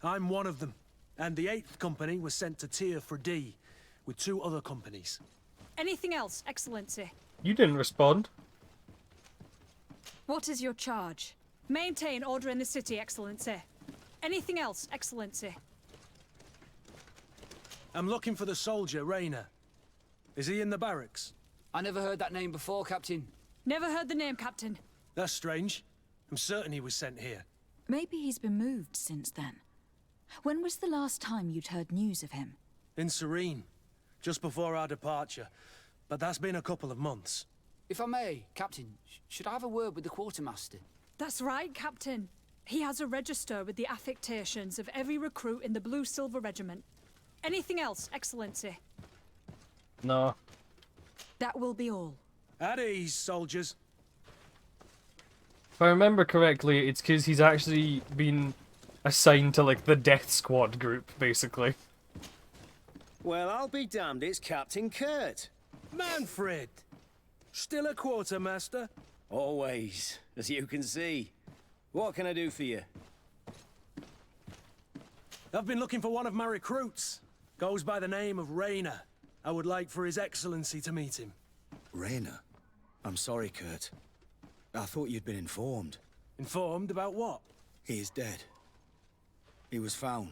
I'm one of them, and the 8th Company was sent to Tier for D, with 2 other companies. Anything else, Excellency? You didn't respond. What is your charge? Maintain order in the city, Excellency. Anything else, Excellency? I'm looking for the soldier, Rayner. Is he in the barracks? I never heard that name before, Captain. Never heard the name, Captain. That's strange. I'm certain he was sent here. Maybe he's been moved since then. When was the last time you'd heard news of him? In Serene, just before our departure. But that's been a couple of months. If I may, Captain, should I have a word with the quartermaster? That's right, Captain. He has a register with the affectations of every recruit in the Blue Silver Regiment. Anything else, Excellency? No. That will be all. At ease, soldiers. If I remember correctly, it's because he's actually been assigned to, like, the Death Squad group, basically. Well, I'll be damned, it's Captain Kurt. Manfred! Still a quartermaster? Always, as you can see. What can I do for you? I've been looking for one of my recruits. Goes by the name of Rayner. I would like for His Excellency to meet him. Rayner? I'm sorry, Kurt. I thought you'd been informed. Informed about what? He is dead. He was found,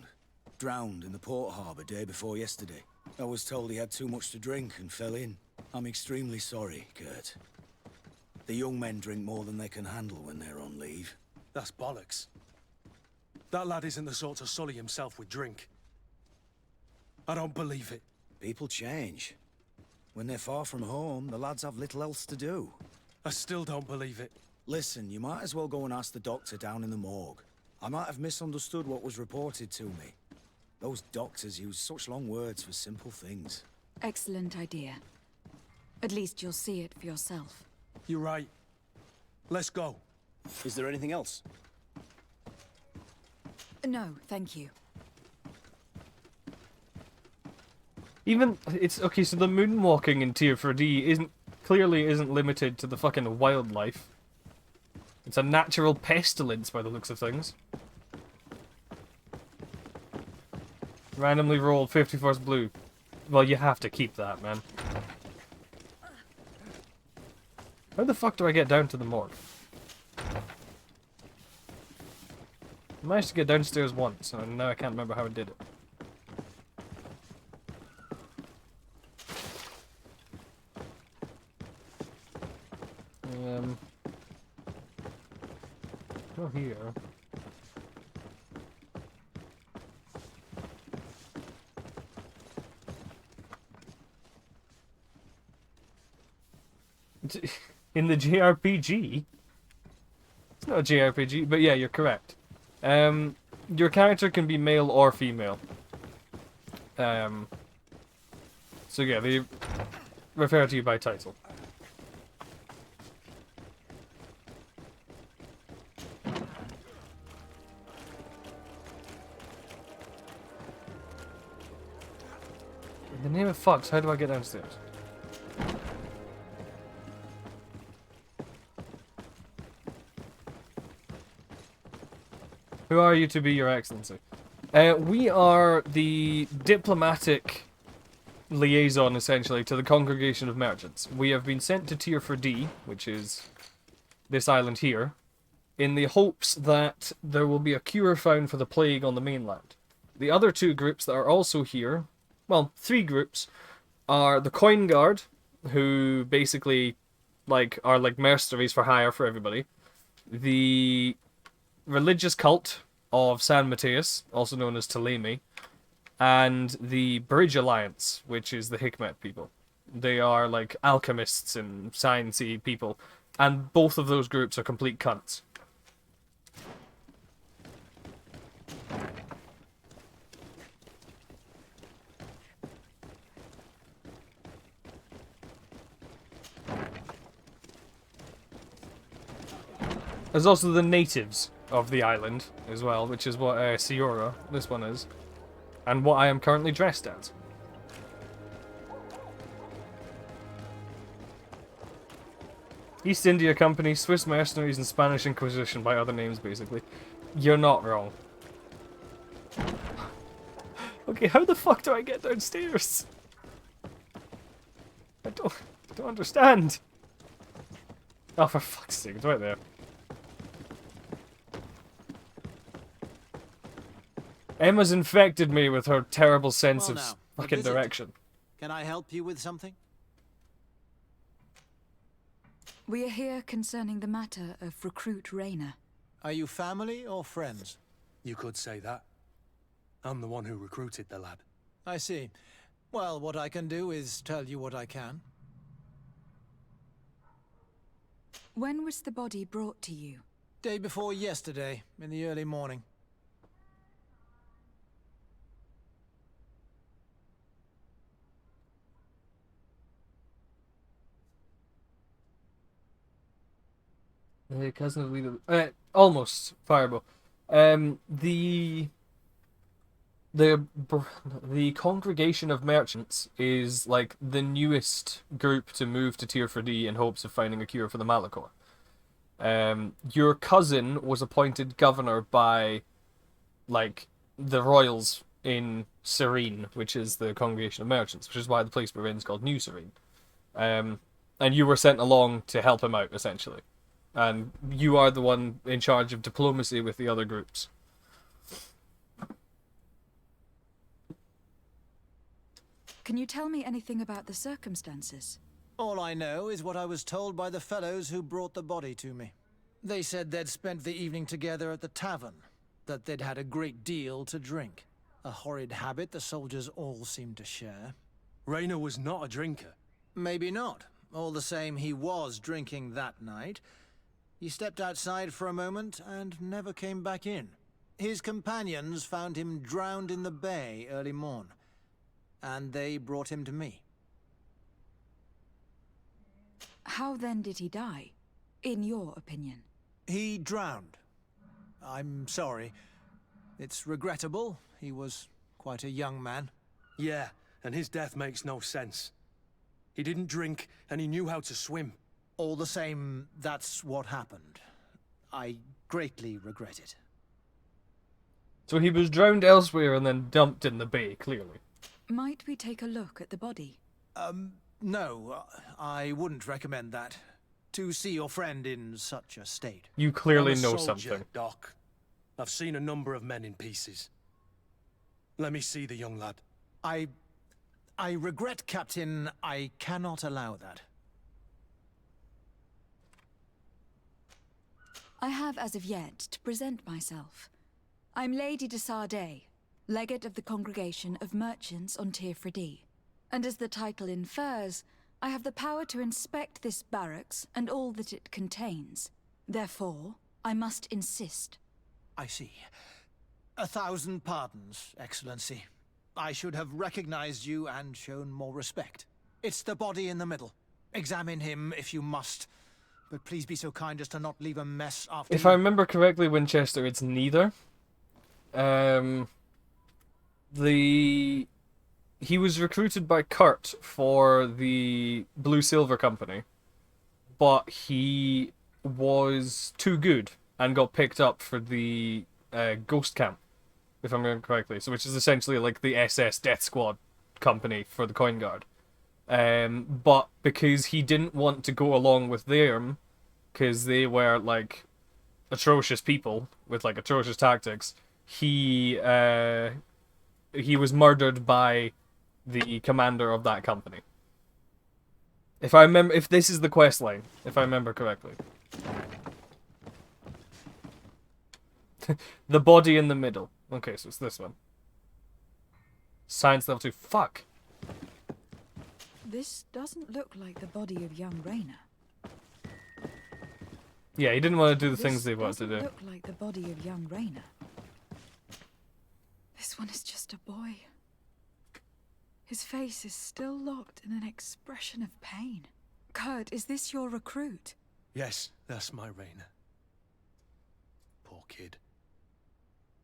drowned in the port harbour day before yesterday. I was told he had too much to drink and fell in. I'm extremely sorry, Kurt. The young men drink more than they can handle when they're on leave. That's bollocks. That lad isn't the sort to sully himself with drink. I don't believe it. People change. When they're far from home, the lads have little else to do. I still don't believe it. Listen, you might as well go and ask the doctor down in the morgue. I might have misunderstood what was reported to me. Those doctors use such long words for simple things. Excellent idea. At least you'll see it for yourself. You're right. Let's go. Is there anything else? No, thank you. Even it's okay. So the moonwalking in Tier 4D clearly isn't limited to the fucking wildlife. It's a natural pestilence by the looks of things. Randomly rolled 51st blue. Well, you have to keep that, man. How the fuck do I get down to the morgue? I managed to get downstairs once, and now I can't remember how I did it. Go here. In the JRPG? It's not a JRPG, but yeah, you're correct. Your character can be male or female. So yeah, they refer to you by title. In the name of fucks, how do I get downstairs? Who are you to be, Your Excellency? We are the diplomatic liaison, essentially, to the Congregation of Merchants. We have been sent to Tier 4D, which is this island here, in the hopes that there will be a cure found for the plague on the mainland. The other two groups that are also here, well, three groups, are the Coin Guard, who basically are like mercenaries for hire for everybody. The religious cult of San Mateus, also known as Ptolemy, and the Bridge Alliance, which is the Hikmet people. They are like alchemists and sciencey people, and both of those groups are complete cunts. There's also the natives of the island as well, which is what Siora, this one is, and what I am currently dressed as. East India Company, Swiss mercenaries, and Spanish Inquisition by other names, basically. You're not wrong. Okay, how the fuck do I get downstairs? I don't understand. Oh, for fuck's sake, it's right there. Emma's infected me with her terrible sense of fucking direction. Can I help you with something? We are here concerning the matter of Recruit Rayner. Are you family or friends? You could say that. I'm the one who recruited the lad. I see. Well, what I can do is tell you what I can. When was the body brought to you? Day before yesterday, in the early morning. Cousin of leader. Almost Fireball. The Congregation of Merchants is like the newest group to move to Tier 4D in hopes of finding a cure for the Malachor. Your cousin was appointed governor by, like, the royals in Serene, which is the Congregation of Merchants, which is why the place we're in is called New Serene. And you were sent along to help him out, essentially. And you are the one in charge of diplomacy with the other groups. Can you tell me anything about the circumstances? All I know is what I was told by the fellows who brought the body to me. They said they'd spent the evening together at the tavern, that they'd had a great deal to drink. A horrid habit the soldiers all seemed to share. Rainer was not a drinker. Maybe not. All the same, he was drinking that night. He stepped outside for a moment and never came back in. His companions found him drowned in the bay early morn, and they brought him to me. How then did he die, in your opinion? He drowned. I'm sorry. It's regrettable. He was quite a young man. Yeah, and his death makes no sense. He didn't drink, and he knew how to swim. All the same, that's what happened. I greatly regret it. So he was drowned elsewhere and then dumped in the bay, clearly. Might we take a look at the body? No, I wouldn't recommend that. To see your friend in such a state. You clearly I'm a know soldier, something. Doc. I've seen a number of men in pieces. Let me see the young lad. I regret, Captain. I cannot allow that. I have as of yet to present myself. I'm Lady de Sardet, legate of the Congregation of Merchants on Tirfredi. And as the title infers, I have the power to inspect this barracks and all that it contains. Therefore, I must insist. I see. 1,000 pardons, Excellency. I should have recognized you and shown more respect. It's the body in the middle. Examine him if you must, but please be so kind as to not leave a mess after If you... I remember correctly, Winchester, it's neither. He was recruited by Kurt for the Blue Silver Company, but he was too good and got picked up for the Ghost Camp, if I'm remembering correctly. So, which is essentially like the SS Death Squad company for the Coin Guard. But because he didn't want to go along with them, because they were like atrocious people with like atrocious tactics, he was murdered by the commander of that company. If this is the quest line, if I remember correctly. The body in the middle. Okay, so it's this one. Science level 2. Fuck. This doesn't look like the body of young Rainer. Yeah, he didn't want to do the things they wanted to This do. doesn't look like the body of young Rainer. This one is just a boy. His face is still locked in an expression of pain. Kurt, is this your recruit? Yes, that's my Rainer. Poor kid.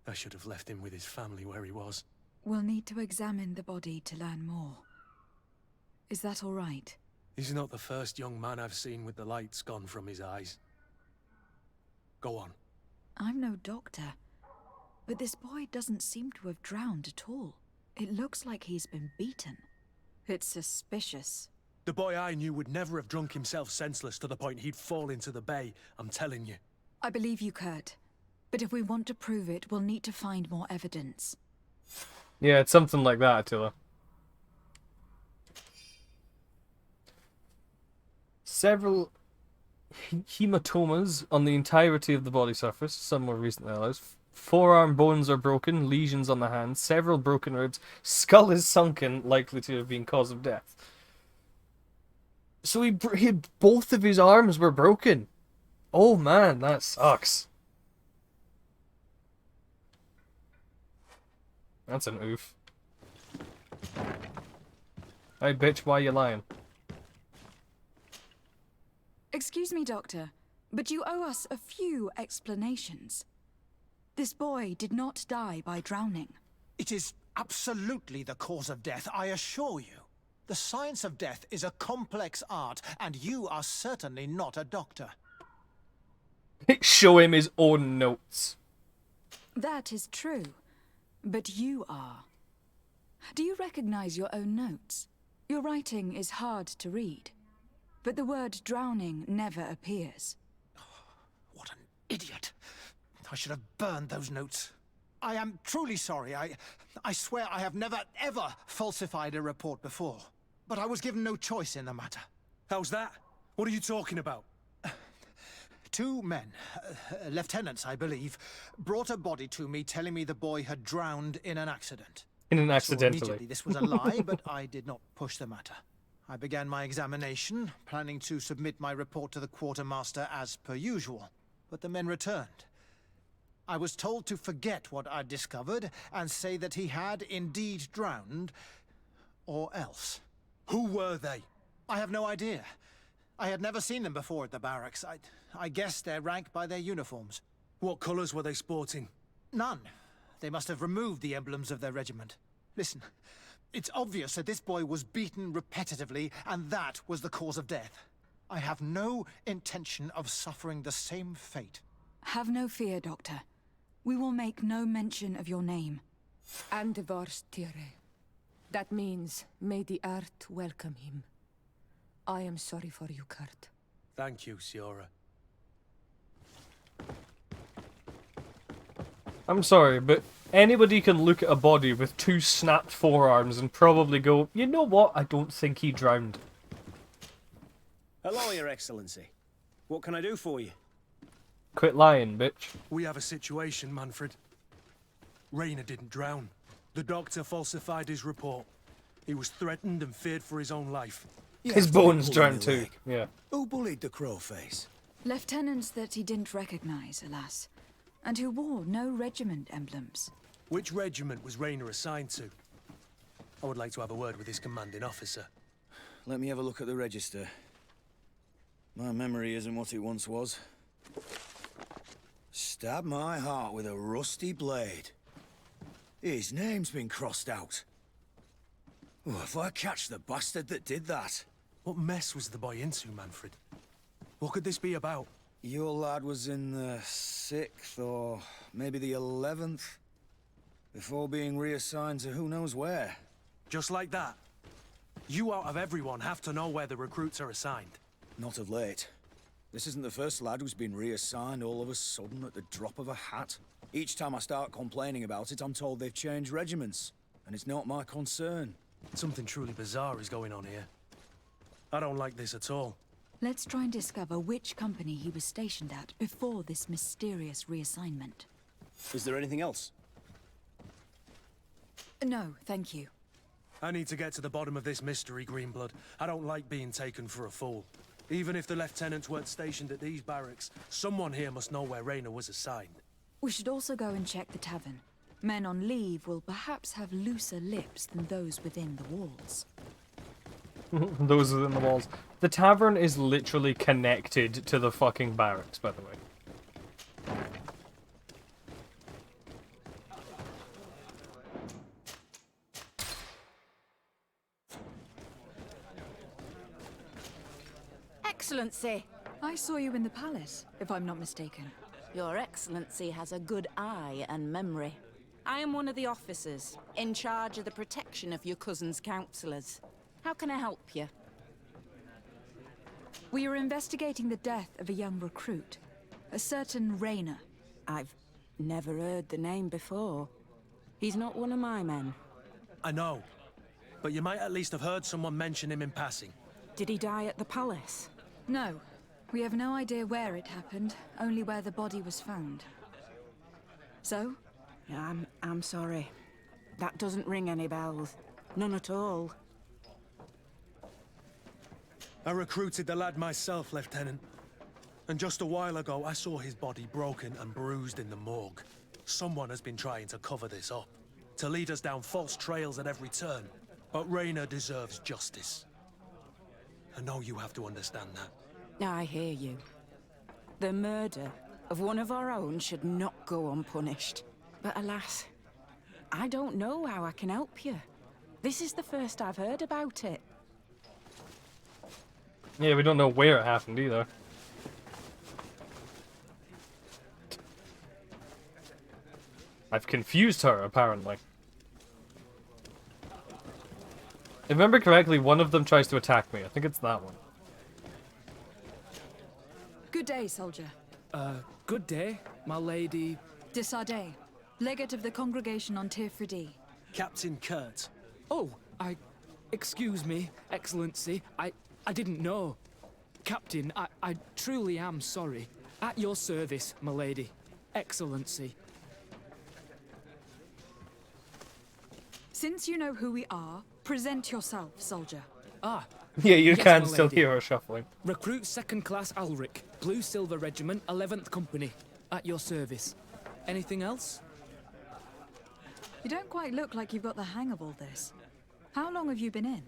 I should have left him with his family where he was. We'll need to examine the body to learn more. Is that all right? He's not the first young man I've seen with the lights gone from his eyes. Go on. I'm no doctor, but this boy doesn't seem to have drowned at all. It looks like he's been beaten. It's suspicious. The boy I knew would never have drunk himself senseless to the point he'd fall into the bay, I'm telling you. I believe you, Kurt. But if we want to prove it, we'll need to find more evidence. Yeah, it's something like that, Attila. Several hematomas on the entirety of the body surface, some more recent than others. Forearm bones are broken, lesions on the hands, several broken ribs. Skull is sunken, likely to have been cause of death. So both of his arms were broken. Oh man, that sucks. That's an oof. Hey bitch, why you lying? Excuse me, Doctor, but you owe us a few explanations. This boy did not die by drowning. It is absolutely the cause of death, I assure you. The science of death is a complex art, and you are certainly not a doctor. Show him his own notes. That is true, but you are. Do you recognize your own notes? Your writing is hard to read, but the word drowning never appears. What an idiot. I should have burned those notes. I am truly sorry. I swear I have never, ever falsified a report before. But I was given no choice in the matter. How's that? What are you talking about? Two men, lieutenants, I believe, brought a body to me telling me the boy had drowned in an accident. In an So accidentally. immediately this was a lie, but I did not push the matter. I began my examination, planning to submit my report to the quartermaster as per usual. But the men returned. I was told to forget what I'd discovered and say that he had indeed drowned, or else. Who were they? I have no idea. I had never seen them before at the barracks. I guessed their rank by their uniforms. What colours were they sporting? None. They must have removed the emblems of their regiment. Listen, it's obvious that this boy was beaten repetitively, and that was the cause of death. I have no intention of suffering the same fate. Have no fear, Doctor. We will make no mention of your name. Andevars Tire. That means, may the earth welcome him. I am sorry for you, Kurt. Thank you, Siora. I'm sorry, but anybody can look at a body with 2 snapped forearms and probably go, you know what, I don't think he drowned. Hello, Your Excellency. What can I do for you? Quit lying, bitch. We have a situation, Manfred. Rainer didn't drown. The doctor falsified his report. He was threatened and feared for his own life. His bones drowned too, yeah. Who bullied the crowface? Lieutenants that he didn't recognize, alas, and who wore no regiment emblems. Which regiment was Rainer assigned to? I would like to have a word with his commanding officer. Let me have a look at the register. My memory isn't what it once was. Stab my heart with a rusty blade. His name's been crossed out. Oh, if I catch the bastard that did that. What mess was the boy into, Manfred? What could this be about? Your lad was in the 6th or maybe the 11th, before being reassigned to who knows where. Just like that? You out of everyone have to know where the recruits are assigned. Not of late. This isn't the first lad who's been reassigned all of a sudden at the drop of a hat. Each time I start complaining about it, I'm told they've changed regiments, and it's not my concern. Something truly bizarre is going on here. I don't like this at all. Let's try and discover which company he was stationed at before this mysterious reassignment. Is there anything else? No, thank you. I need to get to the bottom of this mystery, Greenblood. I don't like being taken for a fool. Even if the lieutenants weren't stationed at these barracks, someone here must know where Rainer was assigned. We should also go and check the tavern. Men on leave will perhaps have looser lips than those within the walls. Those within the walls. The tavern is literally connected to the fucking barracks, by the way. Excellency! I saw you in the palace, if I'm not mistaken. Your Excellency has a good eye and memory. I am one of the officers, in charge of the protection of your cousin's councillors. How can I help you? We are investigating the death of a young recruit, a certain Rainer. I've never heard the name before. He's not one of my men. I know, but you might at least have heard someone mention him in passing. Did he die at the palace? No. We have no idea where it happened, only where the body was found. So? I'm sorry. That doesn't ring any bells. None at all. I recruited the lad myself, Lieutenant. And just a while ago, I saw his body broken and bruised in the morgue. Someone has been trying to cover this up, to lead us down false trails at every turn. But Rainer deserves justice. I know you have to understand that. I hear you. The murder of one of our own should not go unpunished. But alas, I don't know how I can help you. This is the first I've heard about it. Yeah, we don't know where it happened either. I've confused her, apparently. I remember correctly, one of them tries to attack me. I think it's that one. Good day, soldier. Good day, my lady. De Sardet, legate of the congregation on Tir Fridi. Captain Kurt. Oh, excuse me, Excellency. I didn't know. Captain, I truly am sorry. At your service, my lady. Excellency. Since you know who we are, present yourself, soldier. Ah. Yeah, you yes, can my still lady. hear her shuffling. Recruit 2nd Class Ulrich, Blue Silver Regiment, 11th Company. At your service. Anything else? You don't quite look like you've got the hang of all this. How long have you been in?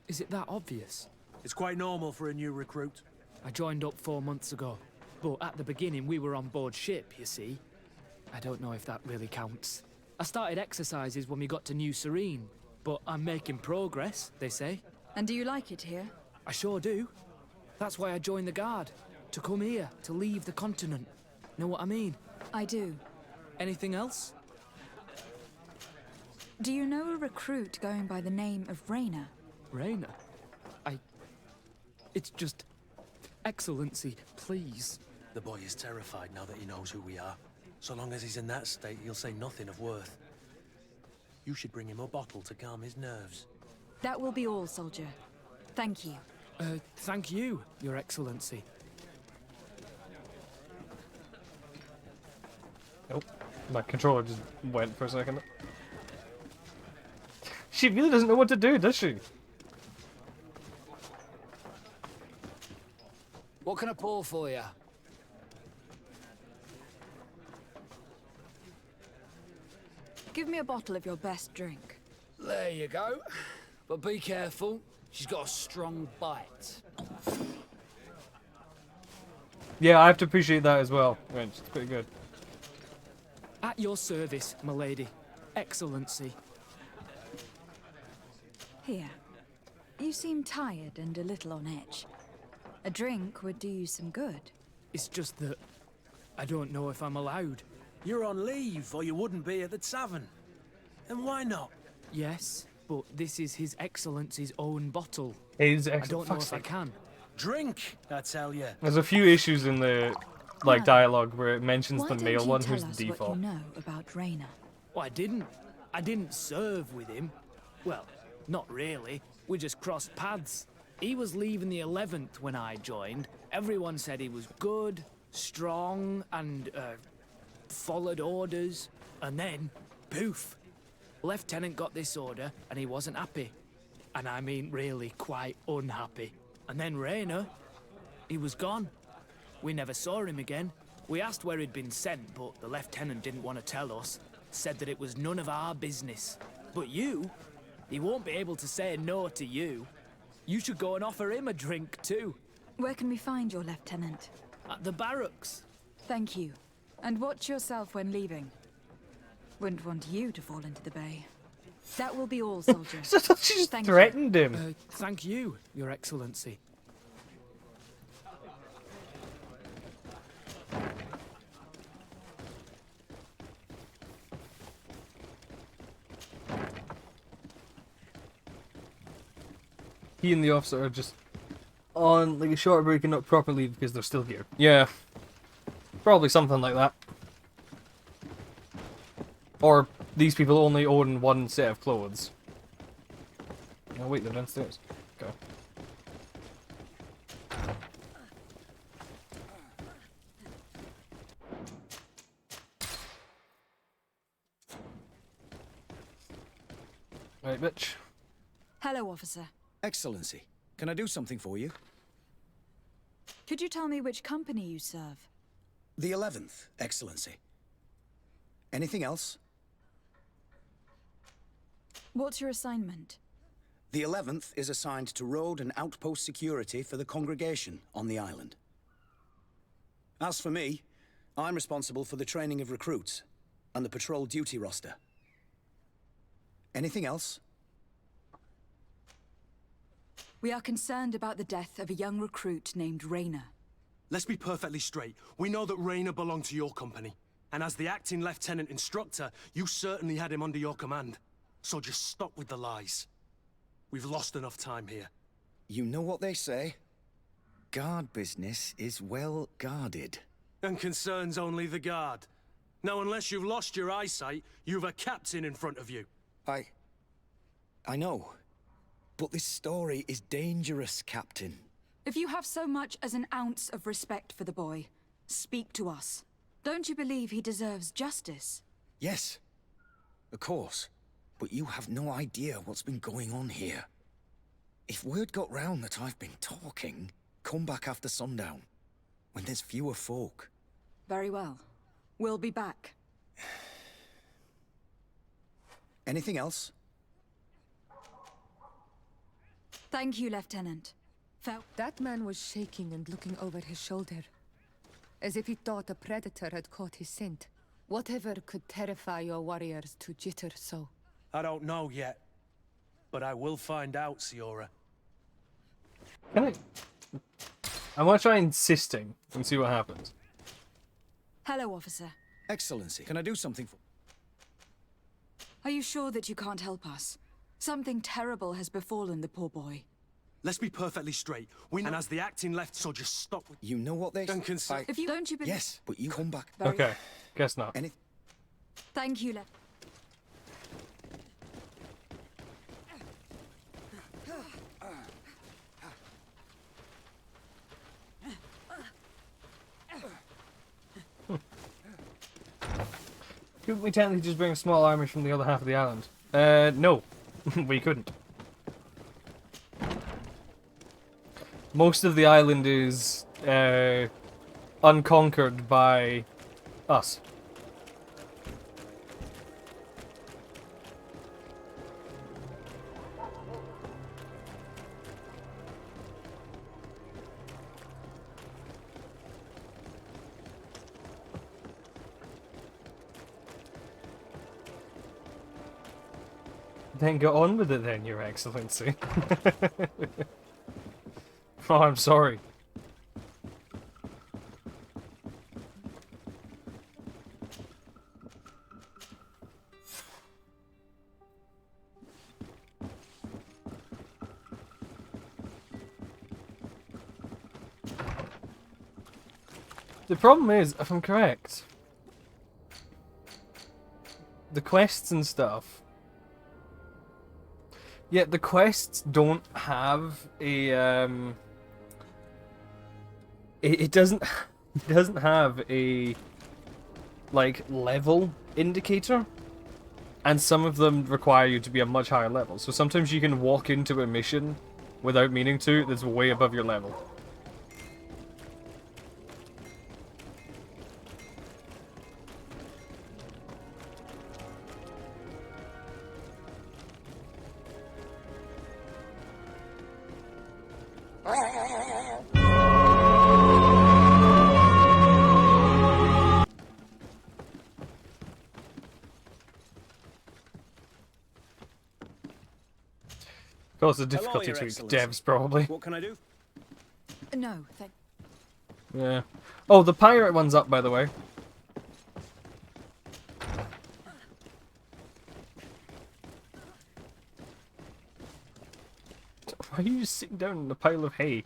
Is it that obvious? It's quite normal for a new recruit. I joined up 4 months ago. But at the beginning, we were on board ship, you see. I don't know if that really counts. I started exercises when we got to New Serene. But I'm making progress, they say. And do you like it here? I sure do. That's why I joined the Guard. To come here, to leave the continent. Know what I mean? I do. Anything else? Do you know a recruit going by the name of Rayna? Rayna? It's just... Excellency, please. The boy is terrified now that he knows who we are. So long as he's in that state, he'll say nothing of worth. You should bring him a bottle to calm his nerves. That will be all, soldier. Thank you. Thank you, Your Excellency. Nope. My controller just went for a second. She really doesn't know what to do, does she? What can I pour for you? Give me a bottle of your best drink. There you go. But be careful. She's got a strong bite. Yeah, I have to appreciate that as well. Right, it's pretty good. At your service, my lady. Excellency. Here. You seem tired and a little on edge. A drink would do you some good. It's just that I don't know if I'm allowed. You're on leave, or you wouldn't be at the tavern. And why not? Yes, but this is His Excellency's own bottle. His I don't know if I can. Drink, I tell you. There's a few issues in the dialogue where it mentions Why the don't male you one tell who's the us default. what you know about Rayna? Well, I didn't serve with him. Well, not really. We just crossed paths. He was leaving the 11th when I joined. Everyone said he was good, strong, and followed orders. And then, poof. Lieutenant got this order, and he wasn't happy. And I mean really quite unhappy. And then Rayner, he was gone. We never saw him again. We asked where he'd been sent, but the lieutenant didn't want to tell us. Said that it was none of our business. But you, he won't be able to say no to you. You should go and offer him a drink too. Where can we find your lieutenant? At the barracks. Thank you. And watch yourself when leaving. Wouldn't want you to fall into the bay. That will be all, soldier. She just Thank threatened him. Thank you, Your Excellency. He and the officer are just on like a short break and not proper leave because they're still here. Yeah. Probably something like that. Or these people only own one set of clothes. Oh wait, they're downstairs. Go. Right, bitch. Hello, officer. Excellency, can I do something for you? Could you tell me which company you serve? The 11th, Excellency. Anything else? What's your assignment? The 11th is assigned to road and outpost security for the congregation on the island. As for me, I'm responsible for the training of recruits and the patrol duty roster. Anything else? We are concerned about the death of a young recruit named Rayna. Let's be perfectly straight. We know that Rayna belonged to your company. And as the acting lieutenant instructor, you certainly had him under your command. so just stop with the lies. We've lost enough time here. You know what they say? Guard business is well guarded. And concerns only the guard. Now, unless you've lost your eyesight, you've a captain in front of you. I know. But this story is dangerous, Captain. If you have so much as an ounce of respect for the boy, speak to us. Don't you believe he deserves justice? Yes, of course. But you have no idea what's been going on here. If word got round that I've been talking, come back after sundown, when there's fewer folk. Very well. We'll be back. Anything else? Thank you, Lieutenant. That man was shaking and looking over his shoulder, as if he thought a predator had caught his scent. Whatever could terrify your warriors to jitter so? I don't know yet, but I will find out, Siora. I'm gonna try insisting and see what happens. Hello, officer. Excellency, can I do something for... Are you sure that you can't help us? Something terrible has befallen the poor boy. Let's be perfectly straight. And as the acting left, so just stop with... You know what they... If you don't, you believe... Yes, but you come back. Okay, guess not. Thank you, Couldn't we technically just bring a small army from the other half of the island? No. We couldn't. Most of the island is unconquered by us. Then go on with it then, Your Excellency. Oh, I'm sorry. The problem is, if I'm correct, the quests and stuff... Yeah, the quests don't have a, It doesn't have a, like, level indicator. And some of them require you to be a much higher level. So sometimes you can walk into a mission without meaning to that's way above your level. Cause the difficulty to devs, probably. What can I do? No, thank... Yeah. Oh, the pirate one's up, by the way. Why are you just sitting down in a pile of hay?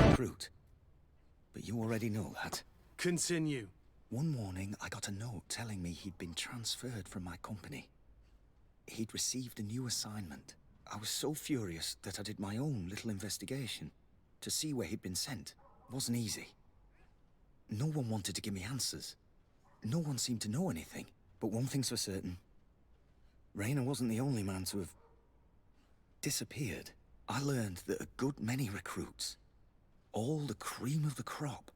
Recruit. But you already know that. Continue. One morning, I got a note telling me he'd been transferred from my company. He'd received a new assignment. I was so furious that I did my own little investigation to see where he'd been sent. It wasn't easy. No one wanted to give me answers. No one seemed to know anything. But one thing's for certain. Raynor wasn't the only man to have disappeared. I learned that a good many recruits, all the cream of the crop,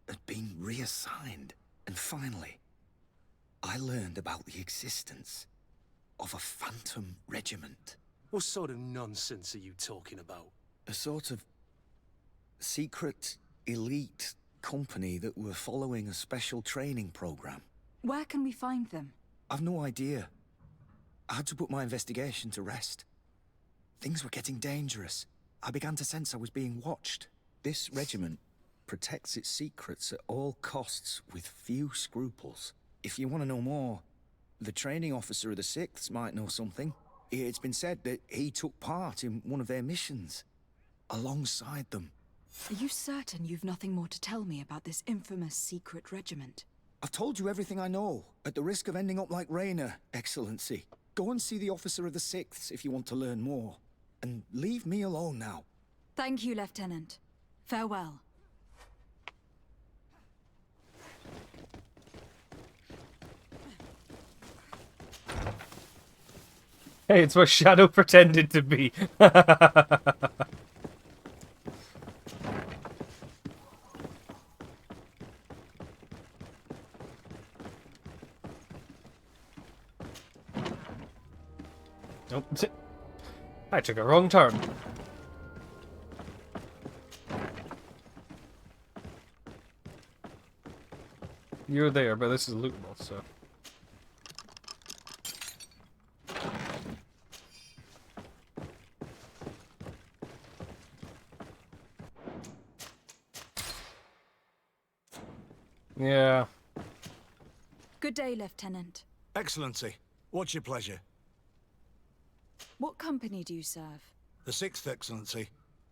had been reassigned. And finally, I learned about the existence of a phantom regiment. What sort of nonsense are you talking about? A sort of secret, elite company that were following a special training program. Where can we find them? I've no idea. I had to put my investigation to rest. Things were getting dangerous. I began to sense I was being watched. This regiment protects its secrets at all costs with few scruples. If you want to know more, the training officer of the 6th might know something. It's been said that he took part in one of their missions, alongside them. Are you certain you've nothing more to tell me about this infamous secret regiment? I've told you everything I know, at the risk of ending up like Raynor, Excellency. Go and see the officer of the 6th if you want to learn more. And leave me alone now. Thank you, Lieutenant. Farewell. Hey, it's what Shadow pretended to be. Nope. I took a wrong turn. You're there, but this is lootable, so... Yeah. Good day, Lieutenant. Excellency, what's your pleasure? What company do you serve? The 6th, Excellency.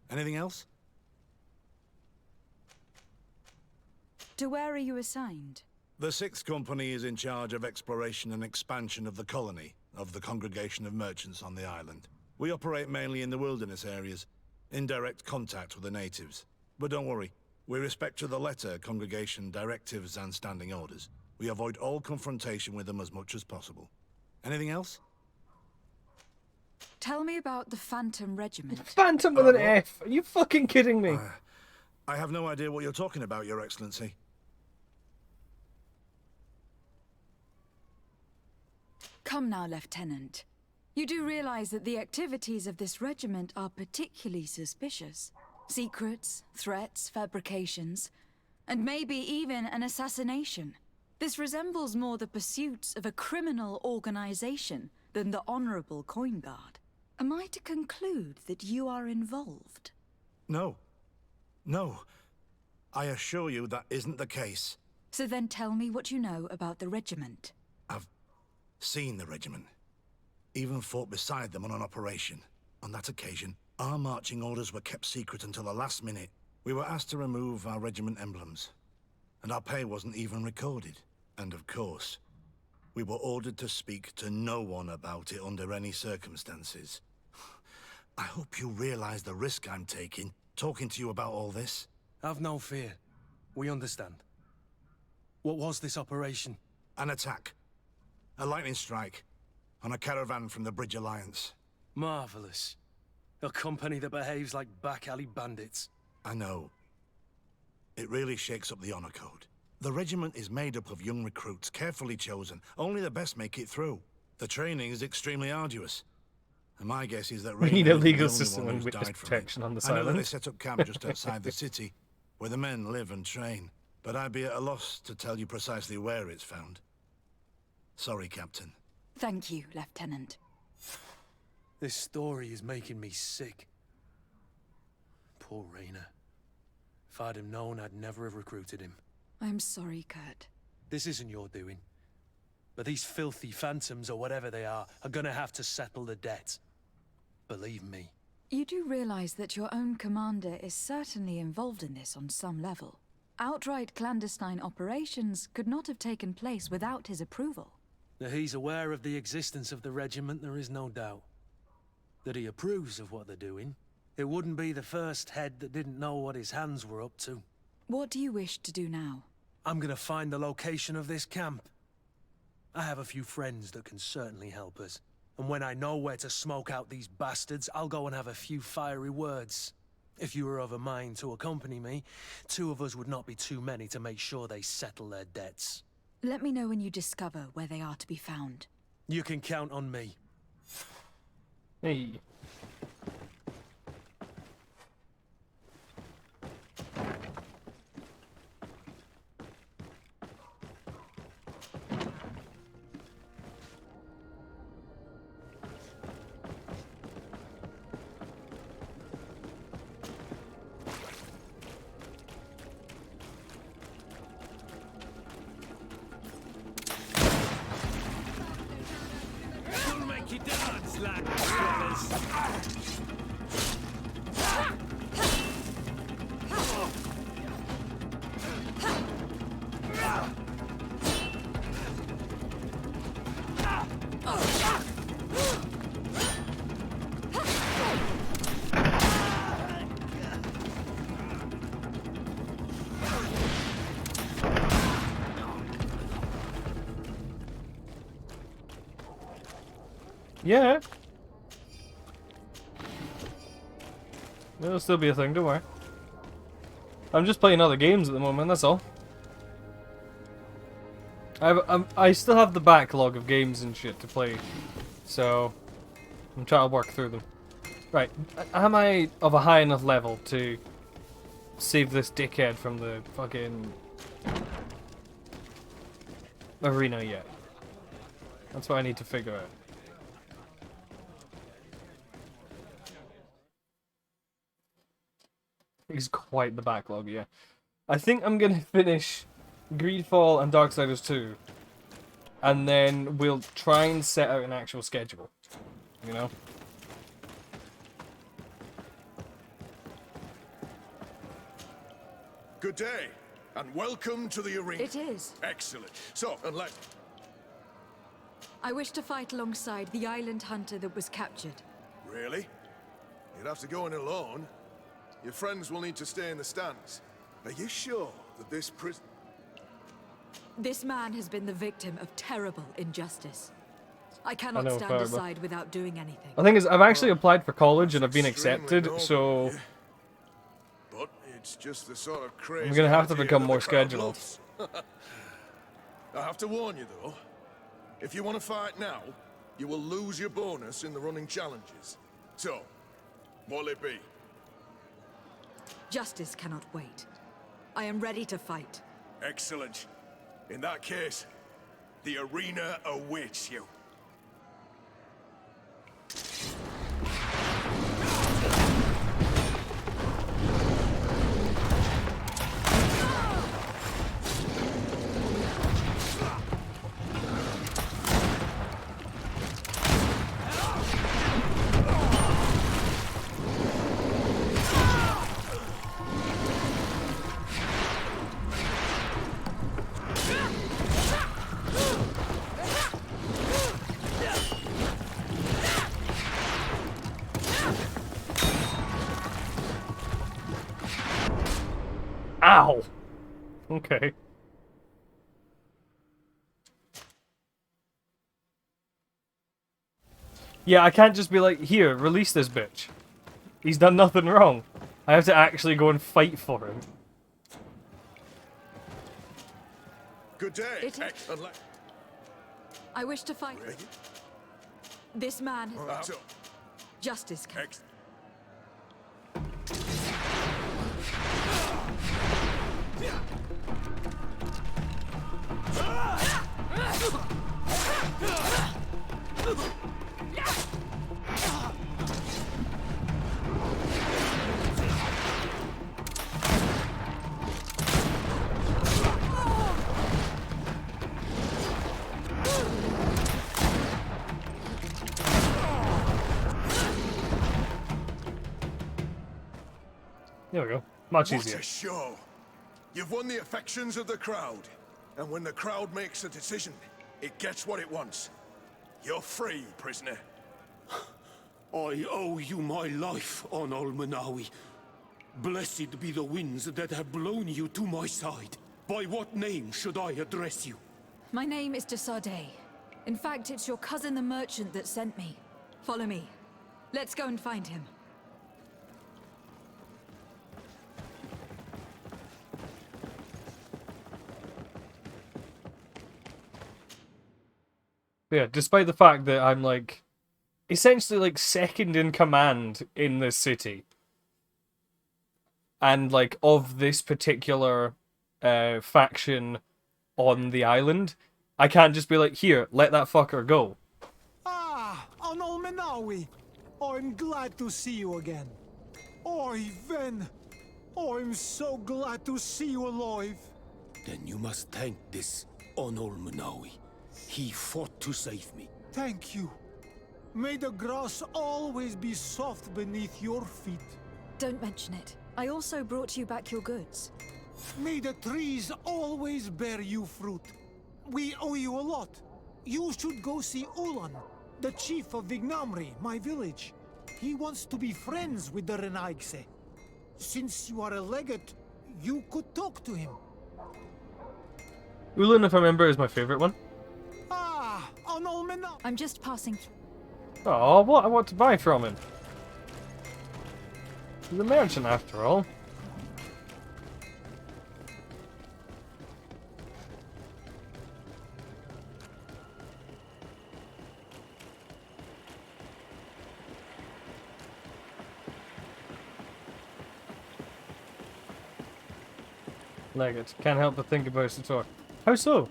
Anything else? To where are you assigned? The 6th Company is in charge of exploration and expansion of the colony of the Congregation of Merchants on the island. We operate mainly in the wilderness areas, in direct contact with the natives. But don't worry, we respect to the letter Congregation directives and standing orders. We avoid all confrontation with them as much as possible. Anything else? Tell me about the Phantom Regiment. Phantom with an F! Are you fucking kidding me? I have no idea what you're talking about, Your Excellency. Come now, Lieutenant. You do realize that the activities of this regiment are particularly suspicious. Secrets, threats, fabrications, and maybe even an assassination. This resembles more the pursuits of a criminal organization than the Honorable Coin Guard. Am I to conclude that you are involved? No. No. I assure you that isn't the case. So then tell me what you know about the regiment. I've seen the regiment. Even fought beside them on an operation. On that occasion, our marching orders were kept secret until the last minute. We were asked to remove our regiment emblems. And our pay wasn't even recorded. And of course, we were ordered to speak to no one about it under any circumstances. I hope you realize the risk I'm taking, talking to you about all this. Have no fear. We understand. What was this operation? An attack. A lightning strike. On a caravan from the Bridge Alliance. Marvelous. A company that behaves like back-alley bandits. I know. It really shakes up the honor code. The regiment is made up of young recruits, carefully chosen. Only the best make it through. The training is extremely arduous. And my guess is that We need a Raynor is the legal only system one and who's witness died from it. protection on this I know that island. they set up camp just outside the city, where the men live and train. But I'd be at a loss to tell you precisely where it's found. Sorry, Captain. Thank you, Lieutenant. This story is making me sick. Poor Raynor. If I'd have known, I'd never have recruited him. I'm sorry, Kurt. This isn't your doing. But these filthy phantoms, or whatever they are gonna have to settle the debt. Believe me. You do realize that your own commander is certainly involved in this on some level. Outright clandestine operations could not have taken place without his approval. That he's aware of the existence of the regiment, there is no doubt. That he approves of what they're doing. It wouldn't be the first head that didn't know what his hands were up to. What do you wish to do now? I'm gonna find the location of this camp. I have a few friends that can certainly help us. And when I know where to smoke out these bastards, I'll go and have a few fiery words. If you were of a mind to accompany me, 2 of us would not be too many to make sure they settle their debts. Let me know when you discover where they are to be found. You can count on me. Hey. Yeah. It'll still be a thing, don't worry. I'm just playing other games at the moment, that's all. I still have the backlog of games and shit to play, so I'm trying to work through them. Right, am I of a high enough level to save this dickhead from the fucking arena yet? That's what I need to figure out. It's quite the backlog, yeah. I think I'm gonna finish Greedfall and Darksiders 2, and then we'll try and set out an actual schedule, you know? Good day, and welcome to the arena. It is. Excellent. So, unless... I wish to fight alongside the island hunter that was captured. Really? You'd have to go in alone. Your friends will need to stay in the stands. Are you sure that this prison... This man has been the victim of terrible injustice. I I cannot know, stand Farber. aside without doing anything. The thing is, I've actually applied for college and I've been accepted, so But it's just the sort of crazy I'm gonna have to idea become that more the crowd scheduled. loves. I have to warn you, though. If you want to fight now, you will lose your bonus in the running challenges. So, what'll it be? Justice cannot wait. I am ready to fight. Excellent. In that case, the arena awaits you. Ow! Okay. Yeah, I can't just be like, here, release this bitch. He's done nothing wrong. I have to actually go and fight for him. Good day. It is. I wish to fight. This man has... Justice can... There we go. Much What easier. a show! You've won the affections of the crowd. And when the crowd makes a decision, it gets what it wants. You're free, prisoner. I owe you my life, Onol Manawi. Blessed be the winds that have blown you to my side. By what name should I address you? My name is Desade. In fact, it's your cousin the merchant that sent me. Follow me. Let's go and find him. Yeah, despite the fact that I'm like essentially like second in command in this city. And like of this particular faction on the island, I can't just be like, here, let that fucker go. Ah, Onol Manawi. I'm glad to see you again. Oi, Ven. I'm so glad to see you alive. Then you must thank this Onol Manawi. He fought to save me. Thank you. May the grass always be soft beneath your feet. Don't mention it. I also brought you back your goods. May the trees always bear you fruit. We owe you a lot. You should go see Ulan, the chief of Vignamri, my village. He wants to be friends with the Renaigse. Since you are a legate, you could talk to him. Ulan, if I remember, is my favorite one. I'm just passing through. Oh, what I want to buy from him. He's a merchant after all. Like it. Can't help but think about the talk. How so?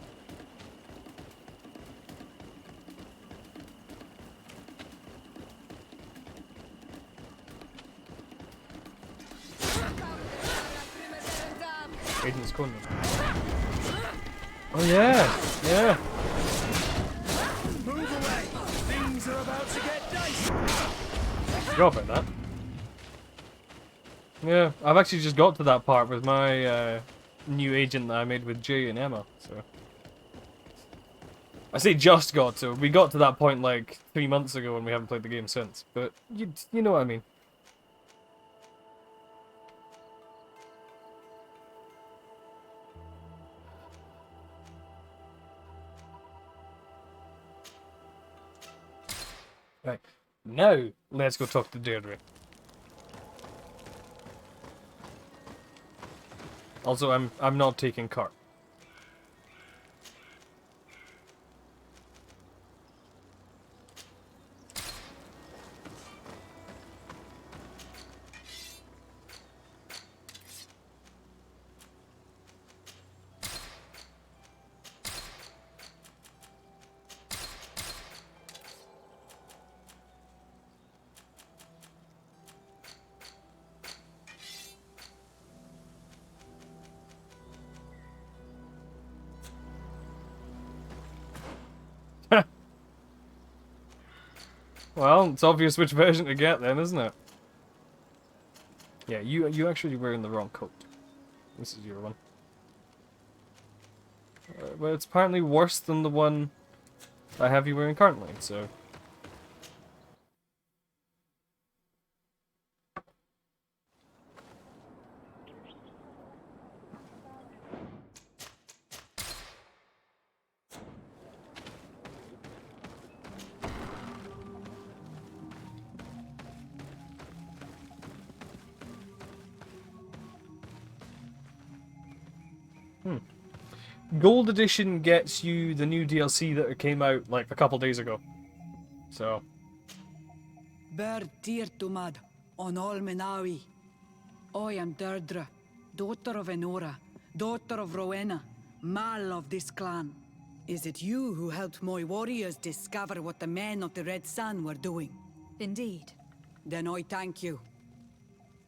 Agent's corner. Oh yeah, yeah. Move away! Things are about to get dicey! Forgot about that. Yeah, I've actually just got to that part with my new agent that I made with Jay and Emma. So I say just got to. We got to that point like 3 months ago, and we haven't played the game since. But you know what I mean. Right. Now, let's go talk to Deirdre. Also, I'm not taking cart. Well, it's obvious which version to get then, isn't it? Yeah, you actually wearing the wrong coat. This is your one. But it's apparently worse than the one I have you wearing currently, so... Gold Edition gets you the new DLC that came out like a couple days ago. So... Ber Tirtumad, on Olmenawi. I am Deirdre, daughter of Enora, daughter of Rowena, Mal of this clan. Is it you who helped my warriors discover what the men of the Red Sun were doing? Indeed. Then I thank you.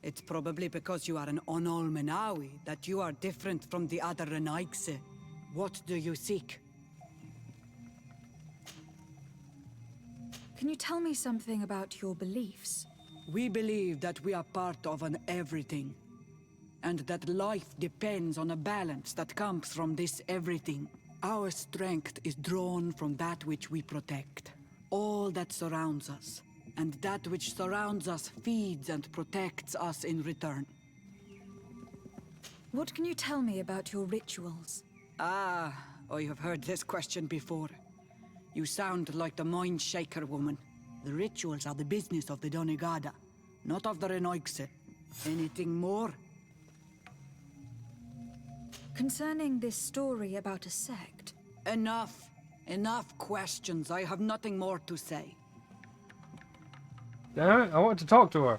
It's probably because you are an Onolmenawi that you are different from the other Renaigse. What do you seek? Can you tell me something about your beliefs? We believe that we are part of an everything, and that life depends on a balance that comes from this everything. Our strength is drawn from that which we protect, all that surrounds us, and that which surrounds us feeds and protects us in return. What can you tell me about your rituals? Ah, I have heard this question before. You sound like the Mind Shaker woman. The rituals are the business of the Donegada, not of the Renoigse. Anything more? Concerning this story about a sect... Enough. Enough questions. I have nothing more to say. Damn it, I want to talk to her.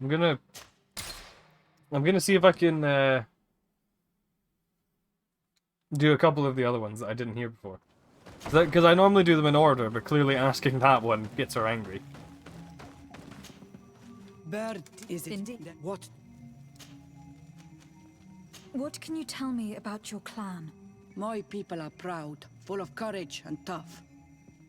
I'm gonna see if I can do a couple of the other ones that I didn't hear before. Because I normally do them in order, but clearly asking that one gets her angry. Bird, is it? Indeed. What? What can you tell me about your clan? My people are proud, full of courage and tough.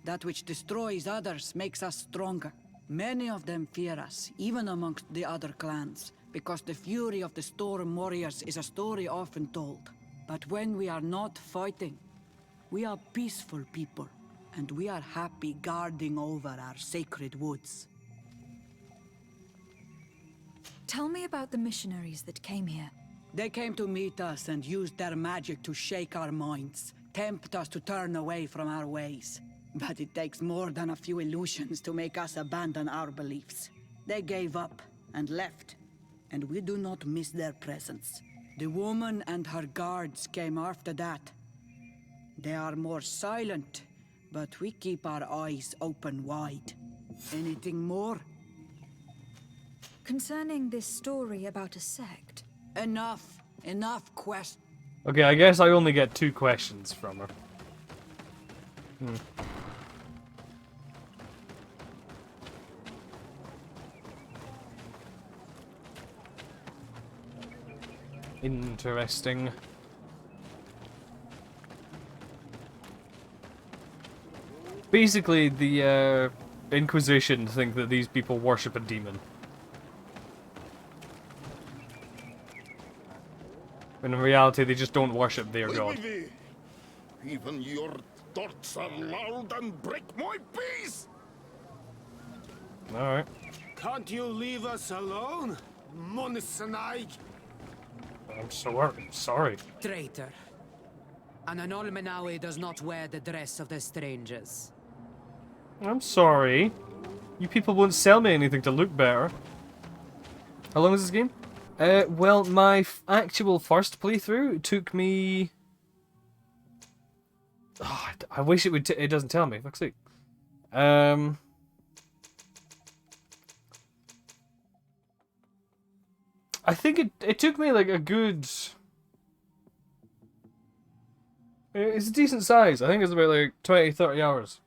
That which destroys others makes us stronger. Many of them fear us, even amongst the other clans, because the fury of the Storm Warriors is a story often told. But when we are not fighting, we are peaceful people, and we are happy guarding over our sacred woods. Tell me about the missionaries that came here. They came to meet us and used their magic to shake our minds, tempt us to turn away from our ways. But it takes more than a few illusions to make us abandon our beliefs. They gave up and left, and we do not miss their presence. The woman and her guards came after that. They are more silent, but we keep our eyes open wide. Anything more? Concerning this story about a sect. Enough. Enough quest. Okay, I guess I only get 2 questions from her. Interesting. Basically, the Inquisition think that these people worship a demon. When in reality, they just don't worship their god. Even your thoughts are loud and break my peace! Alright. Can't you leave us alone, Monisanaig? I'm sorry. Traitor. An Anolmenawi does not wear the dress of the strangers. I'm sorry. You people won't sell me anything to look better. How long is this game? Well, my actual first playthrough took me... Oh, I wish it would. It doesn't tell me. Fuck's sake. I think it took me like a good... It's a decent size. I think it's about like 20-30 hours.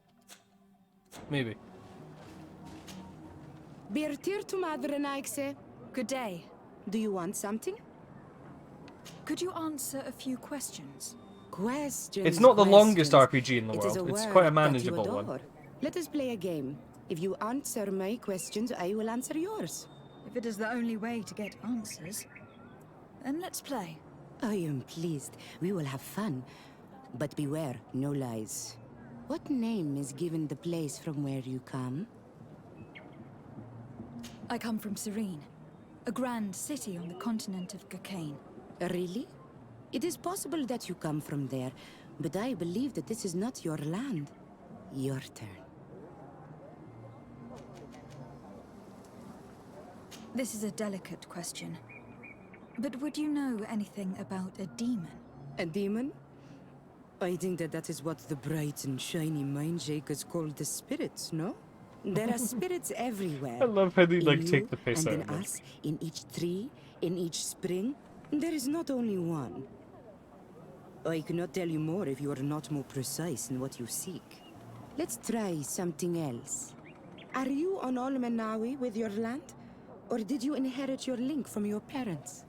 Maybe. Birtir to Madre Naikse. Good day. Do you want something? Could you answer a few questions? Questions. It's not the longest questions. RPG in the It is world. a It's word quite a that you manageable adore. one. Let us play a game. If you answer my questions, I will answer yours. If it is the only way to get answers, then let's play. I am pleased. We will have fun. But beware, no lies. What name is given the place from where you come? I come from Serene, a grand city on the continent of Gakane. Really? It is possible that you come from there, but I believe that this is not your land. Your turn. This is a delicate question. But would you know anything about a demon? A demon? I think that is what the bright and shiny mind shakers call the spirits, no? There are spirits everywhere. I love how they like In take you, the piss and out in of it. us, in each tree, in each spring. There is not only one. I cannot tell you more if you are not more precise in what you seek. Let's try something else. Are you on Olmenawi with your land? Or did you inherit your link from your parents?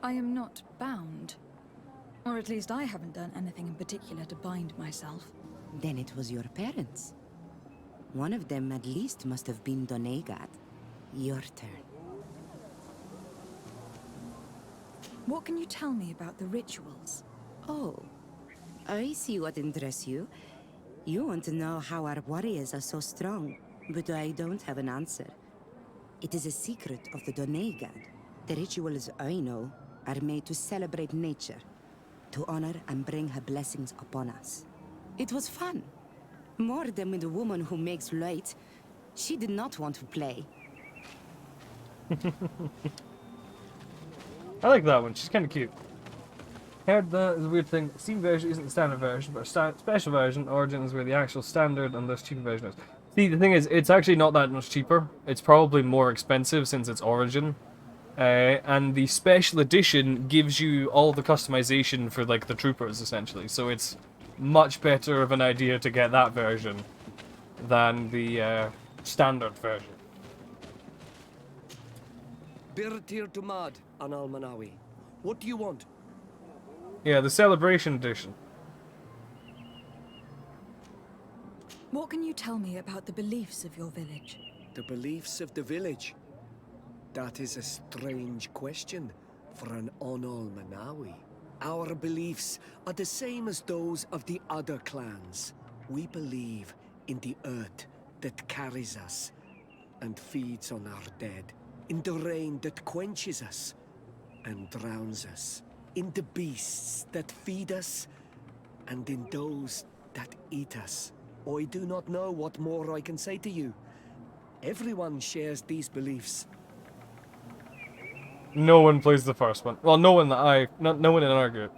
I am not bound. Or at least I haven't done anything in particular to bind myself. Then it was your parents. One of them at least must have been Donegat. Your turn. What can you tell me about the rituals? Oh, I see what interests you. You want to know how our warriors are so strong, but I don't have an answer. It is a secret of the Donegat. The rituals I know are made to celebrate nature, to honor and bring her blessings upon us. It was fun. More than with the woman who makes light. She did not want to play. I like that one. She's kind of cute. Heard that is a weird thing. Steam version isn't the standard version, but a special version. Origin is where the actual standard and this cheaper version is. See, the thing is, it's actually not that much cheaper. It's probably more expensive since it's Origin. And the special edition gives you all the customization for like the troopers essentially, so it's much better of an idea to get that version than the standard version. Birtir to Mad, Anal Manawi. What do you want? Yeah, the celebration edition. What can you tell me about the beliefs of your village? The beliefs of the village? That is a strange question for an Onol Manawi. Our beliefs are the same as those of the other clans. We believe in the earth that carries us and feeds on our dead, in the rain that quenches us, and drowns us. In the beasts that feed us, and in those that eat us. I do not know what more I can say to you. Everyone shares these beliefs. No one plays the first one. Well, no one no one in our group.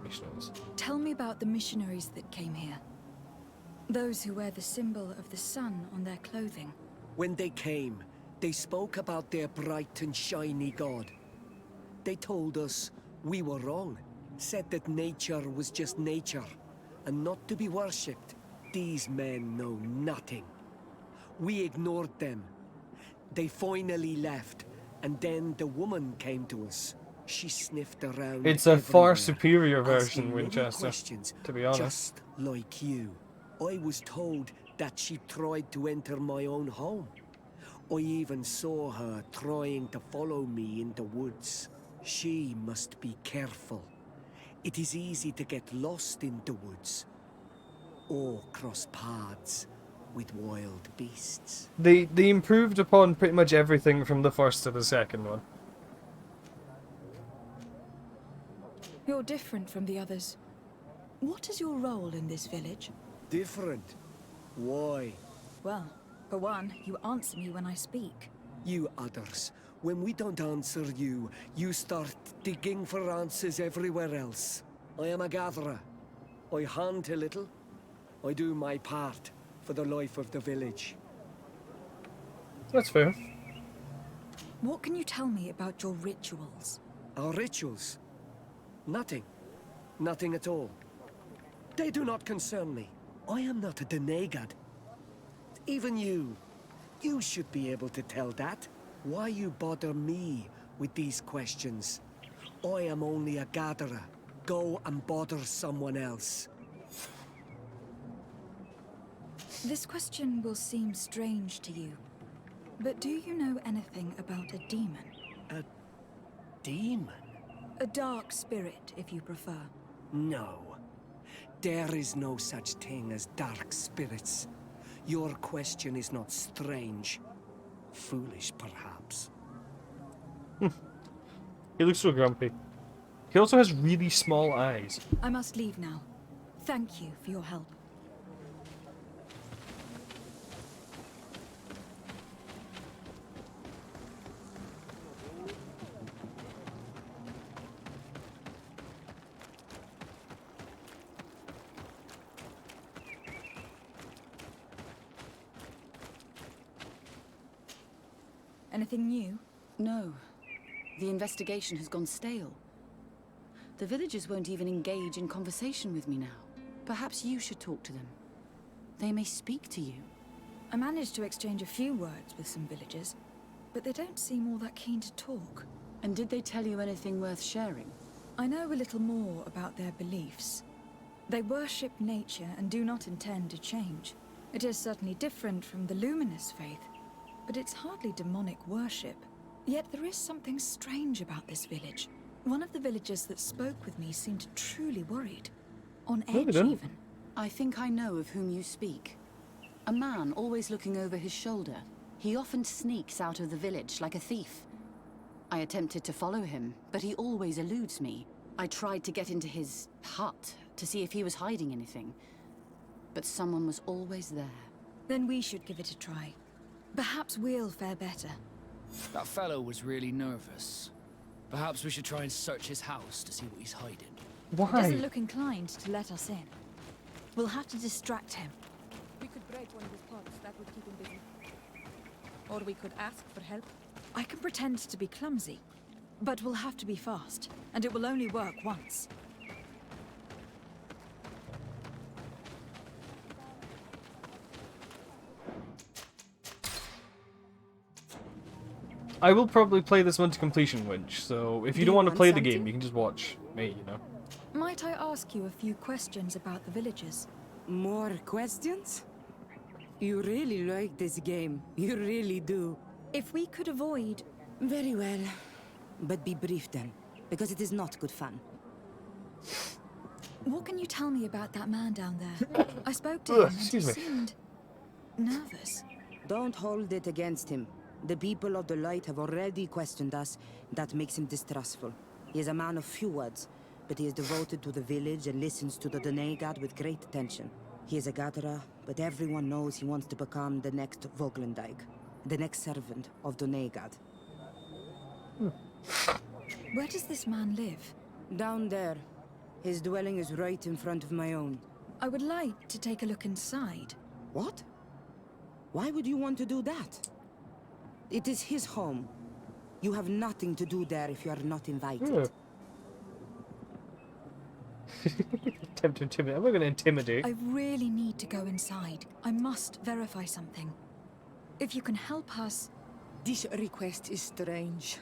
Missionaries. Tell me about the missionaries that came here. Those who wear the symbol of the sun on their clothing. When they came, they spoke about their bright and shiny god. They told us we were wrong, said that nature was just nature, and not to be worshipped. These men know nothing. We ignored them. They finally left, and then the woman came to us. She sniffed around. It's a far everywhere, superior version, asking many Winchester, questions, to be honest. just like you. I was told that she tried to enter my own home. I even saw her trying to follow me in the woods. She must be careful. It is easy to get lost in the woods, or cross paths with wild beasts. They improved upon pretty much everything from the first to the second one. You're different from the others. What is your role in this village? Different? Why? Well, for one, you answer me when I speak. You others, when we don't answer you, you start digging for answers everywhere else. I am a gatherer. I hunt a little. I do my part for the life of the village. That's fair. What can you tell me about your rituals? Our rituals? Nothing. Nothing at all. They do not concern me. I am not a Denegad. Even you. You should be able to tell that. Why you bother me with these questions? I am only a gatherer. Go and bother someone else. This question will seem strange to you, but do you know anything about a demon? A demon? A dark spirit, if you prefer. No. There is no such thing as dark spirits. Your question is not strange. Foolish, perhaps. He looks so grumpy. He also has really small eyes. I must leave now. Thank you for your help. Anything new? No. The investigation has gone stale. The villagers won't even engage in conversation with me now. Perhaps you should talk to them. They may speak to you. I managed to exchange a few words with some villagers, but they don't seem all that keen to talk. And did they tell you anything worth sharing? I know a little more about their beliefs. They worship nature and do not intend to change. It is certainly different from the luminous faith, but it's hardly demonic worship. Yet there is something strange about this village. One of the villagers that spoke with me seemed truly worried. On edge, even. I think I know of whom you speak. A man always looking over his shoulder. He often sneaks out of the village like a thief. I attempted to follow him, but he always eludes me. I tried to get into his hut to see if he was hiding anything, but someone was always there. Then we should give it a try. Perhaps we'll fare better. That fellow was really nervous. Perhaps we should try and search his house to see what he's hiding. He doesn't look inclined to let us in. We'll have to distract him. We could break one of his pots. That would keep him busy. Or we could ask for help. I can pretend to be clumsy, but we'll have to be fast, and it will only work once. I will probably play this one to completion, Winch, so if you don't want to play the game, you can just watch me, you know. Might I ask you a few questions about the villagers? More questions? You really like this game. You really do. If we could avoid... Very well. But be brief then, because it is not good fun. What can you tell me about that man down there? I spoke to him and he seemed... nervous. Don't hold it against him. The people of the light have already questioned us. That makes him distrustful. He is a man of few words, but he is devoted to the village and listens to the Dene god with great attention. He is a gatherer, but everyone knows he wants to become the next Voglendijk, the next servant of Dene god. Where does this man live? Down there. His dwelling is right in front of my own. I would like to take a look inside. What? Why would you want to do that? It is his home. You have nothing to do there if you are not invited. Attempt to intimidate. I'm not going to intimidate. I really need to go inside. I must verify something. If you can help us... This request is strange.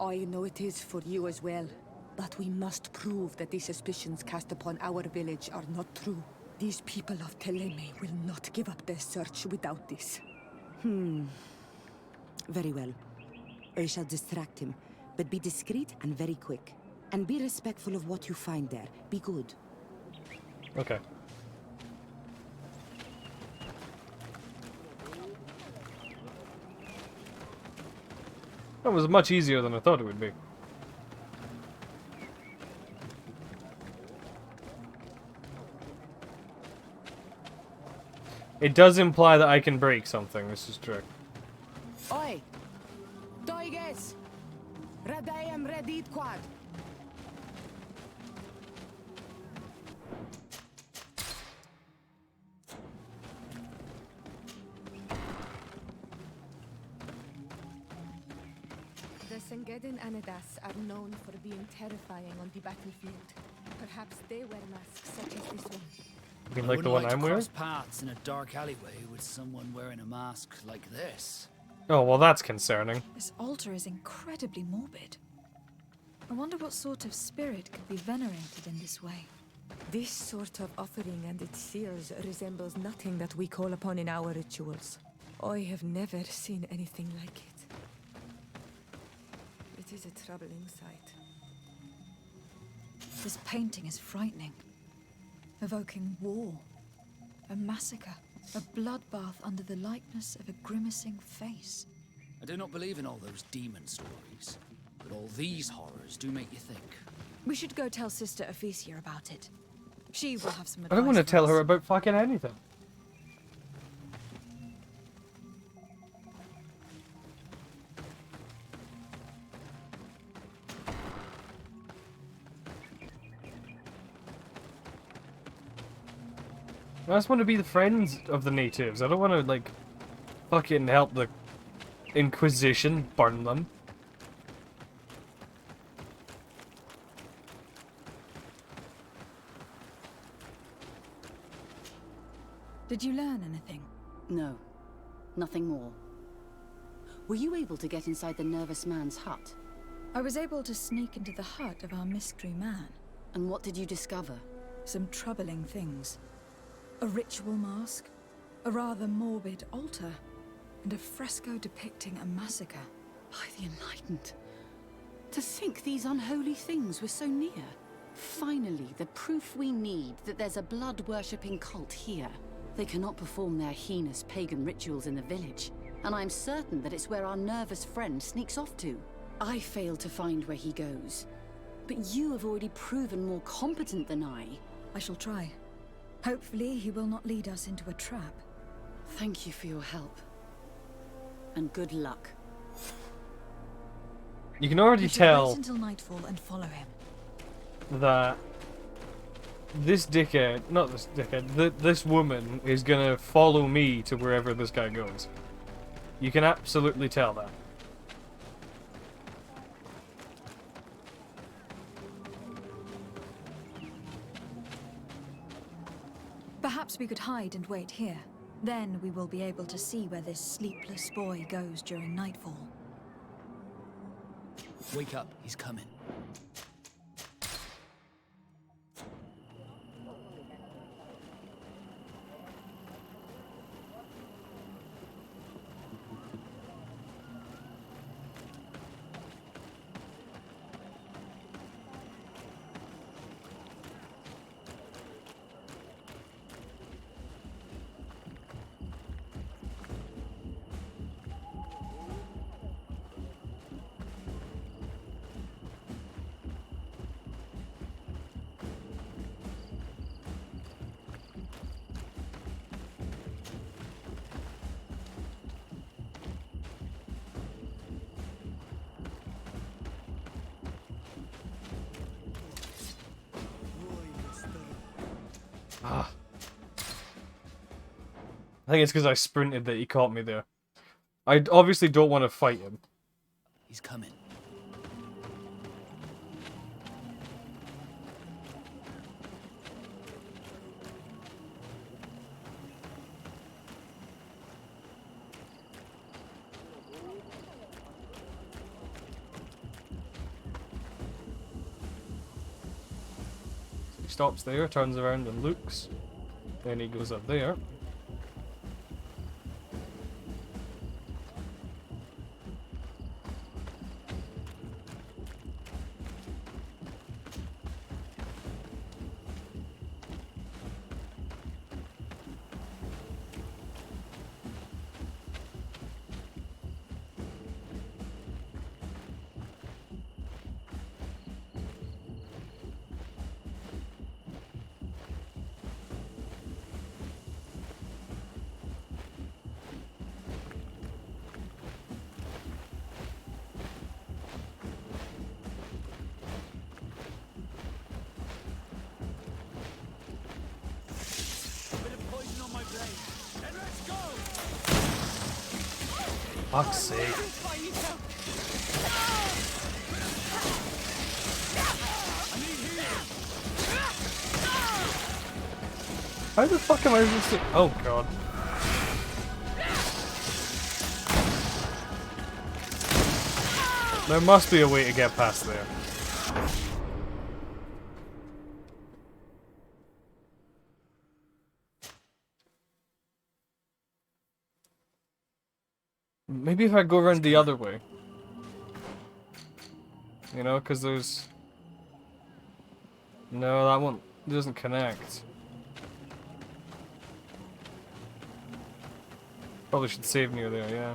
I know it is for you as well. But we must prove that the suspicions cast upon our village are not true. These people of Teleme will not give up their search without this. Very well. I shall distract him, but be discreet and very quick. And be respectful of what you find there. Be good. Okay. That was much easier than I thought it would be. It does imply that I can break something, this is true. Oi! Toiges! Radayam Redit Quad! The Sengedin Anadas are known for being terrifying on the battlefield. Perhaps they wear masks such as this one. You mean like the one I'm wearing? Cross paths in a dark alleyway with someone wearing a mask like this. Oh, well that's concerning. This altar is incredibly morbid. I wonder what sort of spirit could be venerated in this way. This sort of offering and its seers resembles nothing that we call upon in our rituals. I have never seen anything like it. It is a troubling sight. This painting is frightening. Evoking war, a massacre, a bloodbath under the likeness of a grimacing face. I do not believe in all those demon stories, but all these horrors do make you think. We should go tell Sister Ephesia about it. She will have some I advice. don't want to for tell us. her about fucking anything. I just want to be the friends of the natives. I don't want to, like, fucking help the Inquisition burn them. Did you learn anything? No. Nothing more. Were you able to get inside the nervous man's hut? I was able to sneak into the hut of our mystery man. And what did you discover? Some troubling things. A ritual mask, a rather morbid altar, and a fresco depicting a massacre. By the Enlightened. To think these unholy things were so near. Finally, the proof we need that there's a blood-worshipping cult here. They cannot perform their heinous pagan rituals in the village, and I'm certain that it's where our nervous friend sneaks off to. I failed to find where he goes, but you have already proven more competent than I. I shall try. Hopefully, he will not lead us into a trap. Thank you for your help. And good luck. You can already We should tell wait until nightfall and follow him. that this dickhead, not this dickhead, this woman is gonna follow me to wherever this guy goes. You can absolutely tell that. Perhaps we could hide and wait here. Then we will be able to see where this sleepless boy goes during nightfall. Wake up, he's coming. Ah. I think it's because I sprinted that he caught me there. I obviously don't want to fight him. He's coming. He stops there, turns around and looks. Then he goes up there. Fuck's sake. How the fuck am I supposed to... Oh god. There must be a way to get past there. Maybe if I go around the other way. You know, because there's... No, that one doesn't connect. Probably should save near there, yeah.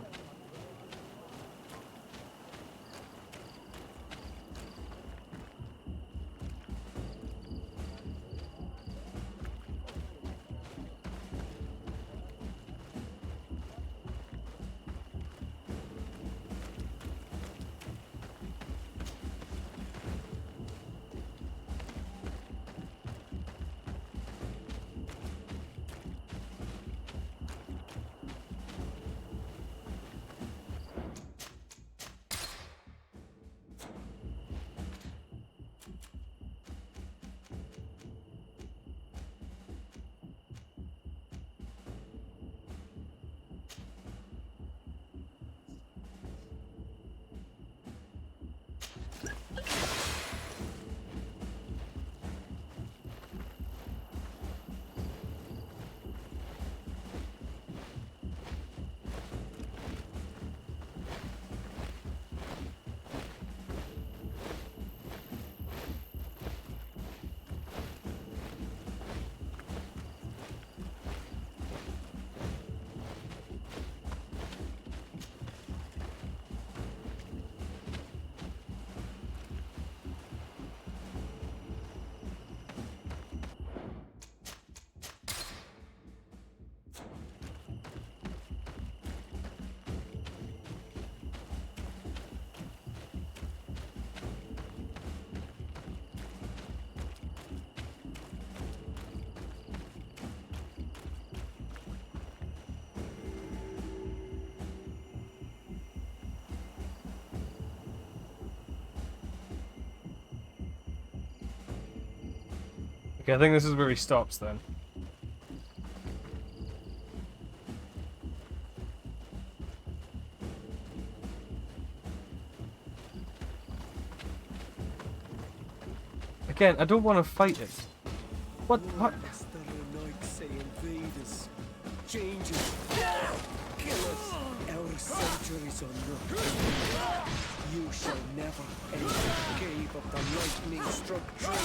Okay, I think this is where he stops then. Again, I don't want to fight it. What? Changes, killers, our centuries on nothing. You shall never enter the cave of the lightning struck tree.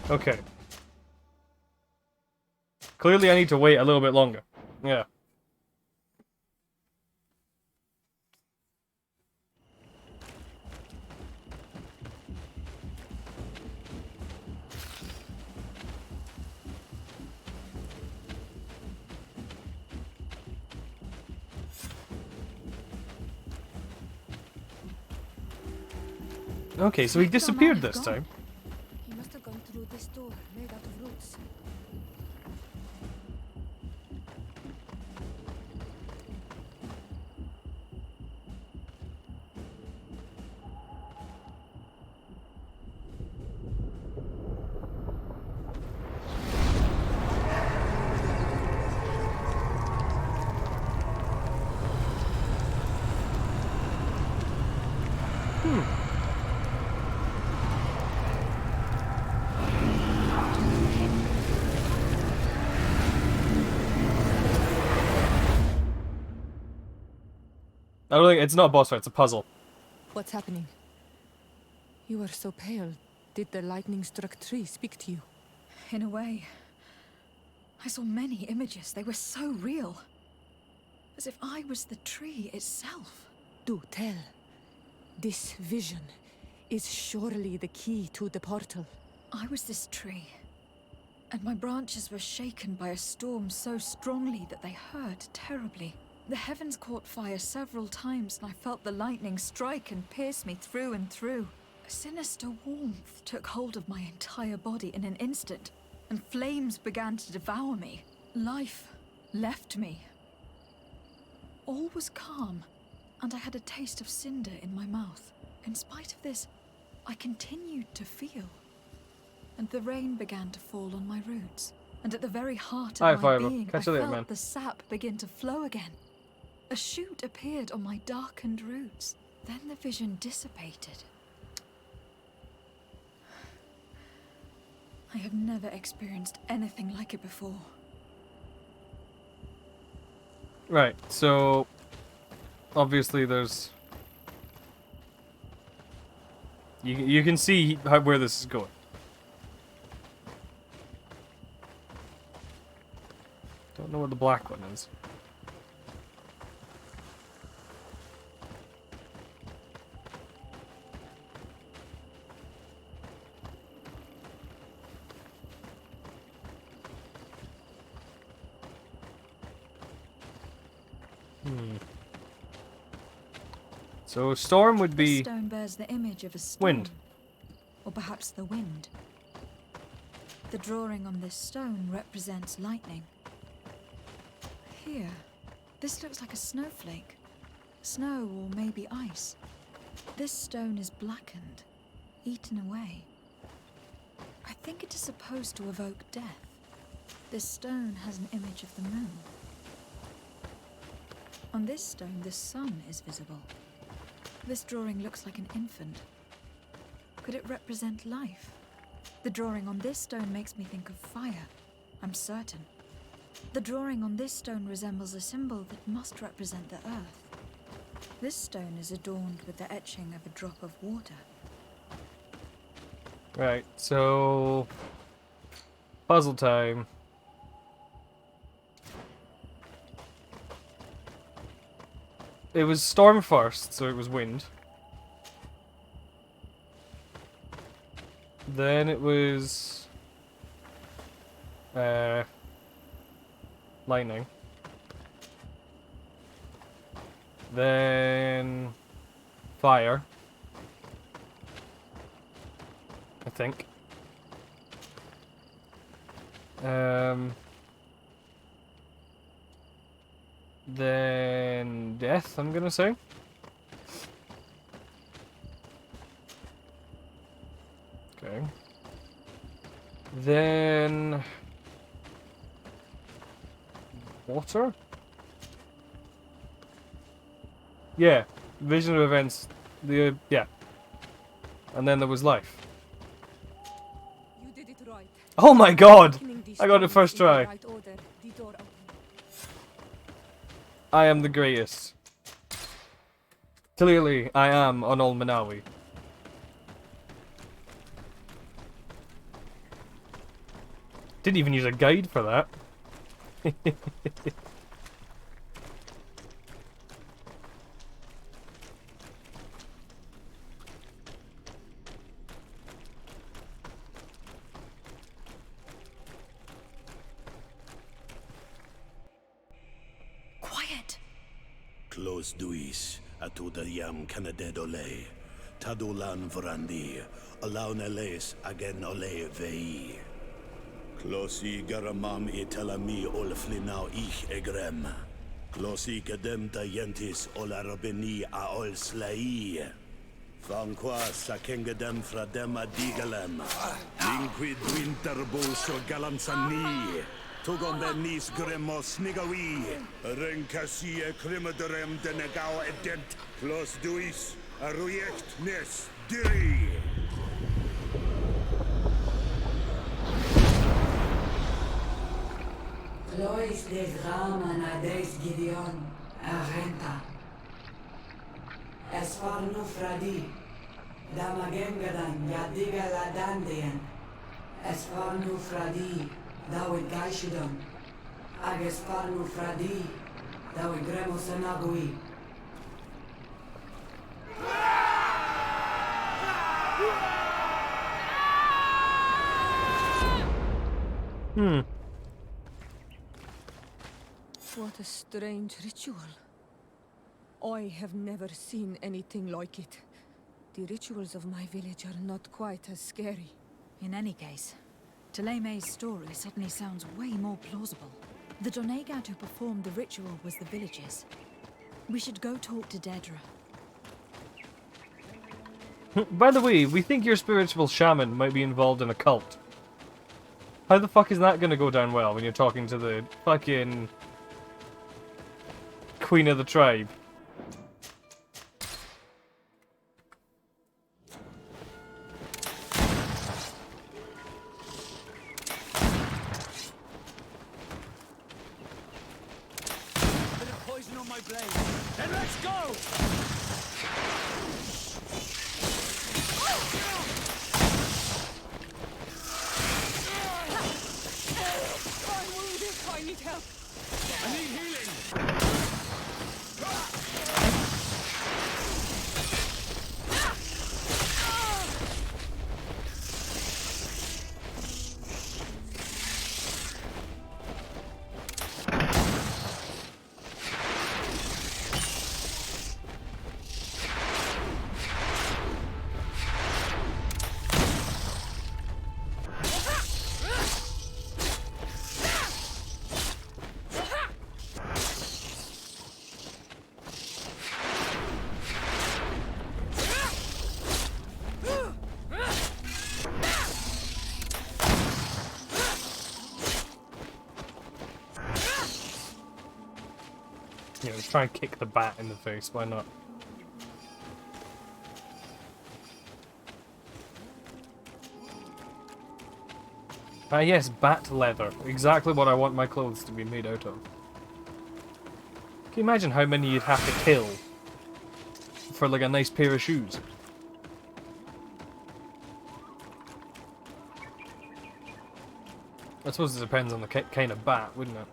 Okay. Clearly I need to wait a little bit longer. Yeah. Okay, so he disappeared this time. He must have gone through this door made out of roots. I don't think it's not a boss fight, it's a puzzle. What's happening? You are so pale. Did the lightning-struck tree speak to you? In a way. I saw many images. They were so real. As if I was the tree itself. Do tell. This vision is surely the key to the portal. I was this tree. And my branches were shaken by a storm so strongly that they hurt terribly. The heavens caught fire several times, and I felt the lightning strike and pierce me through and through. A sinister warmth took hold of my entire body in an instant, and flames began to devour me. Life left me. All was calm, and I had a taste of cinder in my mouth. In spite of this, I continued to feel. And the rain began to fall on my roots, and at the very heart of my being, I felt the sap begin to flow again. A shoot appeared on my darkened roots. Then the vision dissipated. I have never experienced anything like it before. Right, so obviously there's you can see where this is going. Don't know what the black one is. So storm would be This stone bears the image of a storm. Wind. Or perhaps the wind. The drawing on this stone represents lightning. Here, this looks like a snowflake. Snow or maybe ice. This stone is blackened, eaten away. I think it is supposed to evoke death. This stone has an image of the moon. On this stone, the sun is visible. This drawing looks like an infant. Could it represent life? The drawing on this stone makes me think of fire. I'm certain. The drawing on this stone resembles a symbol that must represent the earth. This stone is adorned with the etching of a drop of water. Right, so puzzle time. It was storm first, so it was wind. Then it was lightning. Then fire. I think. Then death, I'm gonna say. Okay. Then water? Yeah. Vision of events. Yeah. And then there was life. You did it right. Oh my god! I got it first try. I am the greatest. Clearly, I am on Ol Manawi. Didn't even use a guide for that. Quiet! Close duis, atudayam canadedole, tadulan vrandi, alaun eles agen ole vei. Klosi garamam itelami ol flinau ich egrem. Klosi gedem dayentis ol arabeni a ol slai. Fanqua sakengedem fradem adigalem. Linquid winterbo so galansani. Tugom benis gremos nigawi. Renkasie krimaderem denegau edent. Klos duis arujekt nes diri. Lois des Raman ades Gideon, Arenta. Esparnu Fradi, Damagengadan, Yadiga Ladandian. Esparnu Fradi, Dawid Gaishidon. Agesparnu Fradi, Dawid Gremosanagui. What a strange ritual. I have never seen anything like it. The rituals of my village are not quite as scary. In any case, Teleme's story suddenly sounds way more plausible. The Donegad who performed the ritual was the villagers. We should go talk to Dedra. By the way, we think your spiritual shaman might be involved in a cult. How the fuck is that gonna go down well when you're talking to the fucking queen of the tribe? Bit of poison on my blade. Then let's go! I'm wounded. I need help. I need healing. Yeah, let's try and kick the bat in the face, why not? Ah yes, bat leather. Exactly what I want my clothes to be made out of. Can you imagine how many you'd have to kill for like a nice pair of shoes? I suppose it depends on the kind of bat, wouldn't it?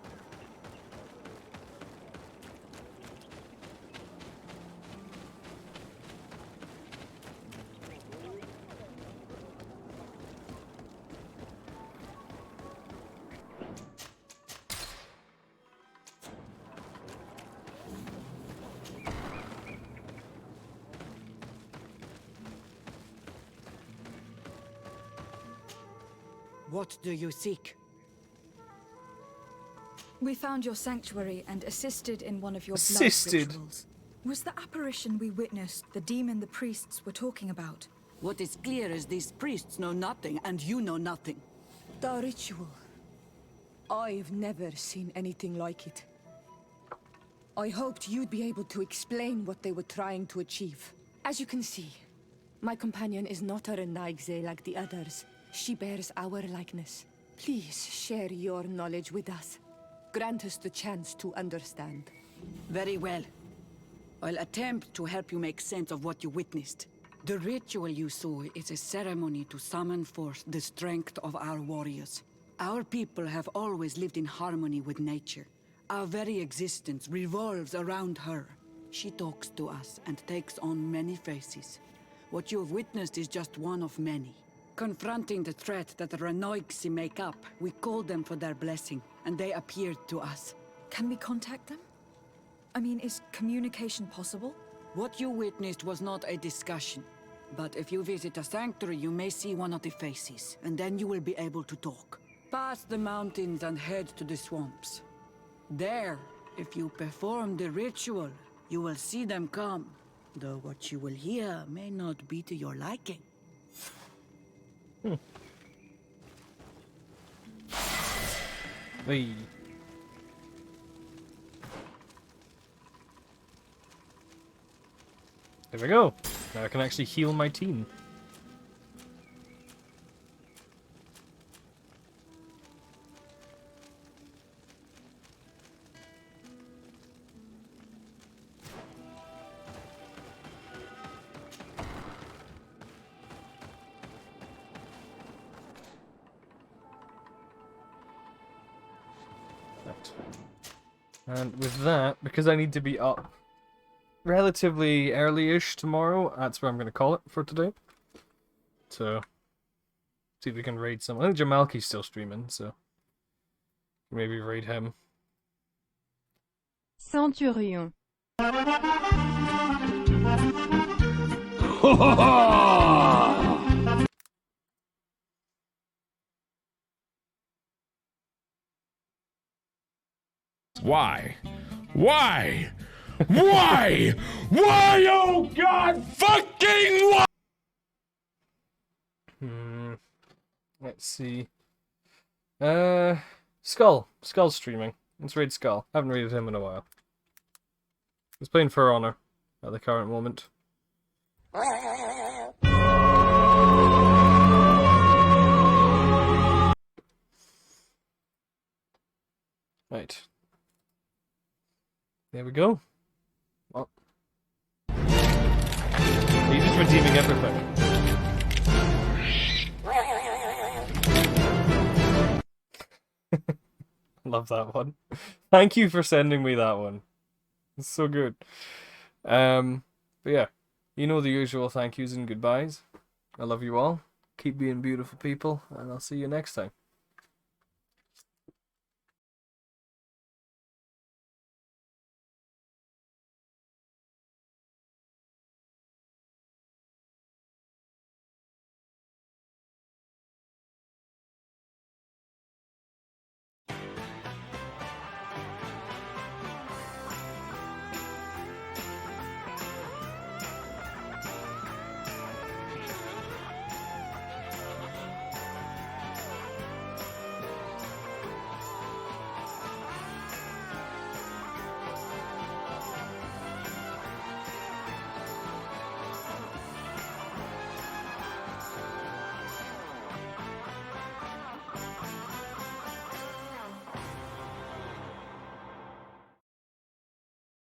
What do you seek? We found your sanctuary and assisted in one of your blood Assisted? rituals. Was the apparition we witnessed the demon the priests were talking about? What is clear is these priests know nothing, and you know nothing. The ritual. I've never seen anything like it. I hoped you'd be able to explain what they were trying to achieve. As you can see, my companion is not a Renaigze like the others. She bears our likeness. Please share your knowledge with us. Grant us the chance to understand. Very well. I'll attempt to help you make sense of what you witnessed. The ritual you saw is a ceremony to summon forth the strength of our warriors. Our people have always lived in harmony with nature. Our very existence revolves around her. She talks to us and takes on many faces. What you have witnessed is just one of many. Confronting the threat that the Renoigsi make up, we called them for their blessing, and they appeared to us. Can we contact them? I mean, is communication possible? What you witnessed was not a discussion. But if you visit a sanctuary, you may see one of the faces, and then you will be able to talk. Pass the mountains and head to the swamps. There, if you perform the ritual, you will see them come. Though what you will hear may not be to your liking. Hey. There we go. Now I can actually heal my team. And with that, because I need to be up relatively early-ish tomorrow, that's where I'm going to call it for today. So, see if we can raid someone. I think Jamalki's still streaming, so maybe raid him. Centurion. Why? Why? Why? Why, oh God, fucking why? Let's see. Skull. Skull's streaming. Let's raid Skull. Haven't raided him in a while. He's playing For Honor at the current moment. Right. There we go. Well. He's just redeeming everything. Love that one. Thank you for sending me that one. It's so good. But yeah, you know the usual thank yous and goodbyes. I love you all. Keep being beautiful people, and I'll see you next time.